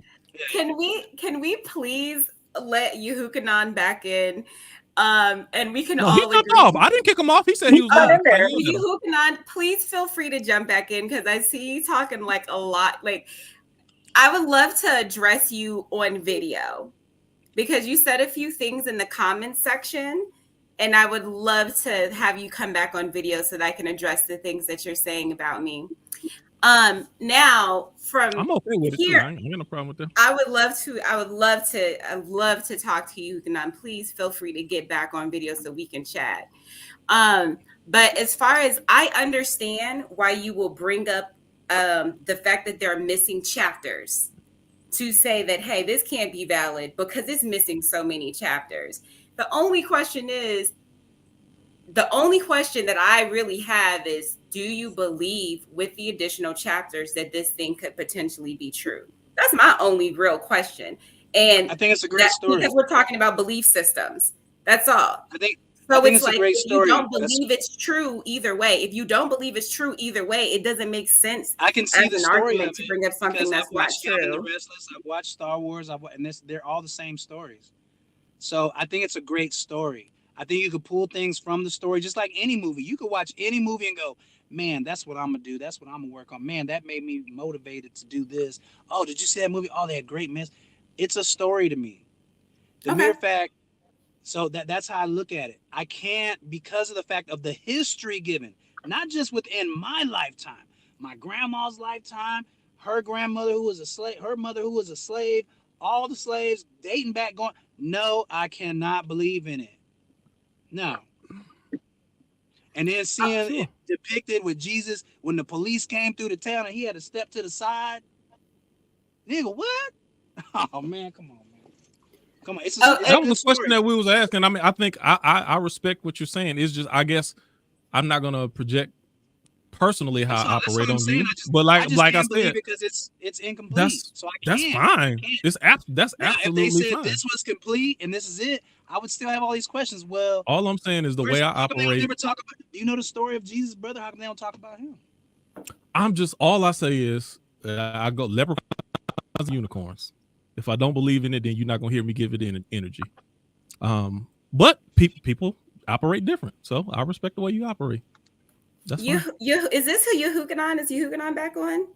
Can we please let Yehukanan back in? And we can all. He jumped off. I didn't kick him off. He said he was there. Yehukanan, please feel free to jump back in because I see you talking like a lot. Like, I would love to address you on video because you said a few things in the comments section. And I would love to have you come back on video so that I can address the things that you're saying about me. Now from I'm okay with here, it. I ain't got no problem with that. I would love to talk to you. And please feel free to get back on video so we can chat. But as far as I understand why you will bring up the fact that there are missing chapters to say that, hey, this can't be valid because it's missing so many chapters. The only question is, the only question that I really have is, do you believe with the additional chapters that this thing could potentially be true? That's my only real question. And I think it's a great story because we're talking about belief systems. That's all. I think So it's it's like, a great if story. you don't believe it's true either way, if you don't believe it's true either way, it doesn't make sense. I can see as the an story of argument it to bring up something because that's I've not watched Young and the true. Restless, I've watched Star Wars, and they're all the same stories. So I think it's a great story. I think you could pull things from the story, just like any movie. You could watch any movie and go, man, that's what I'm gonna do. That's what I'm gonna work on. Man, that made me motivated to do this. Oh, did you see that movie? Oh, they had great miss. It's a story to me. The mere fact. So that's how I look at it. I can't, because of the fact of the history given, not just within my lifetime, my grandma's lifetime, her grandmother who was a slave, her mother who was a slave, all the slaves dating back going. No, I cannot believe in it. No. And then seeing it depicted with Jesus when the police came through the town and he had to step to the side. Nigga, what? Oh man, come on. Come on, that was the question that we was asking. I mean, I think I respect what you're saying. It's just, I guess I'm not gonna project personally how I operate on you, but like I said, because it's incomplete. So that's fine. That's absolutely if they said fine. this was complete and this is it, I would still have all these questions. Well, all I'm saying is the way I operate. Never talk about, do you know the story of Jesus' brother? How come they don't talk about him? All I say is I go leprechauns and unicorns. If I don't believe in it, then you're not gonna hear me give it energy. But people operate different, so I respect the way you operate. That's fine. Is this who Yehukanan? Is Yehukanan back on?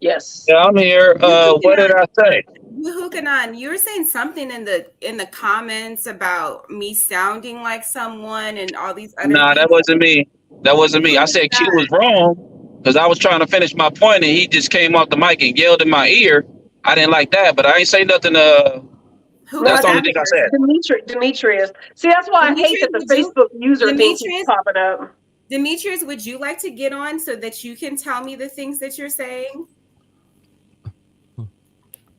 Yes. Yeah, I'm here. What did I say? Yehukanan, you were saying something in the comments about me sounding like someone and all these other. Nah, that wasn't me. That wasn't me. I said Q was wrong because I was trying to finish my point and he just came off the mic and yelled in my ear. I didn't like that, but I ain't say nothing. That's the only thing I said. Demetrius. See, that's why I hate that the Facebook user thing keeps popping up. Demetrius, would you like to get on so that you can tell me the things that you're saying?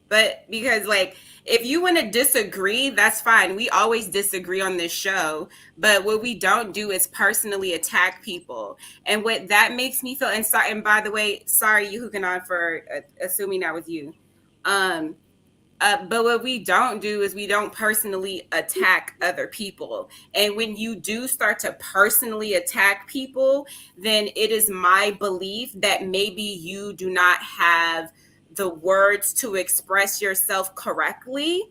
But because, like, if you want to disagree, that's fine. We always disagree on this show. But what we don't do is personally attack people. And what that makes me feel, and by the way, sorry, Yehukanan, for assuming that was you. But what we don't do is we don't personally attack other people. And when you do start to personally attack people, then it is my belief that maybe you do not have the words to express yourself correctly.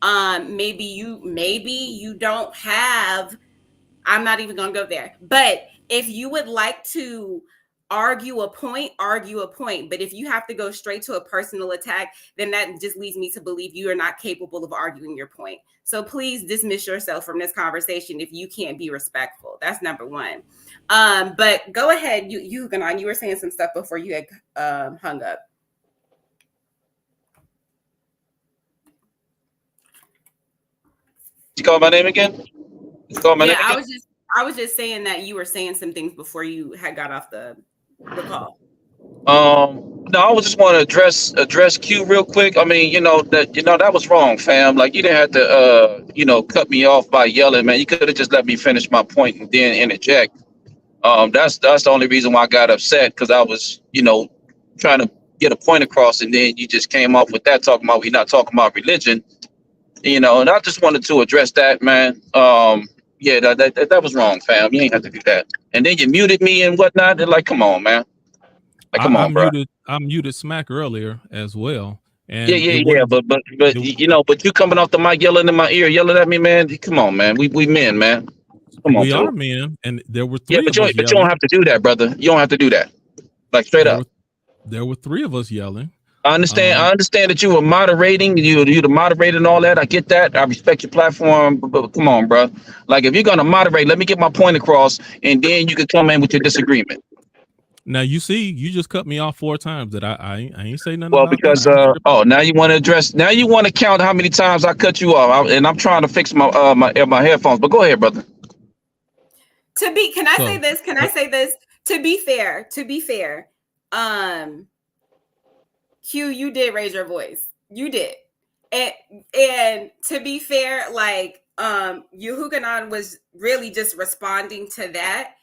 Maybe you don't have, I'm not even gonna go there. But if you would like to argue a point. But if you have to go straight to a personal attack, then that just leads me to believe you are not capable of arguing your point. So please dismiss yourself from this conversation if you can't be respectful. That's number one. But go ahead, you were saying some stuff before you had hung up. You call my name again? I was just saying that you were saying some things before you had got off the call. No, I was just want to address Q real quick. I mean, that was wrong, fam. Like, you didn't have to cut me off by yelling, man. You could have just let me finish my point and then interject. That's the only reason why I got upset, because I was, trying to get a point across, and then you just came off with that, talking about we not talking about religion, and I just wanted to address that, man. Yeah, that was wrong, fam. You ain't have to do that. And then you muted me and whatnot. They're like, come on, man. Like, come on, bro. I muted Smack earlier as well. And yeah. But you coming off the mic yelling in my ear, yelling at me, man. Come on, man. We men, man. Come on, we are men, and there were three. Yeah, but you don't have to do that, brother. You don't have to do that. Like, straight up. There were three of us yelling. I understand that you were moderating, you the moderator and all that. I get that. I respect your platform, but come on, bro. Like, if you're gonna moderate, let me get my point across, and then you can come in with your disagreement. Now you see, you just cut me off 4 times that I ain't say nothing. Well, about because now you want to address. Now you want to count how many times I cut you off, and I'm trying to fix my my headphones. But go ahead, brother. Can I say this? To be fair, Q, you did raise your voice. You did. And to be fair, like, Yehukanan was really just responding to that.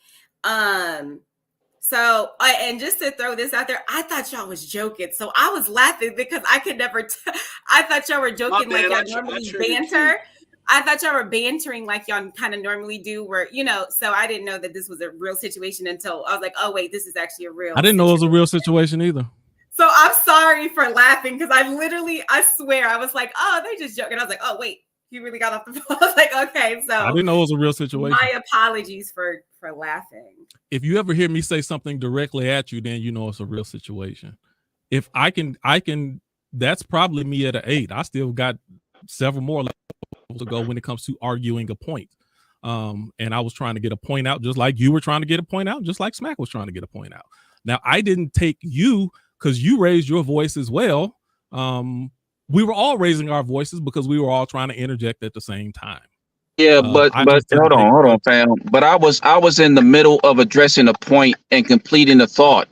So, and just to throw this out there, I thought y'all was joking. So I was laughing because I could never, I thought y'all were joking like y'all normally banter. I thought y'all were bantering like y'all kind of normally do where, you know, so I didn't know that this was a real situation until I was like, oh, wait, this is actually a real I didn't know it was a real situation either. So I'm sorry for laughing because I swear, I was like, oh, they're just joking. I was like, oh, wait, he really got off the phone. I was like, okay, so I didn't know it was a real situation. My apologies for laughing. If you ever hear me say something directly at you, then you know it's a real situation. If I can, that's probably me at an 8. I still got several more levels to go when it comes to arguing a point. And I was trying to get a point out just like you were trying to get a point out, just like Smack was trying to get a point out. Now, I didn't take you because you raised your voice as well. We were all raising our voices because we were all trying to interject at the same time. Yeah, but hold on, fam. But I was in the middle of addressing a point and completing a thought.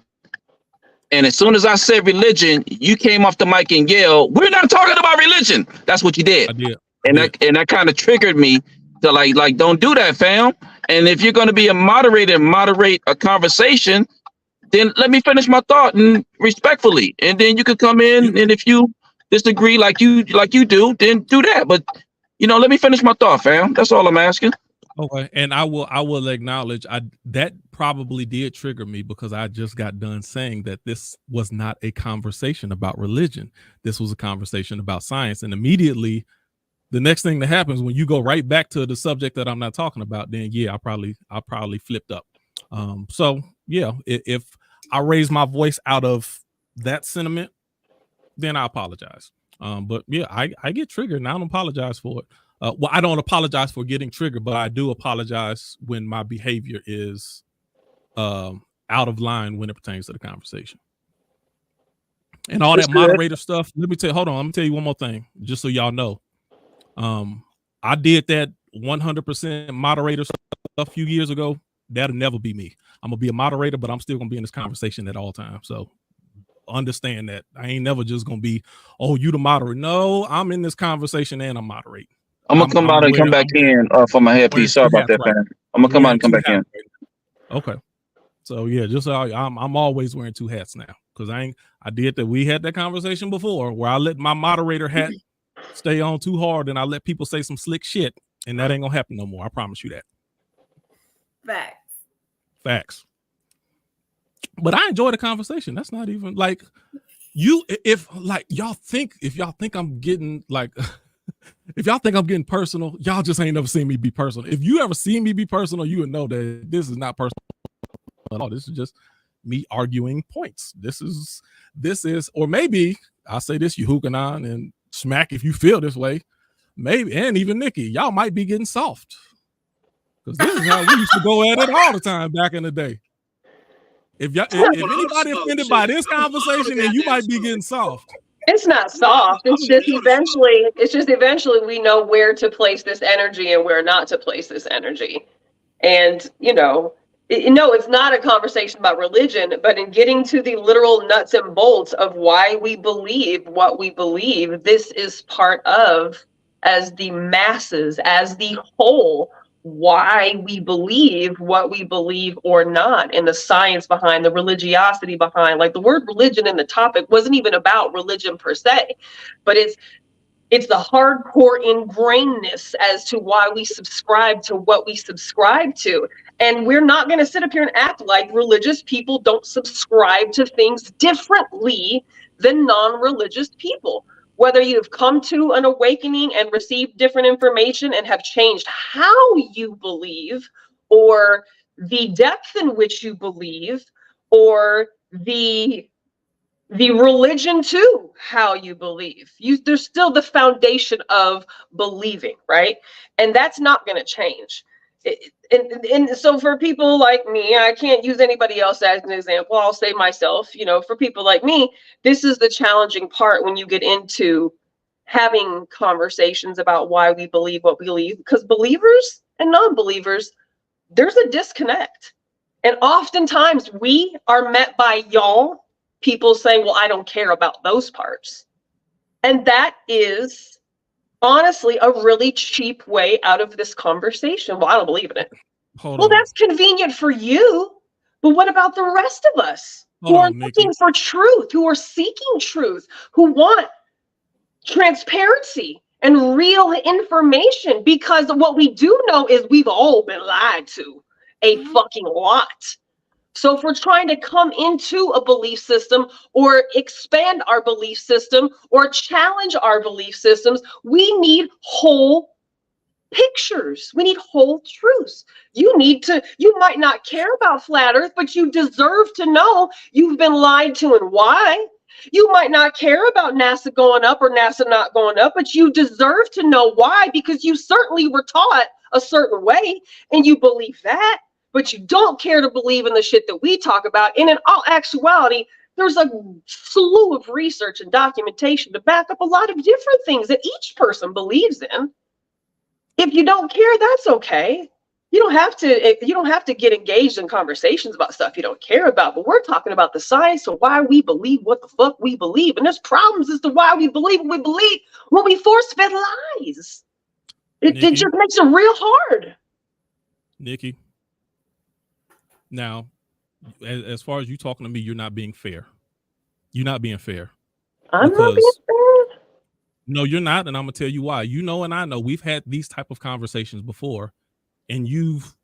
And as soon as I said religion, you came off the mic and yelled, "We're not talking about religion." That's what you did. I did. And that kind of triggered me to like, don't do that, fam. And if you're going to be a moderator and moderate a conversation, then let me finish my thought and respectfully. And then you could come in, and if you disagree like you do, then do that. But let me finish my thought, fam. That's all I'm asking. Okay, and I will acknowledge that probably did trigger me because I just got done saying that this was not a conversation about religion. This was a conversation about science, and immediately the next thing that happens when you go right back to the subject that I'm not talking about, then yeah, I probably flipped up. So yeah, if I raise my voice out of that sentiment, then I apologize. But yeah, I get triggered and I don't apologize for it. Well, I don't apologize for getting triggered, but I do apologize when my behavior is out of line when it pertains to the conversation. And all that moderator stuff. Let me tell you one more thing, just so y'all know. I did that 100% moderator stuff a few years ago. That'll never be me. I'm gonna be a moderator, but I'm still gonna be in this conversation at all times. So understand that I ain't never just gonna be, oh, you the moderator. No, I'm in this conversation and I'm moderating. I'm gonna come out and come back in for my headpiece. Sorry about that, man. I'm gonna come out and come back in. Okay. So yeah, just I'm always wearing 2 hats now because I did that. We had that conversation before where I let my moderator hat stay on too hard and I let people say some slick shit, and that ain't gonna happen no more. I promise you that. Facts. But I enjoy the conversation. That's not even like if y'all think I'm getting like if y'all think I'm getting personal, y'all just ain't never seen me be personal. If you ever seen me be personal, you would know that this is not personal at all. This is just me arguing points. This is, or maybe I'll say this, Yehukanan and Smack, if you feel this way, maybe, and even Nikki, y'all might be getting soft. Because this is how we used to go at it all the time back in the day. If anybody offended by this conversation, then you might be getting soft. It's not soft. It's just eventually we know where to place this energy and where not to place this energy. And it's not a conversation about religion, but in getting to the literal nuts and bolts of why we believe what we believe, this is part of, as the masses, as the whole, why we believe what we believe or not, and the science behind, the religiosity behind. Like the word religion in the topic wasn't even about religion per se, but it's the hardcore ingrainedness as to why we subscribe to what we subscribe to. And we're not going to sit up here and act like religious people don't subscribe to things differently than non-religious people. Whether you've come to an awakening and received different information and have changed how you believe, or the depth in which you believe, or the religion to how you believe. There's still the foundation of believing, right? And that's not going to change. And so for people like me, I can't use anybody else as an example. I'll say myself, for people like me, this is the challenging part when you get into having conversations about why we believe what we believe, because believers and non-believers, there's a disconnect. And oftentimes we are met by y'all, people saying, well, I don't care about those parts. And that is honestly a really cheap way out of this conversation. Well, I don't believe in it. Well, that's convenient for you, but what about the rest of us who are looking for truth, who are seeking truth, who want transparency and real information? Because what we do know is we've all been lied to a fucking lot. So if we're trying to come into a belief system or expand our belief system or challenge our belief systems, we need whole pictures. We need whole truths. You might not care about flat earth, but you deserve to know you've been lied to and why. You might not care about NASA going up or NASA not going up, but you deserve to know why, because you certainly were taught a certain way and you believe that, but you don't care to believe in the shit that we talk about. And in all actuality, there's a slew of research and documentation to back up a lot of different things that each person believes in. If you don't care, that's okay. You don't have to get engaged in conversations about stuff you don't care about, but we're talking about the science of why we believe what the fuck we believe. And there's problems as to why we believe what we believe when we force-fed lies. It just makes it real hard. Nikki, now, as far as you talking to me, you're not being fair. You're not being fair. I'm not being fair. No, you're not, and I'm gonna tell you why. You know, and I know we've had these type of conversations before, and you've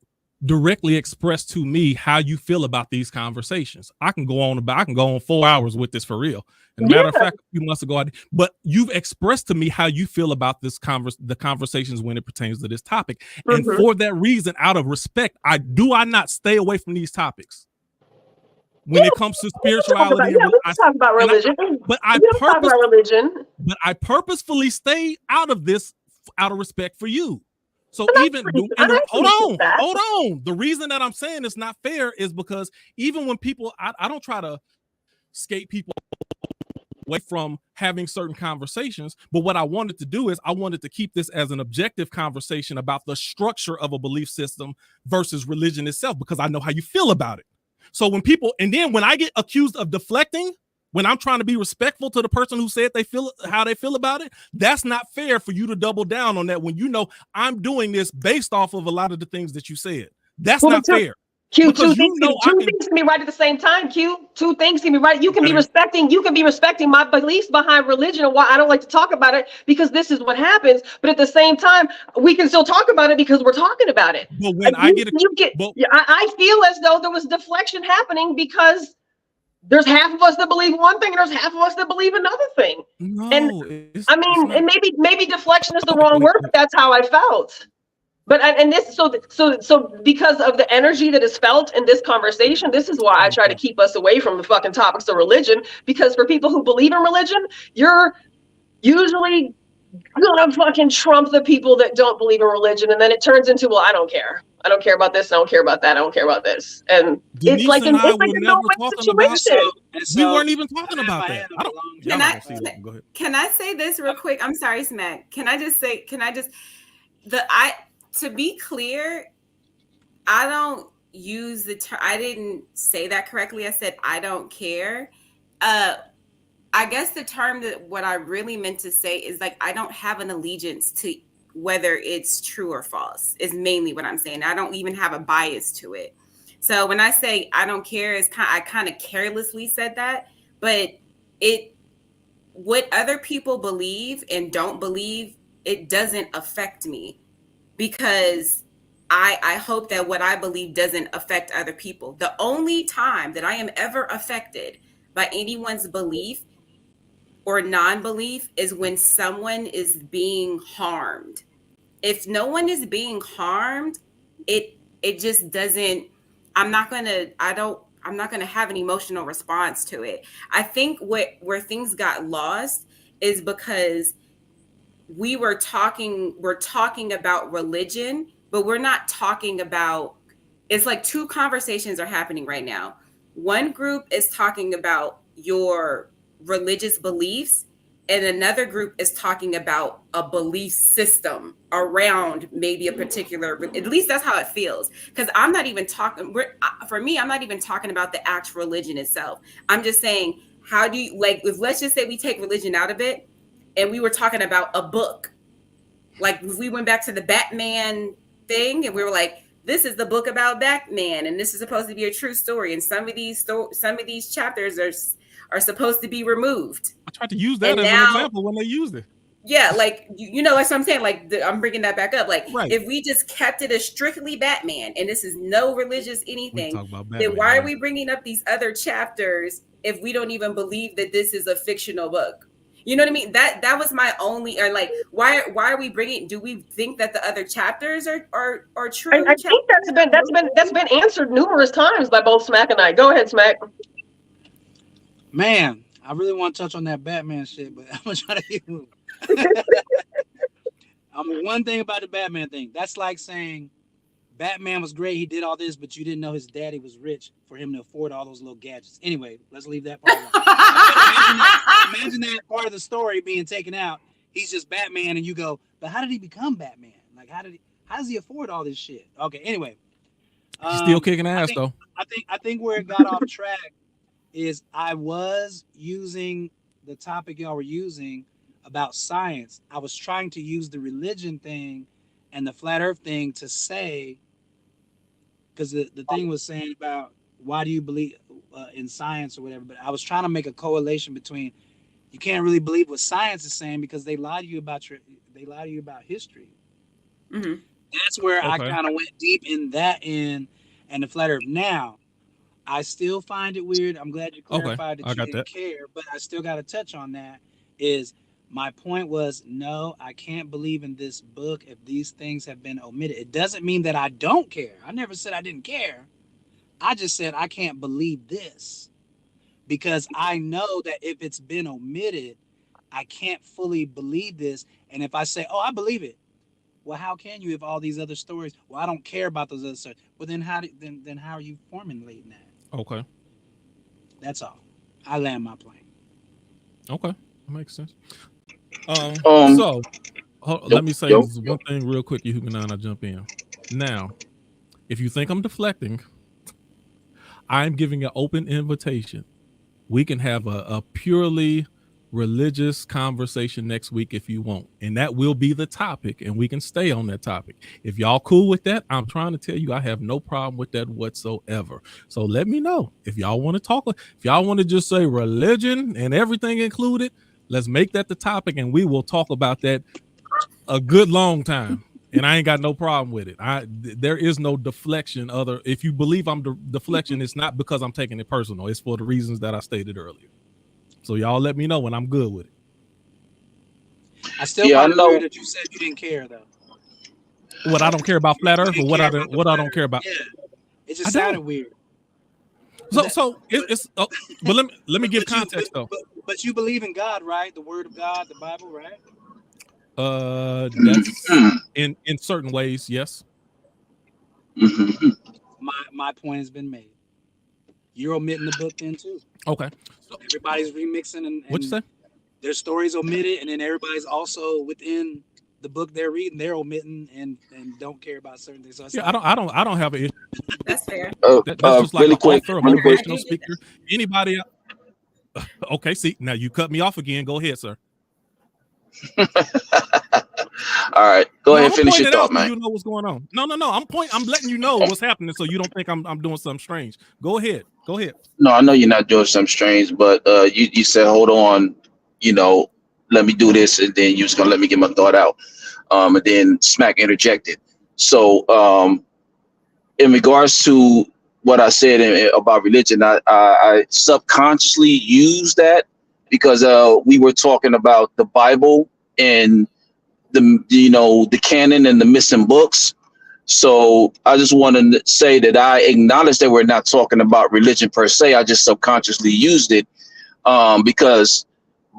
directly expressed to me how you feel about these conversations. I can go on 4 hours with this for real. And matter of fact, a few months ago, but you've expressed to me how you feel about this the conversations when it pertains to this topic. And for that reason, out of respect, I not stay away from these topics. When it comes to spirituality, talk about religion. But I purposefully stay out of this out of respect for you. So hold on. The reason that I'm saying it's not fair is because even when people, I don't try to skate people away from having certain conversations, but what I wanted to do is I wanted to keep this as an objective conversation about the structure of a belief system versus religion itself, because I know how you feel about it. So when I get accused of deflecting, when I'm trying to be respectful to the person who said how they feel about it, that's not fair for you to double down on that when you know I'm doing this based off of a lot of the things that you said. That's not fair. Q, two things can be right at the same time. Q, two things can be right. You can be respecting my beliefs behind religion and why I don't like to talk about it, because this is what happens. But at the same time, we can still talk about it because we're talking about it. But when I feel as though there was deflection happening because there's half of us that believe one thing and there's half of us that believe another thing. No, and maybe deflection is the wrong word, but that's how I felt. But so because of the energy that is felt in this conversation, this is why I try to keep us away from the fucking topics of religion, because for people who believe in religion, you're usually gonna fucking trump the people that don't believe in religion, and then it turns into, well, I don't care about this, I don't care about that, I don't care about this, and Denise it's like a no-win situation. We weren't even talking about that. Can I say this real quick? I'm sorry, Smack. To be clear, I don't use the term. I didn't say that correctly. I said I don't care. I guess the term that what I really meant to say is like I don't have an allegiance to whether it's true or false. Is mainly what I'm saying. I don't even have a bias to it. So when I say I don't care, I kind of carelessly said that, but what other people believe and don't believe, it doesn't affect me. Because I hope that what I believe doesn't affect other people. The only time that I am ever affected by anyone's belief or non-belief is when someone is being harmed. If no one is being harmed, it just doesn't, I'm not gonna have an emotional response to it. I think where things got lost is because we're talking about religion, but we're not talking about, it's like two conversations are happening right now. One group is talking about your religious beliefs, and another group is talking about a belief system around maybe a particular, at least that's how it feels. Because I'm not even talking, I'm not even talking about the actual religion itself. I'm just saying, how do you, like, let's just say we take religion out of it, and we were talking about a book, Like if we went back to the Batman thing and we were like, this is the book about Batman and this is supposed to be a true story, and some of these chapters are supposed to be removed. I tried to use that as an example when they used it. Yeah, like you know, like so I'm saying, like I'm bringing that back up. Like Right. if we just kept it as strictly Batman, and this is no religious anything, talk about then Batman, why are right? we bringing up these other chapters if we don't even believe that this is a fictional book? You know what I mean? That was my only, or like, why are we bringing? Do we think that the other chapters are true? I think that's been answered numerous times by both Smack and I. Go ahead, Smack. Man, I really want to touch on that Batman shit, but I'm gonna try to keep moving. One thing about the Batman thing, that's like saying Batman was great, he did all this, but you didn't know his daddy was rich for him to afford all those little gadgets. Anyway, let's leave that part alone. Imagine that part of the story being taken out. He's just Batman, and you go, but how did he become Batman? Like, how does he afford all this shit? Okay, anyway. He's still kicking ass though. I think where it got off track is I was using the topic y'all were using about science. I was trying to use the religion thing and the flat earth thing to say, because the thing was saying about why do you believe in science or whatever, but I was trying to make a correlation between you can't really believe what science is saying because they lie to you about history. Mm-hmm. That's where I kind of went deep in that and the flat earth. Now, I still find it weird. I'm glad you clarified that you didn't care, but I still got to touch on that. Is my point was, no, I can't believe in this book if these things have been omitted. It doesn't mean that I don't care. I never said I didn't care. I just said I can't believe this because I know that if it's been omitted, I can't fully believe this. And if I say, oh, I believe it, well, how can you if all these other stories? Well, I don't care about those other stories. Well, then how are you formulating that? Okay. That's all. I land my plane. Okay, that makes sense. So let me say one thing real quick, you and I jump in. Now, if you think I'm deflecting, I'm giving an open invitation. We can have a purely religious conversation next week if you want, and that will be the topic, and we can stay on that topic. If y'all cool with that, I'm trying to tell you I have no problem with that whatsoever. So let me know if y'all want to talk. If y'all want to just say religion and everything included, let's make that the topic, and we will talk about that a good long time. And I ain't got no problem with it. There is no deflection. If you believe I'm deflection, it's not because I'm taking it personal. It's for the reasons that I stated earlier. So y'all let me know when I'm good with it. I still find it weird that you said you didn't care though. What, I don't care about flat earth, or what I don't care about? Yeah, it just sounded weird. So it's but let me give context though. But you believe in God, right? The Word of God, the Bible, right? That's in certain ways, yes. My point has been made. You're omitting the book then too. Okay. So everybody's remixing and what you say? Their stories omitted, and then everybody's also within the book they're reading, they're omitting and don't care about certain things. So yeah, I don't have an issue. That's fair. That's just like really an quick, author, a motivational speaker. Anybody? Okay, see, now you cut me off again. Go ahead, sir. All right, go ahead, finish your thought, man. You know what's going on. No. I'm letting you know what's happening, so you don't think I'm doing something strange. Go ahead. No, I know you're not doing something strange, but you said, hold on, let me do this, and then you was gonna let me get my thought out. And then Smack interjected. So in regards to what I said about religion, I subconsciously used that because we were talking about the Bible and the canon and the missing books. So I just wanted to say that I acknowledge that we're not talking about religion per se. I just subconsciously used it because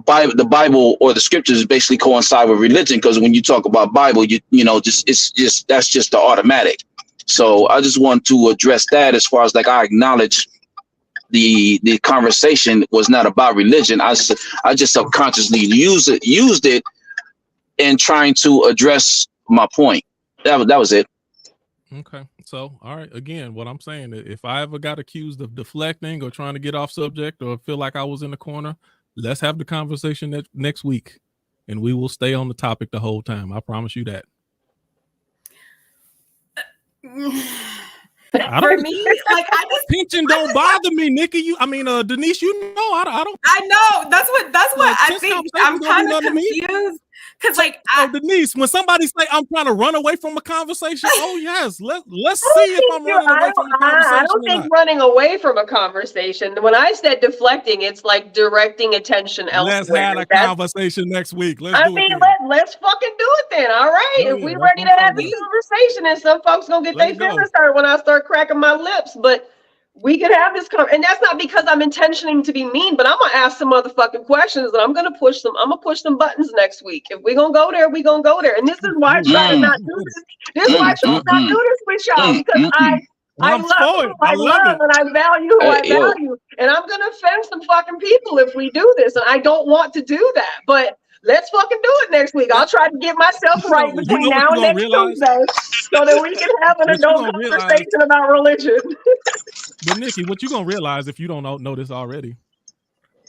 the Bible or the scriptures basically coincide with religion. Because when you talk about Bible, that's just the automatic. So I just want to address that as far as like I acknowledge the conversation was not about religion. I just subconsciously used it in trying to address my point. That was it. Okay. So, all right. Again, what I'm saying, if I ever got accused of deflecting or trying to get off subject or feel like I was in the corner, let's have the conversation next week. and we will stay on the topic the whole time. I promise you that. For me, like I just tension don't bother me, Nikki. Denise, you know, I don't. I know that's what I think. I'm kind of confused because, like, Denise, when somebody say I'm trying to run away from a conversation, oh yes, let's see if I'm running away from a conversation. I don't think running away from a conversation. When I said deflecting, it's like directing attention elsewhere. Let's have a conversation next week. Let's fucking do it then. All right, if we ready to have a conversation, and some folks gonna get their feelings hurt when I start cracking my lips, but we can have this and that's not because I'm intentioning to be mean, but I'm gonna ask some motherfucking questions, and I'm gonna push some buttons next week. If we're gonna go there, we're gonna go there. And this is why I try to not do this. This is why I chose not do this with y'all, because I love and I value who I value. And I'm gonna offend some fucking people if we do this, and I don't want to do that. But let's fucking do it next week. I'll try to get myself right between now and next Tuesday, so that we can have an adult conversation about religion. But Nikki, what you gonna realize if you don't know this already?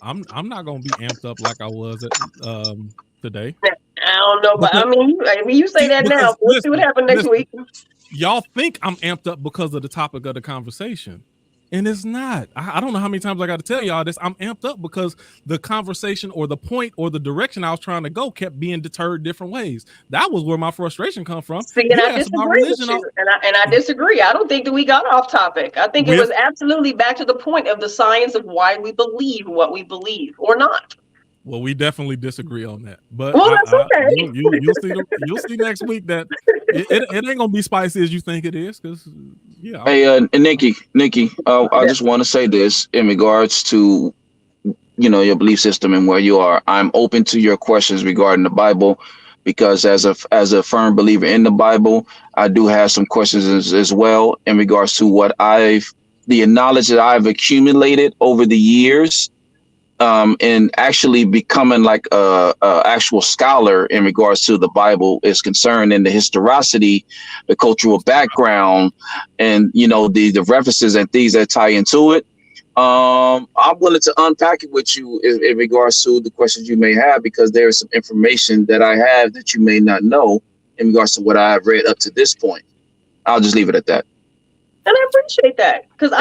I'm not gonna be amped up like I was today. I don't know, but I mean, you say that now. We'll see what happens next week. Y'all think I'm amped up because of the topic of the conversation. And it's not. I don't know how many times I got to tell y'all this. I'm amped up because the conversation or the point or the direction I was trying to go kept being deterred different ways. That was where my frustration come from. See, and I disagree with you. And I disagree. I don't think that we got off topic. I think it was absolutely back to the point of the science of why we believe what we believe or not. Well, we definitely disagree on that, but that's okay. You'll see next week that it ain't gonna be spicy as you think it is. Because Hey, Nikki, I just want to say this in regards to your belief system and where you are. I'm open to your questions regarding the Bible, because as a firm believer in the Bible, I do have some questions as well in regards to the knowledge that I've accumulated over the years. And actually becoming like a actual scholar in regards to the Bible is concerned, and the historicity, the cultural background, and the references and things that tie into it. I'm willing to unpack it with you in regards to the questions you may have, because there is some information that I have that you may not know in regards to what I have read up to this point. I'll just leave it at that. And I appreciate that, because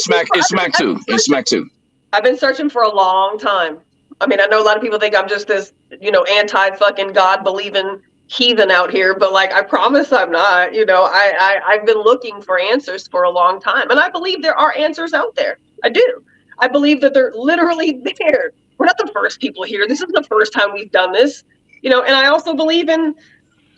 Smack too. I've been searching for a long time. I mean, I know a lot of people think I'm just this, anti-fucking God believing heathen out here, but like, I promise I'm not. I've been looking for answers for a long time, and I believe there are answers out there. I do. I believe that they're literally there. We're not the first people here. This isn't the first time we've done this, and I also believe in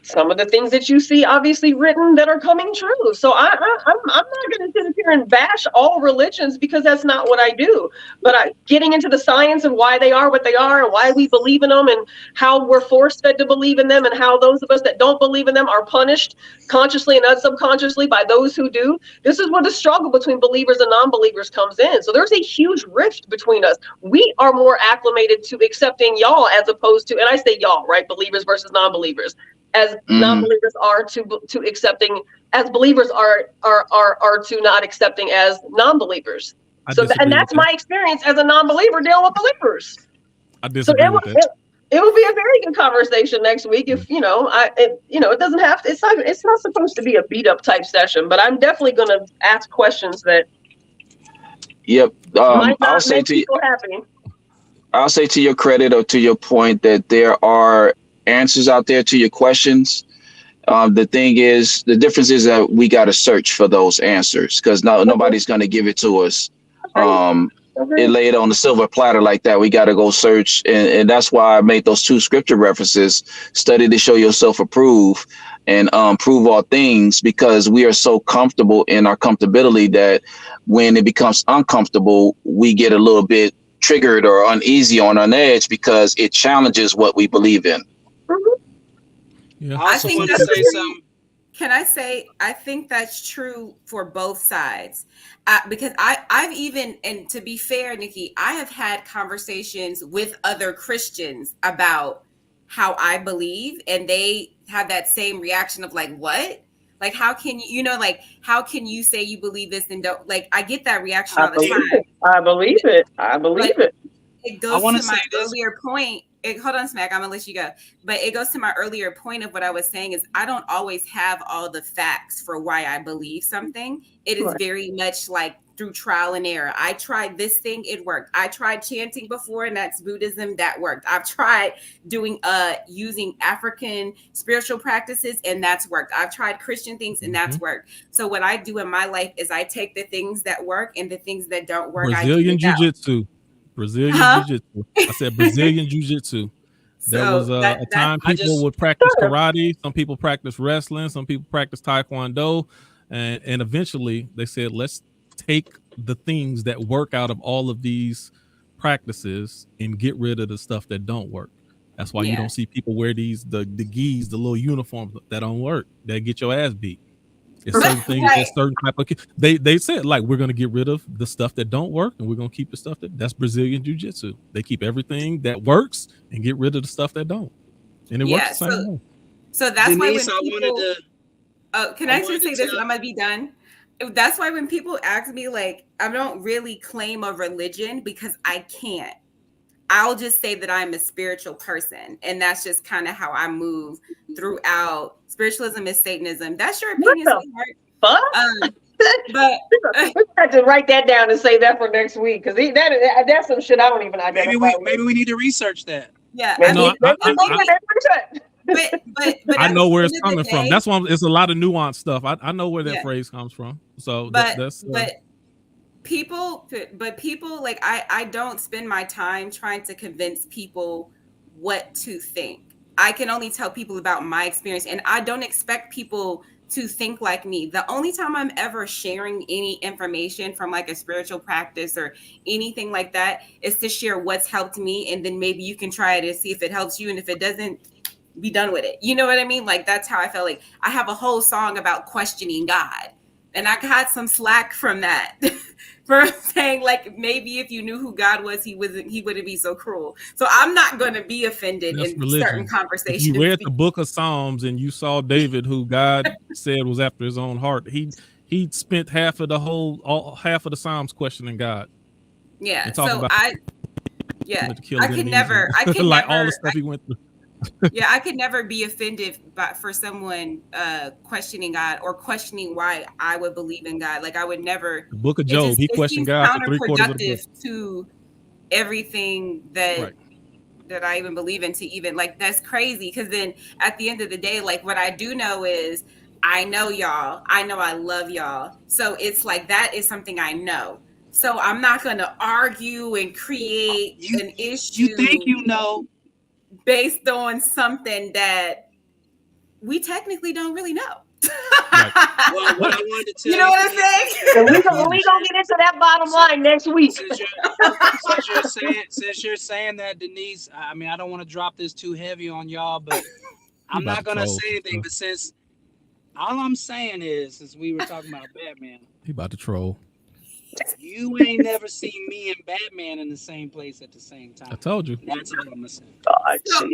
some of the things that you see obviously written that are coming true. So I'm not going to sit here and bash all religions, because that's not what I do. But getting into the science of why they are what they are, and why we believe in them, and how we're force-fed to believe in them, and how those of us that don't believe in them are punished consciously and subconsciously by those who do. This is where the struggle between believers and non-believers comes in. So there's a huge rift between us. We are more acclimated to accepting y'all as opposed to, and I say y'all, right? Believers versus non-believers. As non-believers are to accepting, as believers are to not accepting as non-believers. And that's my experience as a non-believer dealing with believers. I disagree with that. It will be a very good conversation next week. If it doesn't have to. It's not supposed to be a beat up type session, but I'm definitely going to ask questions that. Yep. Might not make people happy. I'll say to your credit, or to your point, that there are answers out there to your questions. The difference is that we got to search for those answers, because nobody's going to give it to us. It laid on the silver platter like that. We got to go search. And that's why I made those 2 scripture references: study to show yourself approved, and prove all things, because we are so comfortable in our comfortability that when it becomes uncomfortable, we get a little bit triggered or uneasy on edge, because it challenges what we believe in. Yeah. I think that's true. Can I say, I think that's true for both sides, because I've even, and to be fair, Nikki, I have had conversations with other Christians about how I believe, and they have that same reaction of like, what? Like, how can you, how can you say you believe this and don't, like, I get that reaction all the time. I believe it. It goes to my earlier point hold on, Smack, I'm gonna let you go. But it goes to my earlier point of what I was saying is I don't always have all the facts for why I believe something. It is very much like through trial and error. I tried this thing, it worked. I tried chanting before, and that's Buddhism, that worked. I've tried doing using African spiritual practices, and that's worked. I've tried Christian things, and that's worked. So what I do in my life is I take the things that work and the things that don't work. Brazilian jiu-jitsu. Brazilian jiu-jitsu. I said Brazilian jiu-jitsu. There was a time people would practice karate. Some people practice wrestling. Some people practice taekwondo. And eventually they said, let's take the things that work out of all of these practices and get rid of the stuff that don't work. That's why you don't see people wear the gis, the little uniforms that don't work, that get your ass beat. It's certain things, it's certain type of they said like we're gonna get rid of the stuff that don't work and we're gonna keep the stuff that's Brazilian jiu-jitsu. They keep everything that works and get rid of the stuff that don't. And it works the same way. So that's Denise, why when people can I actually say this and I'm gonna be done? That's why when people ask me, like, I don't really claim a religion because I can't. I'll just say that I'm a spiritual person. And that's just kind of how I move throughout. Spiritualism is Satanism. That's your opinion. But we have to write that down and save that for next week because that's some shit I don't even identify. Maybe we need to research that. Yeah. But I know where it's coming from. That's why it's a lot of nuanced stuff. I know where that phrase comes from. So people like I don't spend my time trying to convince people what to think. I can only tell people about my experience, and I don't expect people to think like me. The only time I'm ever sharing any information from like a spiritual practice or anything like that is to share what's helped me, and then maybe you can try it and see if it helps you, and if it doesn't, be done with it. You know what I mean? Like that's how I felt. Like I have a whole song about questioning God, and I got some slack from that for saying like maybe if you knew who God was, he wouldn't be so cruel. So I'm not going to be offended in certain conversations. If you read the book of Psalms and you saw David, who God said was after his own heart, he spent half of the Psalms questioning God. Yeah. So I could never like all the stuff he went through. Yeah, I could never be offended for someone questioning God or questioning why I would believe in God. Like I would never. The book of Job, he questioned God for 3/4 of the book. To everything that I even believe in, to even like that's crazy. Because then at the end of the day, like what I do know is I know y'all. I know I love y'all. So it's like that is something I know. So I'm not going to argue and create an issue. You think you know. Based on something that we technically don't really know. Well, what I wanted to tell you know what I'm saying? We're gonna get into that bottom line next week. Since you're saying that, Denise, I mean, I don't want to drop this too heavy on y'all, but I'm not gonna say anything. But since all I'm saying is, since we were talking about Batman, he about to troll. You ain't never seen me and Batman in the same place at the same time. I told you. That's what I'm gonna say. So,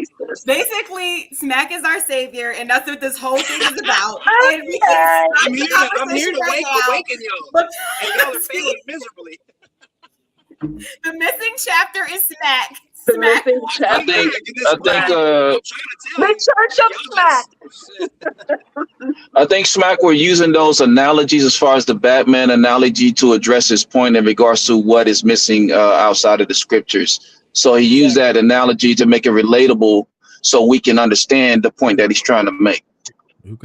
basically, Smack is our savior, and that's what this whole thing is about. And I'm here to awaken y'all, and y'all are failing miserably. The missing chapter is Smack. The missing chapter. I think Smack were using those analogies as far as the Batman analogy to address his point in regards to what is missing outside of the scriptures. So he used that analogy to make it relatable so we can understand the point that he's trying to make. You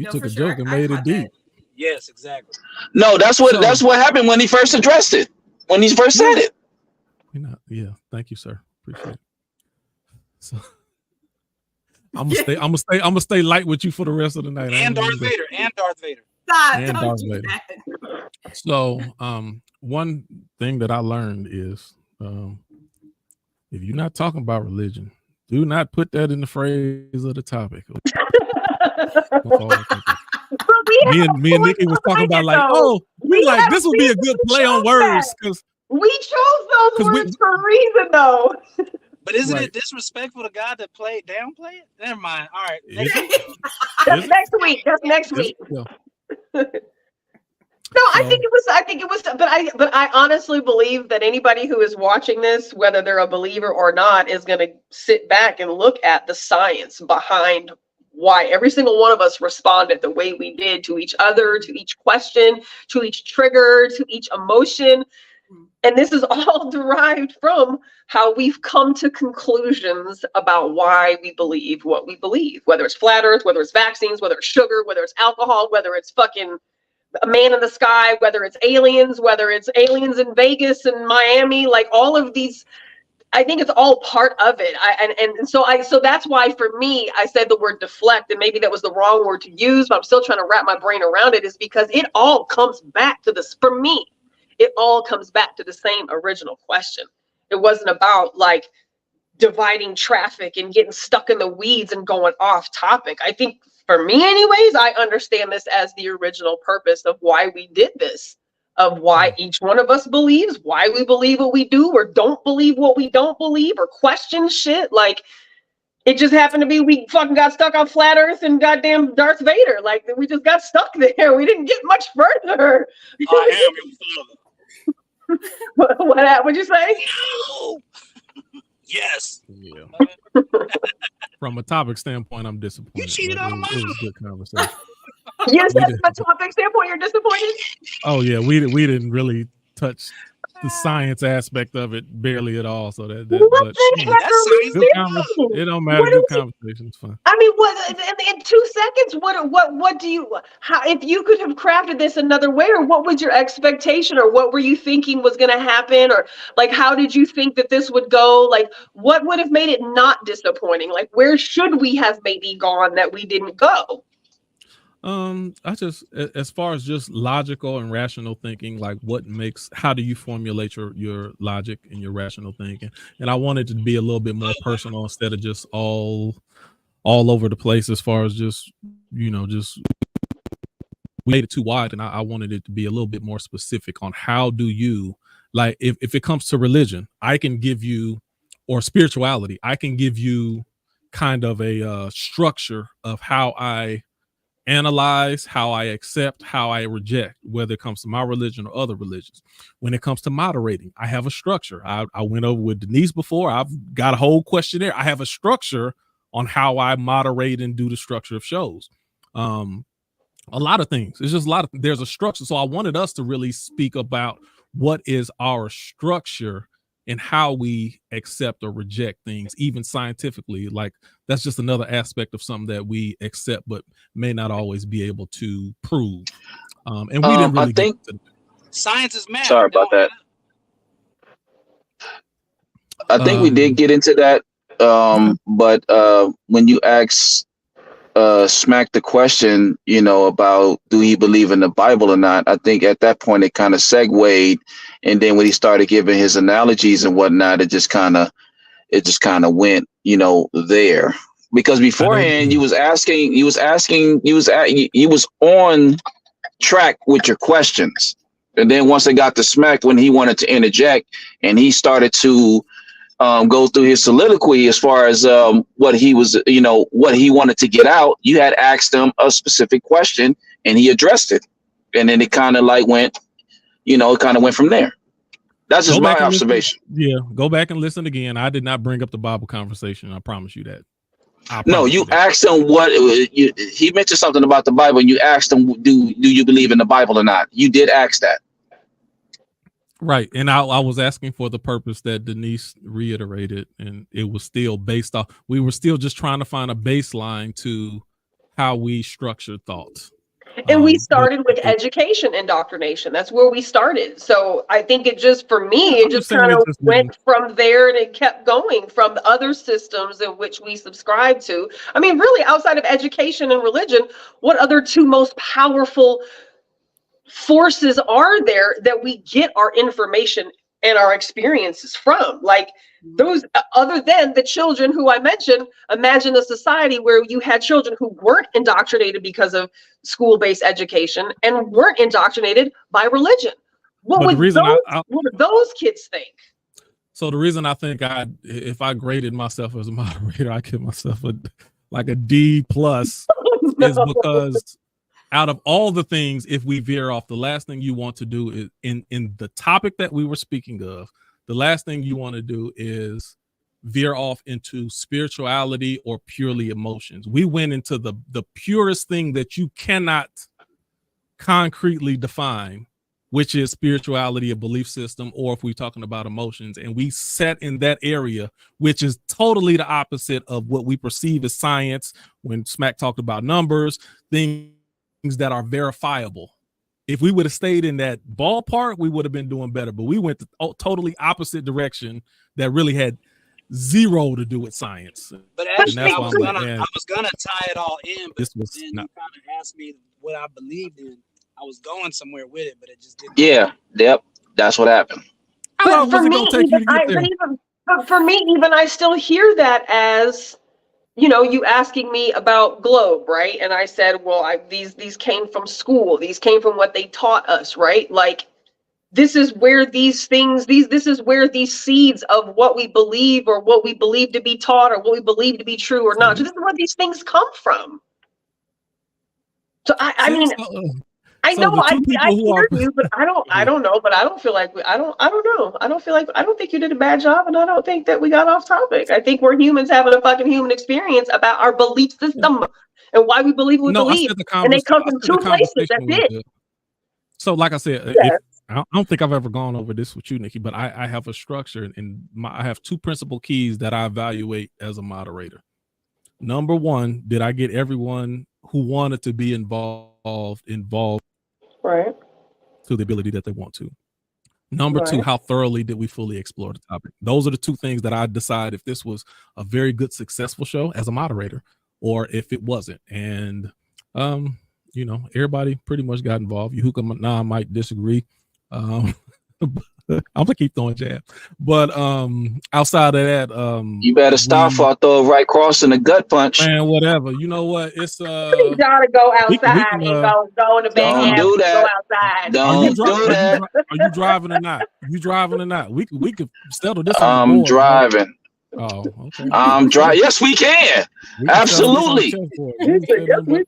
took a joke and made it deep. Yes, exactly. No, that's what happened when he first addressed it. When he first said it. Yeah, thank you, sir. Appreciate it. So I'm gonna stay light with you for the rest of the night. And Darth Vader. Stop, don't do that. So one thing that I learned is if you're not talking about religion, do not put that in the phrase of the topic. Me and Nikki was talking about like, this would be a good play on words because we chose those words for a reason, though. But isn't it disrespectful to God to downplay it? Never mind. All right. That's next week. No, I think it was, but I honestly believe that anybody who is watching this, whether they're a believer or not, is going to sit back and look at the science behind why every single one of us responded the way we did to each other, to each question, to each trigger, to each emotion. And this is all derived from how we've come to conclusions about why we believe what we believe, whether it's flat earth, whether it's vaccines, whether it's sugar, whether it's alcohol, whether it's fucking a man in the sky, whether it's aliens in Vegas and Miami, like all of these, I think it's all part of it. So that's why for me, I said the word deflect, and maybe that was the wrong word to use, but I'm still trying to wrap my brain around it, is because it all comes back to this, for me, it all comes back to the same original question. It wasn't about like dividing traffic and getting stuck in the weeds and going off topic. I think for me anyways, I understand this as the original purpose of why we did this, of why each one of us believes, why we believe what we do or don't believe what we don't believe or question shit. Like, it just happened to be we fucking got stuck on flat earth and goddamn Darth Vader. Like, we just got stuck there. We didn't get much further. I am your father. What'd you say? No. Yes. Yeah. From a topic standpoint, I'm disappointed. You cheated on It was a good conversation. Yes, that's from a topic standpoint, you're disappointed? Oh yeah, we didn't really touch the science aspect of it barely at all. So that but, good conversation. It don't matter. Good conversation. It's fun. I mean, what in 2 seconds? What do you? How, if you could have crafted this another way, or what was your expectation, or what were you thinking was going to happen, or like how did you think that this would go? Like, what would have made it not disappointing? Like, where should we have maybe gone that we didn't go? I just, as far as just logical and rational thinking, like how do you formulate your logic and your rational thinking? And I wanted to be a little bit more personal instead of just all over the place, as far as just we made it too wide, and I wanted it to be a little bit more specific on how do you, like, if it comes to religion, I can give you, or spirituality, I can give you kind of a structure of how I analyze, how I accept, how I reject, whether it comes to my religion or other religions. When it comes to moderating, I have a structure. I went over with Denise before. I've got a whole questionnaire. I have a structure on how I moderate and do the structure of shows. A lot of things. It's just there's a structure. So I wanted us to really speak about what is our structure and how we accept or reject things, even scientifically. Like, that's just another aspect of something that we accept, but may not always be able to prove. And we didn't really think science is math. Sorry about that. I think we did get into that. But when you ask Smack the question, about do he believe in the Bible or not, I think at that point it kind of segued. And then when he started giving his analogies and whatnot, it just kind of went, there. Because beforehand you was on track with your questions. And then once it got to Smack, when he wanted to interject and he started to go through his soliloquy as far as what he was, what he wanted to get out, you had asked him a specific question and he addressed it. And then it kind of like went, it kind of went from there. That's just my observation. Yeah, go back and listen again. I did not bring up the Bible conversation. I promise you that. No, you asked him he mentioned something about the Bible, and you asked him, do you believe in the Bible or not? You did ask that. Right. And I was asking for the purpose that Denise reiterated, and it was still based off, we were still just trying to find a baseline to how we structured thoughts. And we started with education indoctrination. That's where we started. So I think it just, for me, it just kind of went from there, and it kept going from the other systems in which we subscribe to. I mean, really, outside of education and religion, what other two most powerful forces are there that we get our information and our experiences from? Like, those, other than the children who I mentioned, imagine a society where you had children who weren't indoctrinated because of school-based education and weren't indoctrinated by religion. What would those kids think? So the reason I think if I graded myself as a moderator, I give myself a D+ is because out of all the things, if we veer off, the last thing you want to do is in the topic that we were speaking of, the last thing you want to do is veer off into spirituality or purely emotions. We went into the purest thing that you cannot concretely define, which is spirituality, a belief system, or if we're talking about emotions, and we set in that area, which is totally the opposite of what we perceive as science. When Smack talked about numbers, things that are verifiable. If we would have stayed in that ballpark, we would have been doing better, but we went the totally opposite direction that really had zero to do with science. But actually, I was gonna tie it all in, but then you kind of asked me what I believed in. I was going somewhere with it, but it just didn't. Yeah, yep, that's what happened. But for me, even I still hear that as, you know, you asking me about Globe, right? And I said, well, these came from school. These came from what they taught us, right? Like, this is where these things, this is where these seeds of what we believe or what we believe to be taught or what we believe to be true or not. So this is where these things come from. So I mean, I know I hear you, but I don't know, but I don't feel like I don't know. I don't think you did a bad job, and I don't think that we got off topic. I think we're humans having a fucking human experience about our belief system and why we believe we believe. And they come from two places. That's it. So like I said, I don't think I've ever gone over this with you, Nikki, but I have a structure and I have two principal keys that I evaluate as a moderator. Number one, did I get everyone who wanted to be involved right to the ability that they want to? Number two, how thoroughly did we fully explore the topic? Those are the two things that I decide if this was a very good, successful show as a moderator or if it wasn't. And, you know, everybody pretty much got involved. Yahuka now might disagree. I'm gonna keep throwing jabs, but outside of that, you better stop for I throw it right across in the gut punch. Man, whatever. You know what? It's you gotta go outside and go to bed. Don't do that. Go outside. Don't do that. Are you driving or not? You driving or not? We could settle this. I'm driving. Oh, okay. I'm driving. Yes, we can. Absolutely.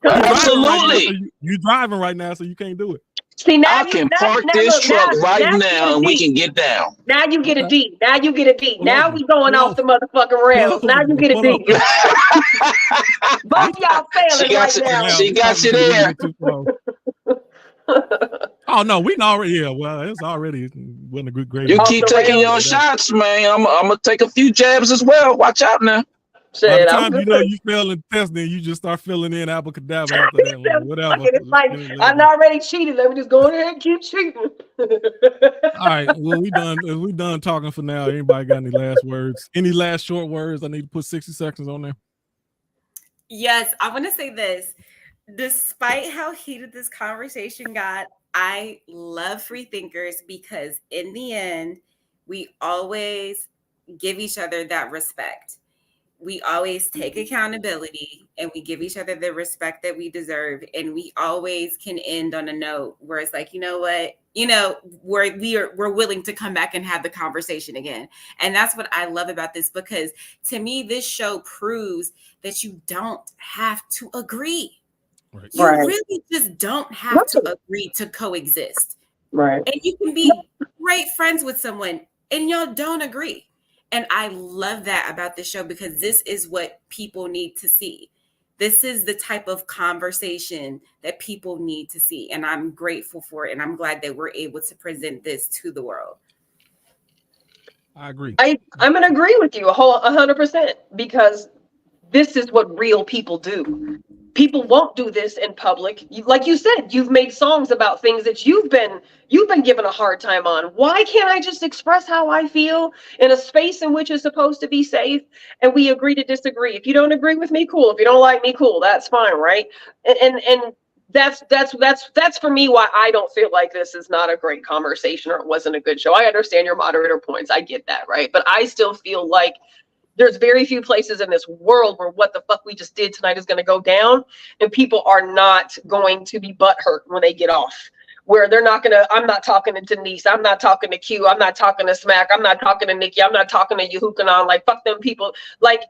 Absolutely. You driving right now, so you can't do it. See, now I can park this truck right now and we can get down. Now you get a D. Now you get a D. Now we going off the motherfucking rails. Now you get a D. Both y'all failing right now. She got you there. Oh no, we already here. Well, it's already wasn't a good grade. You keep taking your shots, man. I'm gonna take a few jabs as well. Watch out now. By the time you know you fail in test, then you just start filling in abracadabra after that one. Whatever. It's like I'm already cheated. Let me just go ahead and keep cheating. All right. Well, we done talking for now. Anybody got any last words? Any last short words? I need to put 60 seconds on there. Yes, I want to say this. Despite how heated this conversation got, I love free thinkers because in the end, we always give each other that respect. We always take accountability and we give each other the respect that we deserve. And we always can end on a note where it's like, you know what, we're willing to come back and have the conversation again. And that's what I love about this, because to me, this show proves that you don't have to agree. Right. You really just don't have to agree to coexist. Right. And you can be great friends with someone and y'all don't agree. And I love that about this show because this is what people need to see. This is the type of conversation that people need to see. And I'm grateful for it. And I'm glad that we're able to present this to the world. I agree. I'm going to agree with you 100% because this is what real people do. People won't do this in public. Like you said, you've made songs about things that you've been given a hard time on. Why can't I just express how I feel in a space in which it's supposed to be safe and we agree to disagree? If you don't agree with me, cool. If you don't like me, cool. That's fine, right? And that's for me why I don't feel like this is not a great conversation or it wasn't a good show. I understand your moderator points. I get that, right? But I still feel like there's very few places in this world where what the fuck we just did tonight is going to go down and people are not going to be butthurt when they get off. Where they're not going to, I'm not talking to Denise, I'm not talking to Q, I'm not talking to Smack, I'm not talking to Nikki, I'm not talking to Yahukanon, like fuck them people. Like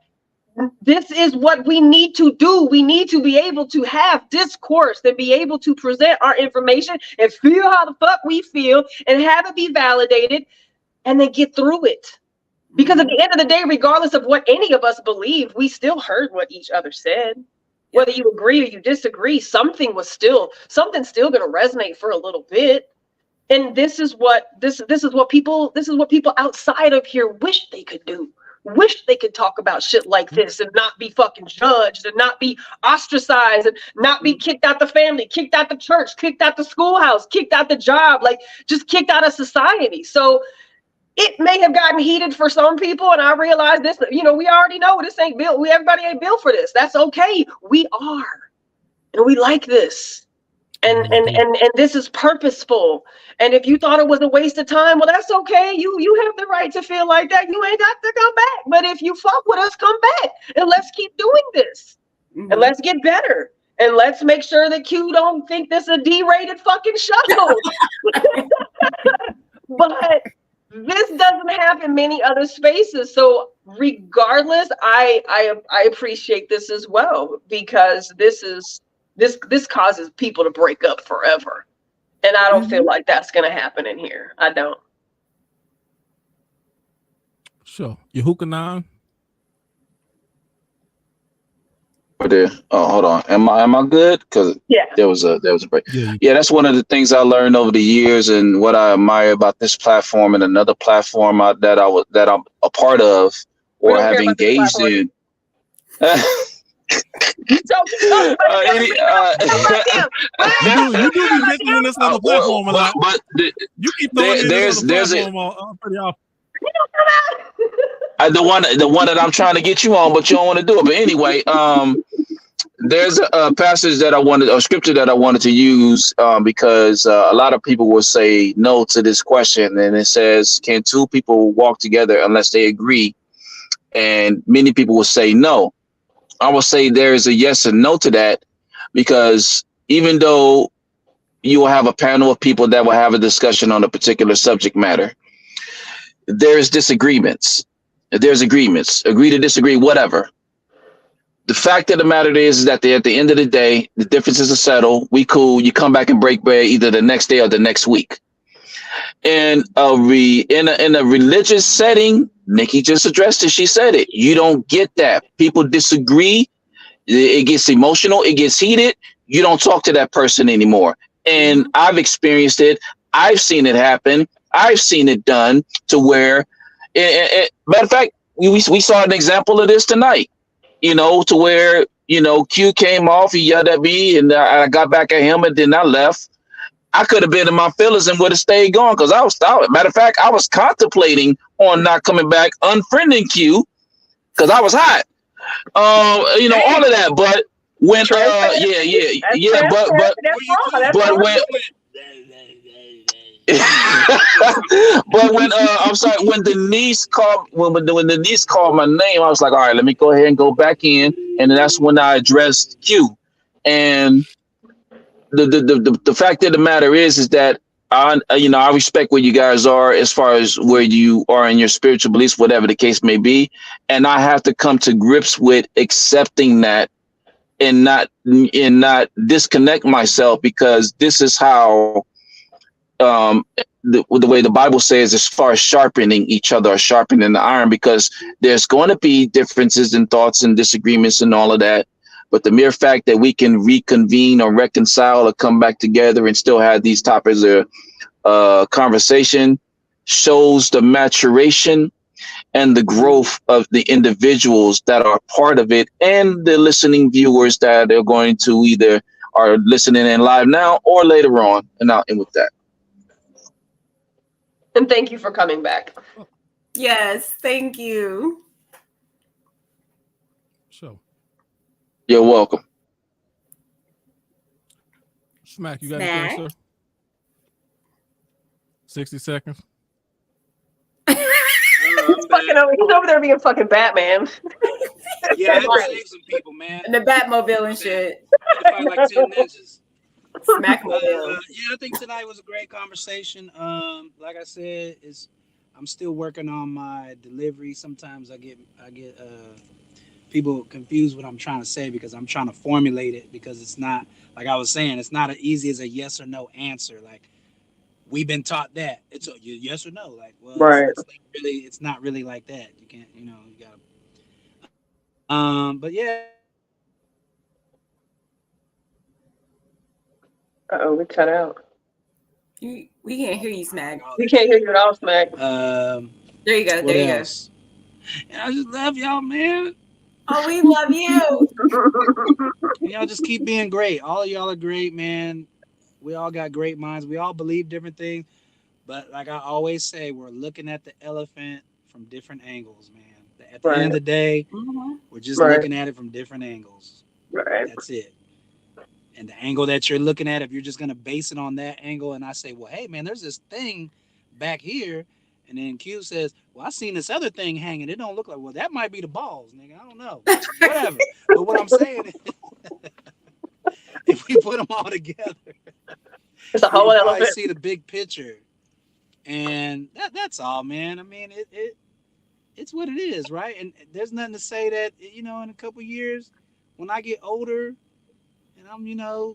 this is what we need to do. We need to be able to have discourse and be able to present our information and feel how the fuck we feel and have it be validated and then get through it. Because at the end of the day, regardless of what any of us believe, we still heard what each other said. Whether you agree or you disagree, something's still going to resonate for a little bit. And this is what people outside of here wish they could do. Wish they could talk about shit like this and not be fucking judged and not be ostracized and not be kicked out the family, kicked out the church, kicked out the schoolhouse, kicked out the job, like just kicked out of society. So it may have gotten heated for some people, and I realize this, we already know this ain't built. Everybody ain't built for this. That's okay. We are, and we like this. And this is purposeful. And if you thought it was a waste of time, well, that's okay. You have the right to feel like that. You ain't got to come back. But if you fuck with us, come back and let's keep doing this. Mm-hmm. And let's get better. And let's make sure that Q don't think this is a D-rated fucking show. But this doesn't happen many other spaces. So regardless, I appreciate this as well, because this causes people to break up forever. And I don't feel like that's going to happen in here. I don't. Sure. Yehukanan? There. Oh, hold on. Am I good? Because there was a break. Yeah, that's one of the things I learned over the years, and what I admire about this platform and another platform that I'm a part of or have engaged in. You do be mentioning this on the platform a lot. But you keep throwing there's pretty often. The one that I'm trying to get you on, but you don't want to do it. But anyway, there's a passage that a scripture that I wanted to use because a lot of people will say no to this question, and it says, "Can two people walk together unless they agree?" And many people will say no. I will say there is a yes and no to that, because even though you will have a panel of people that will have a discussion on a particular subject matter, there's disagreements. There's agreements, agree to disagree, whatever. The fact of the matter is that at the end of the day, the differences are settled. We cool. You come back and break bread either the next day or the next week. And in a religious setting, Nikki just addressed it. She said it. You don't get that. People disagree. It gets emotional. It gets heated. You don't talk to that person anymore. And I've experienced it. I've seen it happen. I've seen it done to where, matter of fact, we saw an example of this tonight, to where, Q came off, he yelled at me, and I got back at him, and then I left. I could have been in my feelings and would have stayed gone, because I was, matter of fact, I was contemplating on not coming back, unfriending Q, because I was hot. All of that. But when, but when, but when I'm sorry, when Denise called my name, I was like, all right, let me go ahead and go back in, and that's when I addressed Q. And the fact of the matter is that I respect where you guys are as far as where you are in your spiritual beliefs, whatever the case may be, and I have to come to grips with accepting that and not disconnect myself, because this is how the way the Bible says, as far as sharpening each other, or sharpening the iron, because there's going to be differences in thoughts and disagreements and all of that. But the mere fact that we can reconvene or reconcile or come back together and still have these topics of conversation shows the maturation and the growth of the individuals that are part of it, and the listening viewers that are going to either are listening in live now or later on. And I'll end with that. And thank you for coming back. Yes, thank you. So. You're welcome. Smack, you got anything, sir? 60 seconds. He's over there being fucking Batman. Yeah, I had to save some people, man. And the Batmobile and shit. Like 10 ninjas. Smackmobile. I think tonight was a great conversation. Like I said, I'm still working on my delivery. Sometimes I get people confuse what I'm trying to say because I'm trying to formulate it because it's not like I was saying, it's not as easy as a yes or no answer. Like we've been taught that it's a yes or no. Like, well, Right. it's not really like that. You can't, you gotta. But yeah. Uh-oh, we cut out. We can't hear you, Smack. We can't hear you at all, Smack. There you go. What There you else? And I just love y'all, man. go. Oh, we love you. Y'all just keep being great. All of y'all are great, man. We all got great minds. We all believe different things. But like I always say, we're looking at the elephant from different angles, man. At the end of the day, we're just looking at it from different angles. Right. That's it. And the angle that you're looking at, if you're just going to base it on that angle, and I say, well, hey, man, there's this thing back here. And then Q says, well, I seen this other thing hanging. It don't look like, well, that might be the balls, nigga. I don't know. Whatever. But what I'm saying is, if we put them all together, it's a whole elephant. I see the big picture. And that's all, man. I mean, it's what it is, right? And there's nothing to say that, in a couple years, when I get older, and I'm,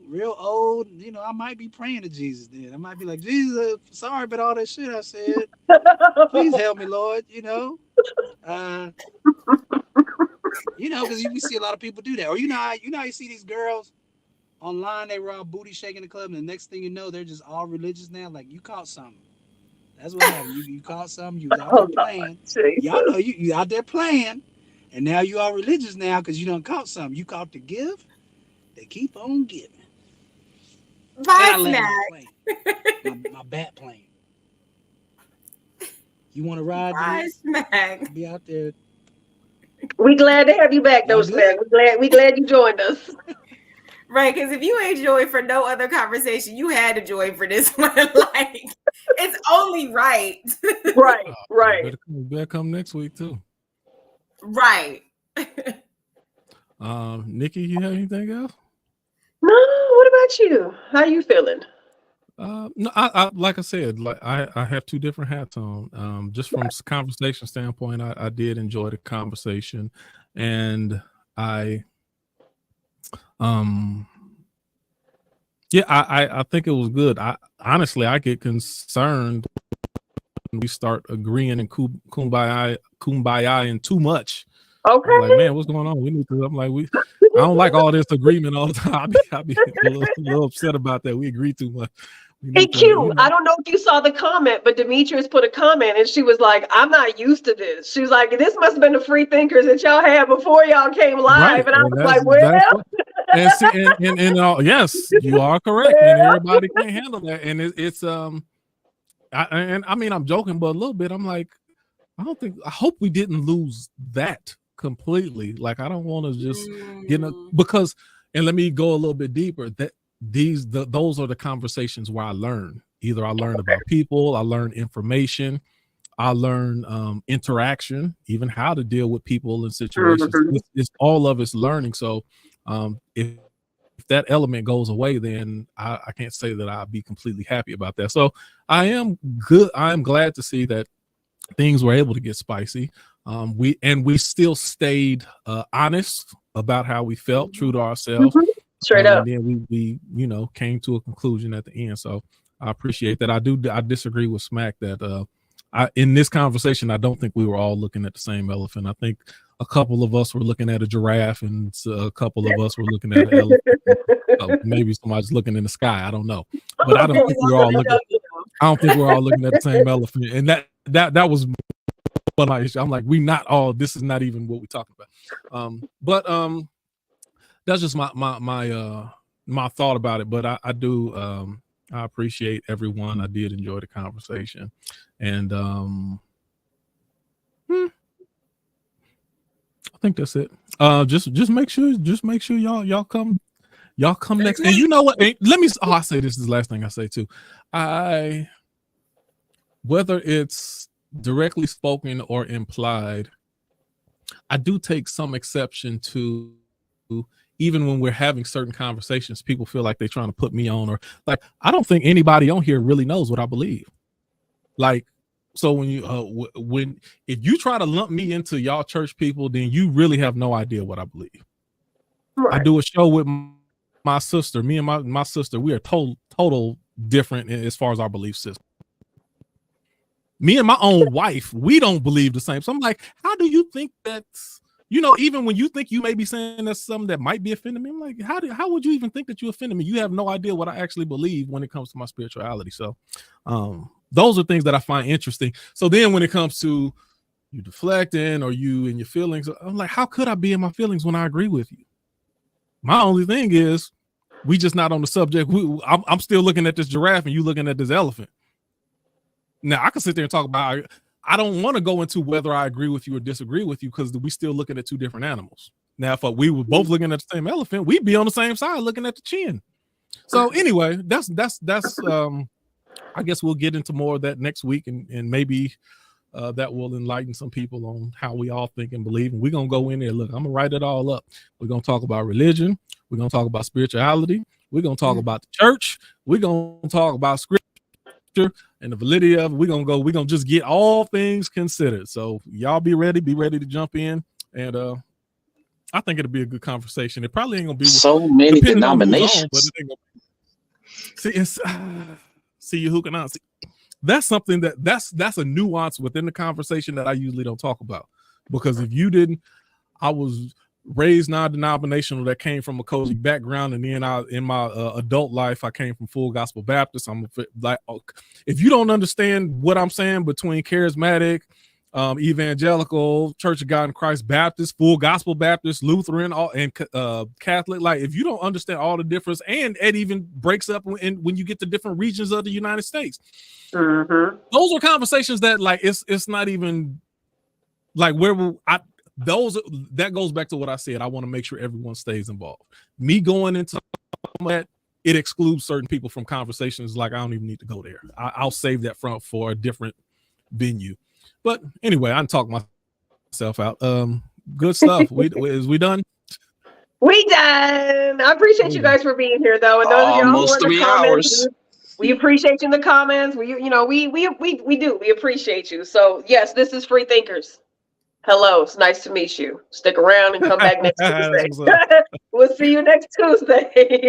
real old, I might be praying to Jesus then. I might be like, Jesus, sorry about all that shit I said. Please help me, Lord, because we see a lot of people do that. Or how you see these girls online, they were all booty shaking the club, and the next thing you know, they're just all religious now. Like, you caught something. That's what happened. You caught something, you was out there playing. Y'all know you out there playing, and now you are religious now because you done caught something. You caught the gift. They keep on giving. Bye, my bat plane. You want to ride? Bye, Smack. Be out there. We glad to have you back, though, Smack. We glad you joined us. Right, because if you ain't joined for no other conversation, you had to join for this one. Like, it's only right. Right. Better come next week too. Right. Nikki, you have anything else? No. What about you? How you feeling? No, I like I said, like I have two different hats on. Just from conversation standpoint, I did enjoy the conversation, and I think it was good. I honestly get concerned when we start agreeing and kumbaya and too much. Okay. I'm like, man, what's going on? We need to. I'm like, I don't like all this agreement all the time. I'll be a little upset about that. We agree too much. Hey, Q, I don't know if you saw the comment, but Demetrius put a comment and she was like, I'm not used to this. She was like, this must have been the free thinkers that y'all had before y'all came live. Right. And I was like, well. Yes, you are correct. And everybody can't handle that. And it's I mean, I'm joking, but a little bit, I'm like, I hope we didn't lose that completely. Like, I don't want to just because, and let me go a little bit deeper, that those are the conversations where I learn. Either I learn about people, I learn information, I learn interaction, even how to deal with people in situations. It's all of it's learning. So if that element goes away, then I can't say that I'll be completely happy about that. So I am good. I am glad to see that things were able to get spicy. We still stayed honest about how we felt, true to ourselves. Straight up. And then we came to a conclusion at the end. So I appreciate that. I disagree with Smack that in this conversation, I don't think we were all looking at the same elephant. I think a couple of us were looking at a giraffe and a couple of us were looking at an elephant. Maybe somebody's looking in the sky. I don't know. But I don't think we're all looking at the same elephant. And that was one of my issues. I'm like, this is not even what we're talking about. But that's just my thought about it. But I do I appreciate everyone. I did enjoy the conversation, and I think that's it. Just make sure y'all come next. And you know what? I say this is the last thing I say too. Whether it's directly spoken or implied, I do take some exception to, even when we're having certain conversations, people feel like they're trying to put me on, or like, I don't think anybody on here really knows what I believe. Like, So when you if you try to lump me into y'all church people, then you really have no idea what I believe. Right. I do a show with my sister. Me and my sister, we are total different as far as our belief system. Me and my own wife, we don't believe the same. So I'm like, how do you think that's, even when you think you may be saying that's something that might be offending me, I'm like, how would you even think that you offended me? You have no idea what I actually believe when it comes to my spirituality. So those are things that I find interesting. So then when it comes to you deflecting or you in your feelings, I'm like, how could I be in my feelings when I agree with you? My only thing is we just not on the subject. I'm still looking at this giraffe and you looking at this elephant. Now I can sit there and talk about, I don't want to go into whether I agree with you or disagree with you because we still looking at two different animals. Now, if we were both looking at the same elephant, we'd be on the same side looking at the chin. So anyway, that's I guess we'll get into more of that next week and maybe that will enlighten some people on how we all think and believe. And we're going to go in there. Look, I'm going to write it all up. We're going to talk about religion. We're going to talk about spirituality. We're going to talk about the church. We're going to talk about scripture and the validity of it. We're going to just get all things considered. So y'all be ready to jump in. And I think it'll be a good conversation. It probably ain't going to be so many denominations. But it ain't gonna see you who can answer. That's something that's a nuance within the conversation that I usually don't talk about, because if you didn't, I was raised non-denominational that came from a cozy background, and then in my adult life I came from Full Gospel Baptist. I'm like, if you don't understand what I'm saying between charismatic, evangelical, Church of God in Christ, Baptist, Full Gospel Baptist, Lutheran, and Catholic, like if you don't understand all the difference, and it even breaks up when you get to different regions of the United States. Mm-hmm. Those are conversations that like it's not even like that goes back to what I said. I want to make sure everyone stays involved. Me going into that, it excludes certain people from conversations. Like I don't even need to go there. I'll save that for a different venue. But anyway, I can talk myself out. Good stuff. Is we done? We done. I appreciate you guys for being here, though. And those of y'all almost who are in 3 the comments, hours. we appreciate you in the comments. We do. We appreciate you. So yes, this is Free Thinkers. Hello, it's nice to meet you. Stick around and come back next Tuesday. We'll see you next Tuesday.